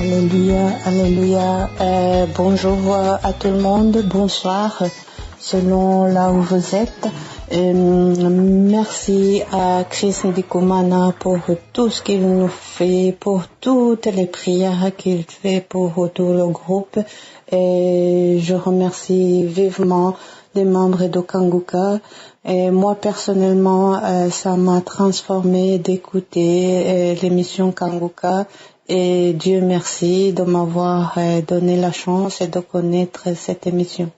S: Alléluia, alléluia. Bonjour à tout le monde, bonsoir, selon là où vous êtes. Merci à Chris Ndikumana pour tout ce qu'il nous fait, pour toutes les prières qu'il fait pour tout le groupe. Et je remercie vivement les membres de Kanguka. Et moi personnellement, ça m'a transformé d'écouter l'émission Kanguka. Et Dieu merci de m'avoir donné la chance de connaître cette émission.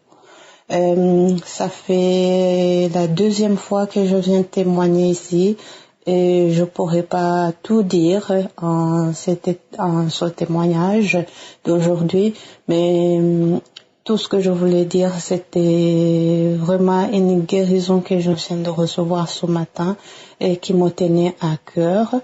S: Ça fait la 2e fois que je viens témoigner ici et je pourrais pas tout dire en ce témoignage d'aujourd'hui, mais tout ce que je voulais dire, c'était vraiment une guérison que je viens de recevoir ce matin et qui me tenait à cœur.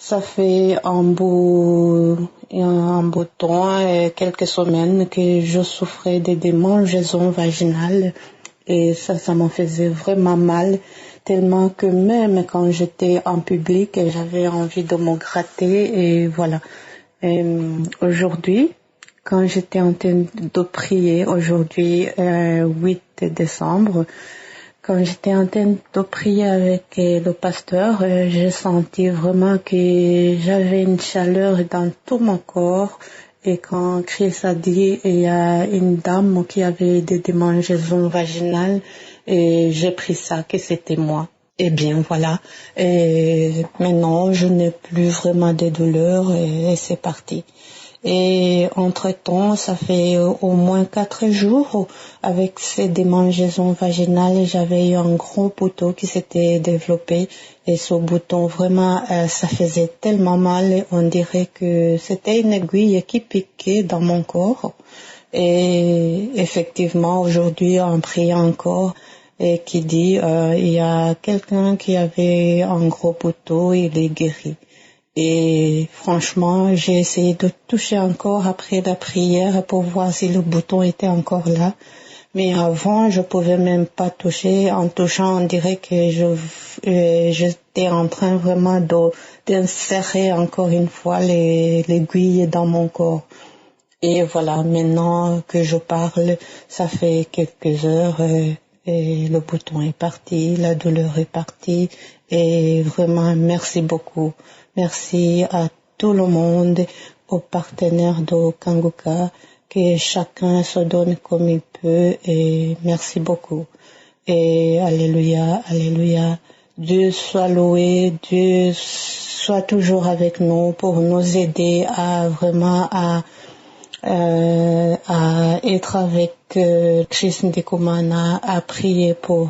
S: Ça fait un bout de temps et quelques semaines que je souffrais de démangeaisons vaginales et ça m'en faisait vraiment mal, tellement que même quand j'étais en public, j'avais envie de me gratter et voilà. Et aujourd'hui, quand j'étais en train de prier, aujourd'hui 8 décembre, quand j'étais en train de prier avec le pasteur, j'ai senti vraiment que j'avais une chaleur dans tout mon corps. Et quand Chris a dit, il y a une dame qui avait des démangeaisons vaginales, et j'ai pris ça, que c'était moi. Et bien voilà, et maintenant je n'ai plus vraiment de douleurs et c'est parti. Et entre-temps, ça fait au moins 4 jours avec ces démangeaisons vaginales, j'avais eu un gros bouton qui s'était développé et ce bouton vraiment, ça faisait tellement mal, on dirait que c'était une aiguille qui piquait dans mon corps. Et effectivement, aujourd'hui, en priant encore, et qui dit, il y a quelqu'un qui avait un gros bouton, il est guéri. Et franchement, j'ai essayé de toucher encore après la prière pour voir si le bouton était encore là. Mais avant, je pouvais même pas toucher. En touchant, on dirait que j'étais en train vraiment d'insérer encore une fois l'aiguille dans mon corps. Et voilà, maintenant que je parle, ça fait quelques heures et le bouton est parti, la douleur est partie. Et vraiment, merci beaucoup. Merci à tout le monde, aux partenaires de Kanguka, que chacun se donne comme il peut et merci beaucoup. Et alléluia, alléluia. Dieu soit loué, Dieu soit toujours avec nous pour nous aider à vraiment à être avec Chris Ndikumana, à prier pour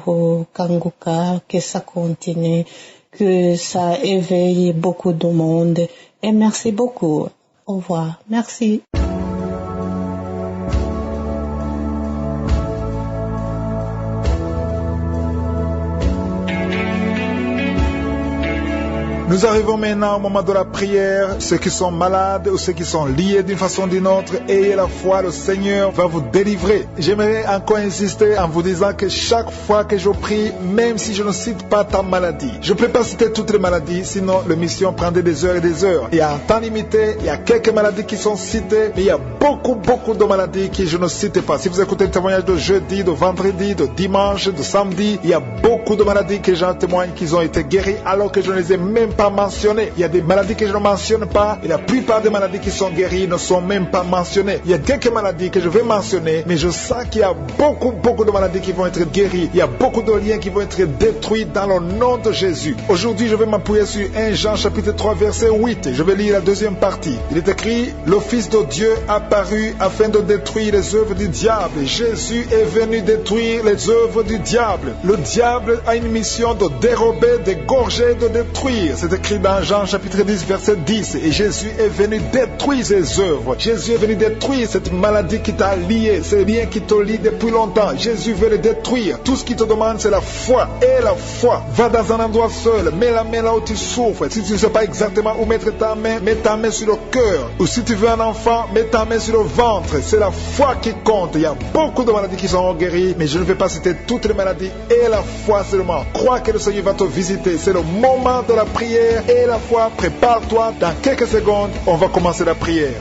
S: Kanguka, que ça continue, que ça éveille beaucoup de monde. Et merci beaucoup. Au revoir. Merci.
A: Nous arrivons maintenant au moment de la prière. Ceux qui sont malades ou ceux qui sont liés d'une façon ou d'une autre, ayez la foi, le Seigneur va vous délivrer. J'aimerais encore insister en vous disant que chaque fois que je prie, même si je ne cite pas ta maladie, je ne peux pas citer toutes les maladies, sinon l'émission prendrait des heures et des heures. Il y a un temps limité, il y a quelques maladies qui sont citées, mais il y a beaucoup de maladies que je ne cite pas. Si vous écoutez le témoignage de jeudi, de vendredi, de dimanche, de samedi, il y a beaucoup de maladies que j'en témoigne qu'ils ont été guéris alors que je ne les ai même pas mentionnées. Il y a des maladies que je ne mentionne pas et la plupart des maladies qui sont guéries ne sont même pas mentionnées. Il y a quelques maladies que je vais mentionner, mais je sens qu'il y a beaucoup de maladies qui vont être guéries. Il y a beaucoup de liens qui vont être détruits dans le nom de Jésus. Aujourd'hui, je vais m'appuyer sur 1 Jean chapitre 3 verset 8. Je vais lire la deuxième partie. Il est écrit: le Fils de Dieu apparut afin de détruire les œuvres du diable. Jésus est venu détruire les œuvres du diable. Le diable a une mission de dérober, d'égorger, de détruire. C'est écrit dans Jean chapitre 10 verset 10. Et Jésus est venu détruire ses œuvres. Jésus est venu détruire cette maladie qui t'a lié, ces liens qui te lient depuis longtemps. Jésus veut les détruire. Tout ce qu'il te demande, c'est la foi. Et la foi. Va dans un endroit seul. Mets la main là où tu souffres. Si tu ne sais pas exactement où mettre ta main, mets ta main sur le cœur. Ou si tu veux un enfant, mets ta main sur le ventre. C'est la foi qui compte. Il y a beaucoup de maladies qui sont guéries, mais je ne vais pas citer toutes les maladies. Et la foi seulement. Crois que le Seigneur va te visiter. C'est le moment de la prière. Et la foi, prépare-toi. Dans quelques secondes, on va commencer la prière.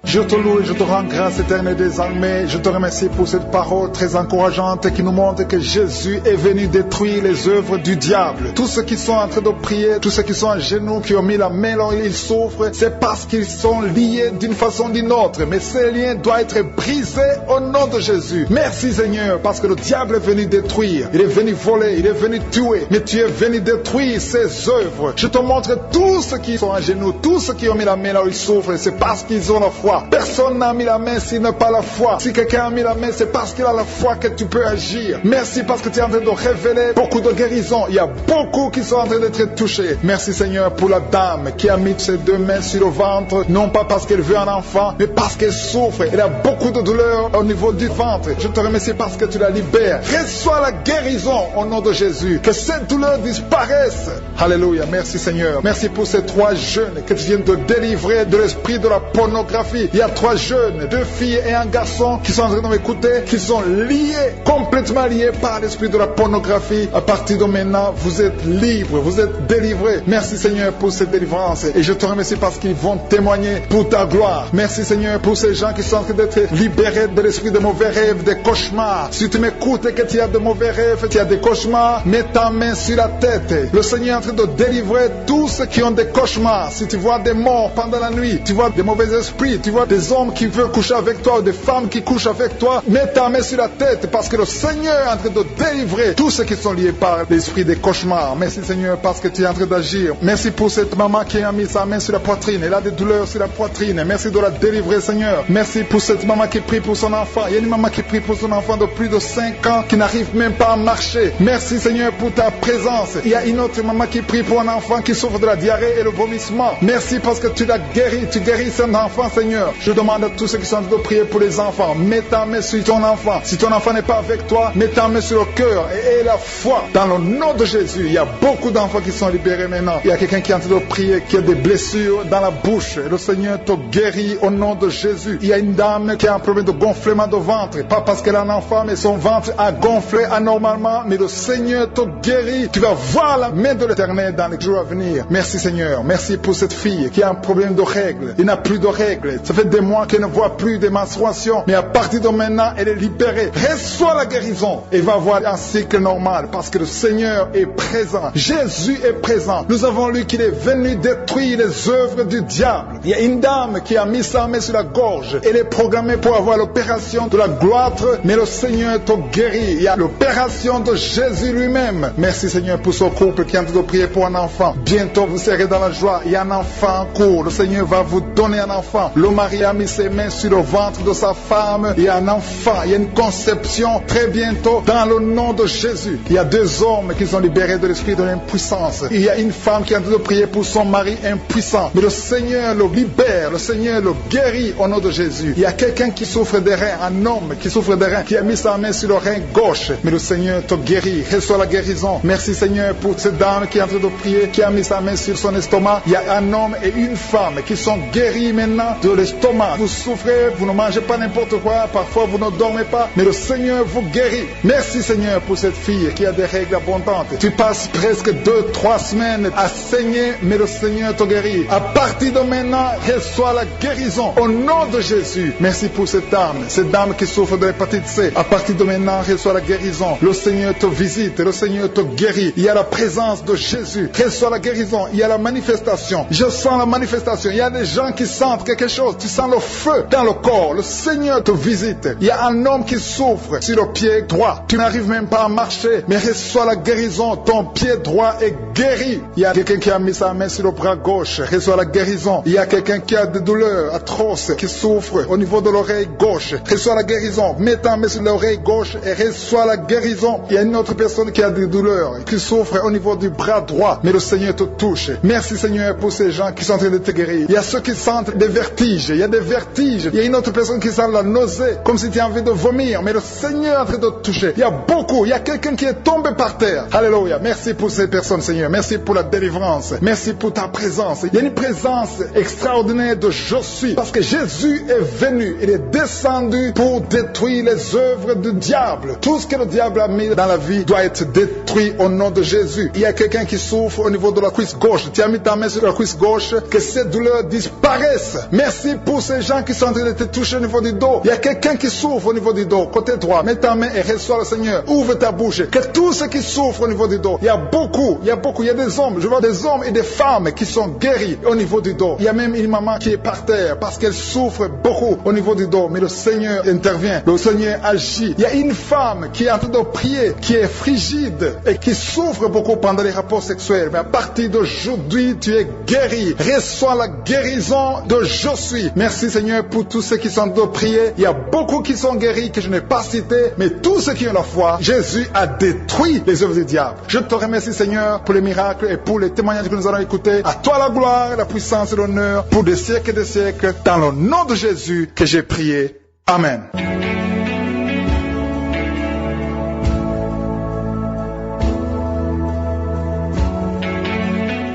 A: Je te loue et je te rends grâce éternelle des armées. Je te remercie pour cette parole très encourageante qui nous montre que Jésus est venu détruire les œuvres du diable. Tous ceux qui sont en train de prier, tous ceux qui sont à genoux, qui ont mis la main là où ils souffrent, c'est parce qu'ils sont liés d'une façon ou d'une autre. Mais ces liens doivent être brisés au nom de Jésus. Merci Seigneur, parce que le diable est venu détruire. Il est venu voler, il est venu tuer. Mais tu es venu détruire ses œuvres. Je te montre tous ceux qui sont à genoux, tous ceux qui ont mis la main là où ils souffrent, c'est parce qu'ils ont la foi. Personne n'a mis la main s'il n'a pas la foi. Si quelqu'un a mis la main, c'est parce qu'il a la foi que tu peux agir. Merci parce que tu es en train de révéler beaucoup de guérisons. Il y a beaucoup qui sont en train d'être touchés. Merci Seigneur pour la dame qui a mis ses deux mains sur le ventre, non pas parce qu'elle veut un enfant, mais parce qu'elle souffre. Elle a beaucoup de douleur au niveau du ventre. Je te remercie parce que tu la libères. Reçois la guérison au nom de Jésus. Que cette douleur disparaisse. Alléluia. Merci Seigneur. Merci pour ces 3 jeunes que tu viens de délivrer de l'esprit de la pornographie. Il y a 3 jeunes, 2 filles et un garçon qui sont en train de m'écouter, qui sont liés, complètement liés par l'esprit de la pornographie. À partir de maintenant, vous êtes libres, vous êtes délivrés. Merci Seigneur pour cette délivrance. Et je te remercie parce qu'ils vont témoigner pour ta gloire. Merci Seigneur pour ces gens qui sont en train d'être libérés de l'esprit de mauvais rêves, des cauchemars. Si tu m'écoutes et que tu as de mauvais rêves, tu as des cauchemars, mets ta main sur la tête. Le Seigneur est en train de délivrer tous ceux qui ont des cauchemars. Si tu vois des morts pendant la nuit, tu vois des mauvais esprits, tu vois des hommes qui veulent coucher avec toi ou des femmes qui couchent avec toi, mets ta main sur la tête parce que le Seigneur est en train de délivrer tous ceux qui sont liés par l'esprit des cauchemars. Merci Seigneur parce que tu es en train d'agir. Merci pour cette maman qui a mis sa main sur la poitrine. Elle a des douleurs sur la poitrine. Merci de la délivrer Seigneur. Merci pour cette maman qui prie pour son enfant. Il y a une maman qui prie pour son enfant de plus de 5 ans qui n'arrive même pas à marcher. Merci Seigneur pour ta présence. Il y a une autre maman qui prie pour un enfant qui souffre de la diarrhée et le vomissement. Merci parce que tu l'as guéri. Tu guéris son enfant Seigneur. Je demande à tous ceux qui sont en train de prier pour les enfants, mets ta main sur ton enfant. Si ton enfant n'est pas avec toi, mets ta main sur le cœur et aie la foi. Dans le nom de Jésus, il y a beaucoup d'enfants qui sont libérés maintenant. Il y a quelqu'un qui est en train de prier, qui a des blessures dans la bouche. Et le Seigneur te guérit au nom de Jésus. Il y a une dame qui a un problème de gonflement de ventre. Pas parce qu'elle a un enfant, mais son ventre a gonflé anormalement. Mais le Seigneur te guérit. Tu vas voir la main de l'Éternel dans les jours à venir. Merci Seigneur. Merci pour cette fille qui a un problème de règles. Il n'a plus de règles. Ça fait des mois qu'elle ne voit plus de menstruation, mais à partir de maintenant, elle est libérée. Reçois la guérison et va avoir un cycle normal parce que le Seigneur est présent. Jésus est présent. Nous avons lu qu'il est venu détruire les œuvres du diable. Il y a une dame qui a mis sa main sur la gorge. Elle est programmée pour avoir l'opération de la gloître, mais le Seigneur te guérit. Il y a l'opération de Jésus lui-même. Merci Seigneur pour ce couple qui est en train de prier pour un enfant. Bientôt vous serez dans la joie. Il y a un enfant en cours. Le Seigneur va vous donner un enfant. Le mari Marie a mis ses mains sur le ventre de sa femme. Il y a un enfant, il y a une conception très bientôt dans le nom de Jésus. Il y a 2 hommes qui sont libérés de l'esprit de l'impuissance. Il y a une femme qui est en train de prier pour son mari impuissant. Mais le Seigneur le libère, le Seigneur le guérit au nom de Jésus. Il y a quelqu'un qui souffre des reins, un homme qui souffre des reins, qui a mis sa main sur le rein gauche. Mais le Seigneur te guérit, reçois la guérison. Merci Seigneur pour cette dame qui est en train de prier, qui a mis sa main sur son estomac. Il y a un homme et une femme qui sont guéris maintenant de l'estomac. Vous souffrez, vous ne mangez pas n'importe quoi, parfois vous ne dormez pas, mais le Seigneur vous guérit. Merci Seigneur pour cette fille qui a des règles abondantes. Tu passes presque 2-3 semaines à saigner, mais le Seigneur te guérit. À partir de maintenant, reçois la guérison au nom de Jésus. Merci pour cette dame qui souffre de l'hépatite C. À partir de maintenant, reçois la guérison. Le Seigneur te visite, le Seigneur te guérit. Il y a la présence de Jésus. Reçois la guérison. Il y a la manifestation. Je sens la manifestation. Il y a des gens qui sentent quelque chose. Tu sens le feu dans le corps. Le Seigneur te visite. Il y a un homme qui souffre sur le pied droit. Tu n'arrives même pas à marcher, mais reçois la guérison. Ton pied droit est guéri. Il y a quelqu'un qui a mis sa main sur le bras gauche. Reçois la guérison. Il y a quelqu'un qui a des douleurs atroces, qui souffre au niveau de l'oreille gauche. Reçois la guérison. Mets ta main sur l'oreille gauche et reçois la guérison. Il y a une autre personne qui a des douleurs, qui souffre au niveau du bras droit, mais le Seigneur te touche. Merci Seigneur pour ces gens qui sont en train de te guérir. Il y a ceux qui sentent des vertiges. Il y a des vertiges. Il y a une autre personne qui sent la nausée, comme si tu as envie de vomir, mais le Seigneur est en train de te toucher. Il y a beaucoup. Il y a quelqu'un qui est tombé par terre. Alléluia. Merci pour ces personnes Seigneur. Merci pour la délivrance. Merci pour ta présence. Il y a une présence extraordinaire de je suis. Parce que Jésus est venu. Il est descendu pour détruire les œuvres du diable. Tout ce que le diable a mis dans la vie doit être détruit au nom de Jésus. Il y a quelqu'un qui souffre au niveau de la cuisse gauche. Tu as mis ta main sur la cuisse gauche. Que ces douleurs disparaissent. Merci pour ces gens qui sont en train de te toucher au niveau du dos. Il y a quelqu'un qui souffre au niveau du dos. Côté droit. Mets ta main et reçois le Seigneur. Ouvre ta bouche. Que tous ceux qui souffrent au niveau du dos. Il y a beaucoup. Il y a des hommes. Je vois des hommes et des femmes qui sont guéris au niveau du dos. Il y a même une maman qui est par terre parce qu'elle souffre beaucoup au niveau du dos. Mais le Seigneur intervient. Le Seigneur agit. Il y a une femme qui est en train de prier, qui est frigide et qui souffre beaucoup pendant les rapports sexuels. Mais à partir d'aujourd'hui, tu es guéri. Reçois la guérison de je suis. Merci Seigneur pour tous ceux qui sont en train de prier. Il y a beaucoup qui sont guéris que je n'ai pas cités, mais tous ceux qui ont la foi, Jésus a détruit les œuvres du diable. Je te remercie Seigneur pour les miracles et pour les témoignages que nous allons écouter. À toi la gloire, la puissance et l'honneur pour des siècles et des siècles. Dans le nom de Jésus que j'ai prié. Amen.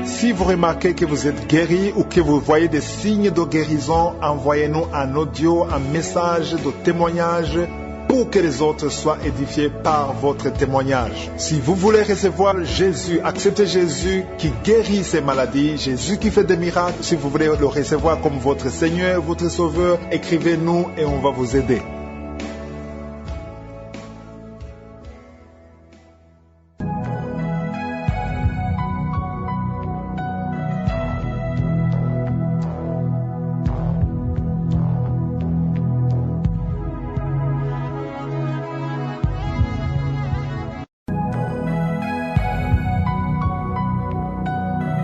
A: Si vous remarquez que vous êtes guéri ou que vous voyez des signes de guérison, envoyez-nous un audio, un message de témoignage pour que les autres soient édifiés par votre témoignage. Si vous voulez recevoir Jésus, acceptez Jésus qui guérit ces maladies, Jésus qui fait des miracles, si vous voulez le recevoir comme votre Seigneur, votre Sauveur, écrivez-nous et on va vous aider.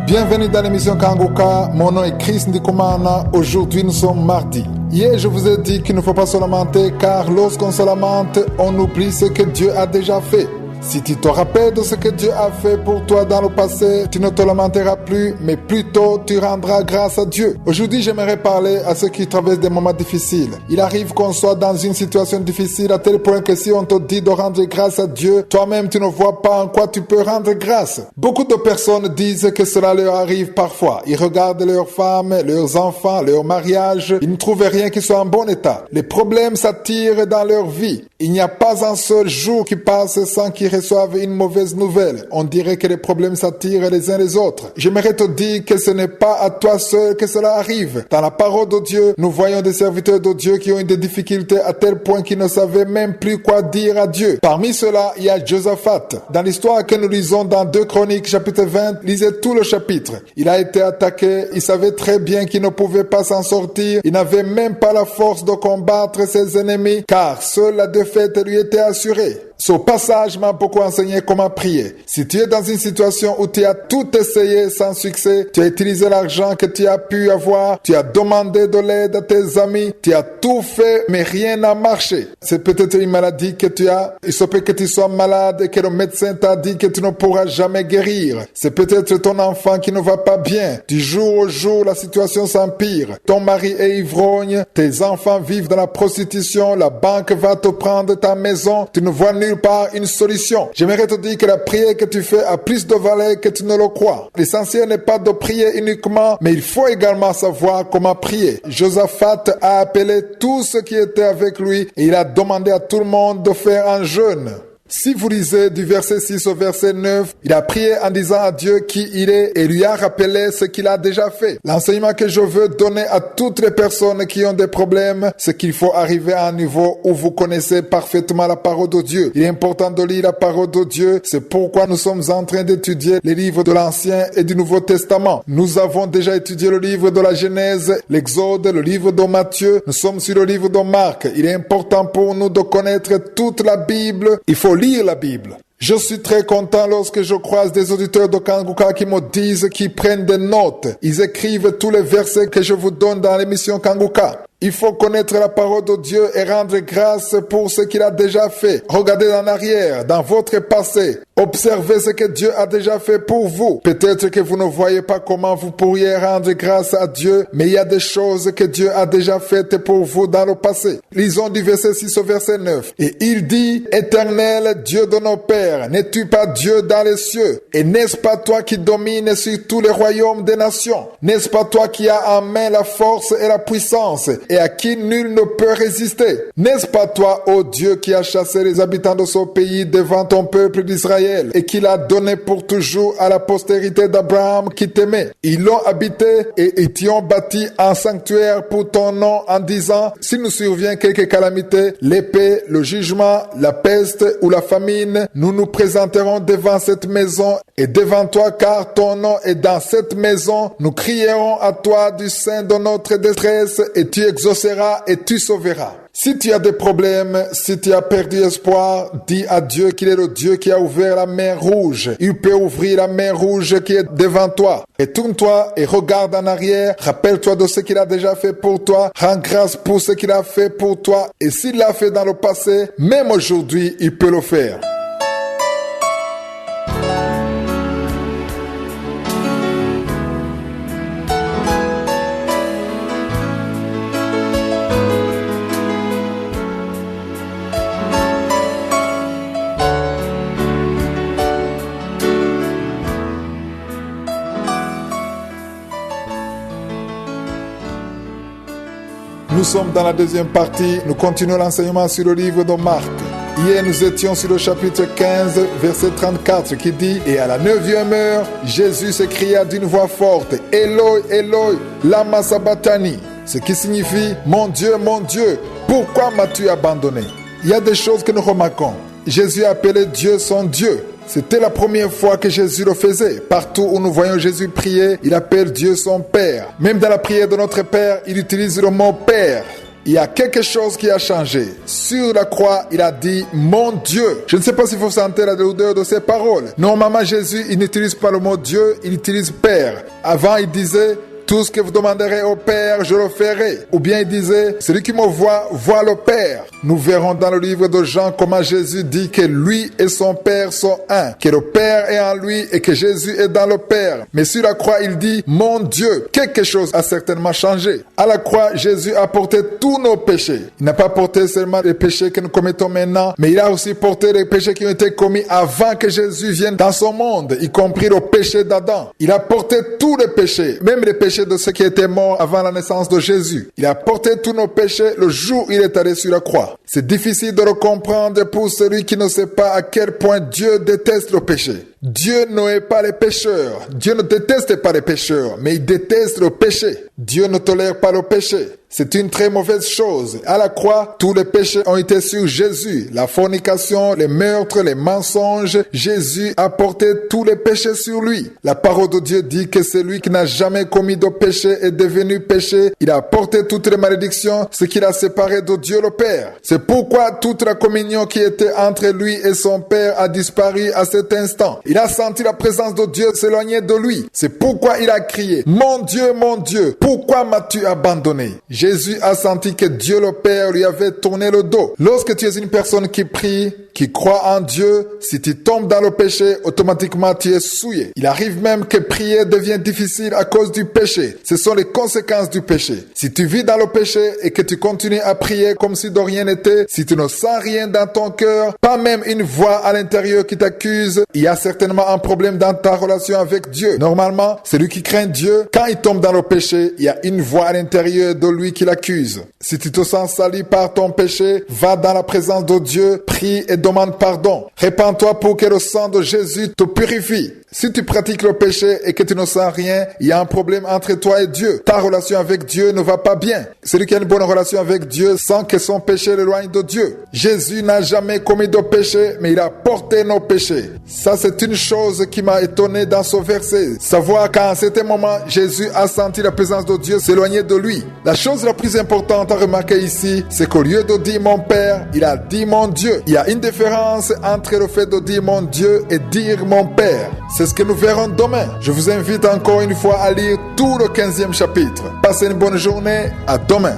A: Bienvenue dans l'émission Kangoka, mon nom est Chris Ndikumana, aujourd'hui nous sommes mardi. Hier je vous ai dit qu'il ne faut pas se lamenter car lorsqu'on se lamente, on oublie ce que Dieu a déjà fait. Si tu te rappelles de ce que Dieu a fait pour toi dans le passé, tu ne te lamenteras plus, mais plutôt tu rendras grâce à Dieu. Aujourd'hui, j'aimerais parler à ceux qui traversent des moments difficiles. Il arrive qu'on soit dans une situation difficile à tel point que si on te dit de rendre grâce à Dieu, toi-même tu ne vois pas en quoi tu peux rendre grâce. Beaucoup de personnes disent que cela leur arrive parfois. Ils regardent leurs femmes, leurs enfants, leur mariage. Ils ne trouvent rien qui soit en bon état. Les problèmes s'attirent dans leur vie. Il n'y a pas un seul jour qui passe sans qu'ils reçoivent une mauvaise nouvelle. On dirait que les problèmes s'attirent les uns les autres. J'aimerais te dire que ce n'est pas à toi seul que cela arrive. Dans la parole de Dieu, nous voyons des serviteurs de Dieu qui ont eu des difficultés à tel point qu'ils ne savaient même plus quoi dire à Dieu. Parmi ceux-là, il y a Josaphat. Dans l'histoire que nous lisons dans 2 Chroniques chapitre 20, lisez tout le chapitre. Il a été attaqué, il savait très bien qu'il ne pouvait pas s'en sortir. Il n'avait même pas la force de combattre ses ennemis car seule la défaite lui était assurée. Ce passage m'a beaucoup enseigné comment prier. Si tu es dans une situation où tu as tout essayé sans succès, tu as utilisé l'argent que tu as pu avoir, tu as demandé de l'aide à tes amis, tu as tout fait, mais rien n'a marché. C'est peut-être une maladie que tu as. Il se peut que tu sois malade et que le médecin t'a dit que tu ne pourras jamais guérir. C'est peut-être ton enfant qui ne va pas bien. Du jour au jour, la situation s'empire. Ton mari est ivrogne, tes enfants vivent dans la prostitution, la banque va te prendre ta maison, tu ne vois nulle part une solution. J'aimerais te dire que la prière que tu fais a plus de valeur que tu ne le crois. L'essentiel n'est pas de prier uniquement, mais il faut également savoir comment prier. Josaphat a appelé tous ceux qui étaient avec lui et il a demandé à tout le monde de faire un jeûne. Si vous lisez du verset 6 au verset 9, il a prié en disant à Dieu qui il est et lui a rappelé ce qu'il a déjà fait. L'enseignement que je veux donner à toutes les personnes qui ont des problèmes, c'est qu'il faut arriver à un niveau où vous connaissez parfaitement la parole de Dieu. Il est important de lire la parole de Dieu. C'est pourquoi nous sommes en train d'étudier les livres de l'Ancien et du Nouveau Testament. Nous avons déjà étudié le livre de la Genèse, l'Exode, le livre de Matthieu. Nous sommes sur le livre de Marc. Il est important pour nous de connaître toute la Bible. Il faut lire la Bible. Je suis très content lorsque je croise des auditeurs de Kanguka qui me disent qu'ils prennent des notes. Ils écrivent tous les versets que je vous donne dans l'émission Kanguka. Il faut connaître la parole de Dieu et rendre grâce pour ce qu'il a déjà fait. Regardez en arrière, dans votre passé. Observez ce que Dieu a déjà fait pour vous. Peut-être que vous ne voyez pas comment vous pourriez rendre grâce à Dieu, mais il y a des choses que Dieu a déjà faites pour vous dans le passé. Lisons du verset 6 au verset 9. Et il dit, Éternel Dieu de nos pères, n'es-tu pas Dieu dans les cieux? Et n'est-ce pas toi qui domines sur tous les royaumes des nations? N'est-ce pas toi qui as en main la force et la puissance, et à qui nul ne peut résister? N'est-ce pas toi, ô Dieu, qui as chassé les habitants de ce pays devant ton peuple d'Israël et qui l'a donné pour toujours à la postérité d'Abraham qui t'aimait? Ils l'ont habité et ils t'y ont bâti un sanctuaire pour ton nom en disant, s'il nous survient quelque calamité, l'épée, le jugement, la peste ou la famine, nous nous présenterons devant cette maison et devant toi, car ton nom est dans cette maison. Nous crierons à toi du sein de notre détresse et tu exauceras et tu sauveras. Si tu as des problèmes, si tu as perdu espoir, dis à Dieu qu'il est le Dieu qui a ouvert la mer rouge. Il peut ouvrir la mer rouge qui est devant toi. Et tourne-toi et regarde en arrière. Rappelle-toi de ce qu'il a déjà fait pour toi. Rends grâce pour ce qu'il a fait pour toi. Et s'il l'a fait dans le passé, même aujourd'hui, il peut le faire. Nous sommes dans la deuxième partie. Nous continuons l'enseignement sur le livre de Marc. Hier, nous étions sur le chapitre 15, verset 34, qui dit « Et à la 9e heure, Jésus s'écria d'une voix forte, « Eloi, Eloi, lama sabachthani » ce qui signifie « Mon Dieu, pourquoi m'as-tu abandonné ?» Il y a des choses que nous remarquons. Jésus a appelé Dieu son Dieu. C'était la première fois que Jésus le faisait. Partout où nous voyons Jésus prier, il appelle Dieu son Père. Même dans la prière de notre Père, il utilise le mot Père. Il y a quelque chose qui a changé. Sur la croix, il a dit « Mon Dieu ». Je ne sais pas si vous sentez la douleur de ces paroles. Normalement, Jésus, il n'utilise pas le mot Dieu, il utilise Père. Avant, il disait « Tout ce que vous demanderez au Père, je le ferai ». Ou bien il disait « Celui qui me voit, voit le Père ». Nous verrons dans le livre de Jean comment Jésus dit que lui et son Père sont un, que le Père est en lui et que Jésus est dans le Père. Mais sur la croix, il dit « Mon Dieu ». Quelque chose a certainement changé. À la croix, Jésus a porté tous nos péchés. Il n'a pas porté seulement les péchés que nous commettons maintenant, mais il a aussi porté les péchés qui ont été commis avant que Jésus vienne dans son monde, y compris le péché d'Adam. Il a porté tous les péchés, même les péchés de ceux qui étaient morts avant la naissance de Jésus. Il a porté tous nos péchés le jour où il est allé sur la croix. C'est difficile de le comprendre pour celui qui ne sait pas à quel point Dieu déteste le péché. Dieu n'aime pas les pécheurs. Dieu ne déteste pas les pécheurs, mais il déteste le péché. Dieu ne tolère pas le péché. C'est une très mauvaise chose. À la croix, tous les péchés ont été sur Jésus. La fornication, les meurtres, les mensonges. Jésus a porté tous les péchés sur lui. La parole de Dieu dit que celui qui n'a jamais commis de péché est devenu péché. Il a porté toutes les malédictions, ce qui l'a séparé de Dieu le Père. C'est pourquoi toute la communion qui était entre lui et son Père a disparu à cet instant. Il a senti la présence de Dieu s'éloigner de lui. C'est pourquoi il a crié, mon Dieu, pourquoi m'as-tu abandonné? Jésus a senti que Dieu le Père lui avait tourné le dos. Lorsque tu es une personne qui prie, qui croit en Dieu, si tu tombes dans le péché, automatiquement tu es souillé. Il arrive même que prier devient difficile à cause du péché. Ce sont les conséquences du péché. Si tu vis dans le péché et que tu continues à prier comme si de rien n'était, si tu ne sens rien dans ton cœur, pas même une voix à l'intérieur qui t'accuse, il y a certainement un problème dans ta relation avec Dieu. Normalement, celui qui craint Dieu, quand il tombe dans le péché, il y a une voix à l'intérieur de lui qui l'accuse. Si tu te sens sali par ton péché, va dans la présence de Dieu, prie et demande pardon. Répands-toi pour que le sang de Jésus te purifie. Si tu pratiques le péché et que tu ne sens rien, il y a un problème entre toi et Dieu. Ta relation avec Dieu ne va pas bien. Celui qui a une bonne relation avec Dieu sent que son péché l'éloigne de Dieu. Jésus n'a jamais commis de péché, mais il a porté nos péchés. Ça, c'est une chose qui m'a étonné dans ce verset. Savoir qu'à un certain moment, Jésus a senti la présence de Dieu s'éloigner de lui. La chose la plus importante à remarquer ici, c'est qu'au lieu de dire mon Père, il a dit mon Dieu. Il y a une différence entre le fait de dire mon Dieu et dire mon Père. C'est ce que nous verrons demain. Je vous invite encore une fois à lire tout le 15e chapitre. Passez une bonne journée. À demain.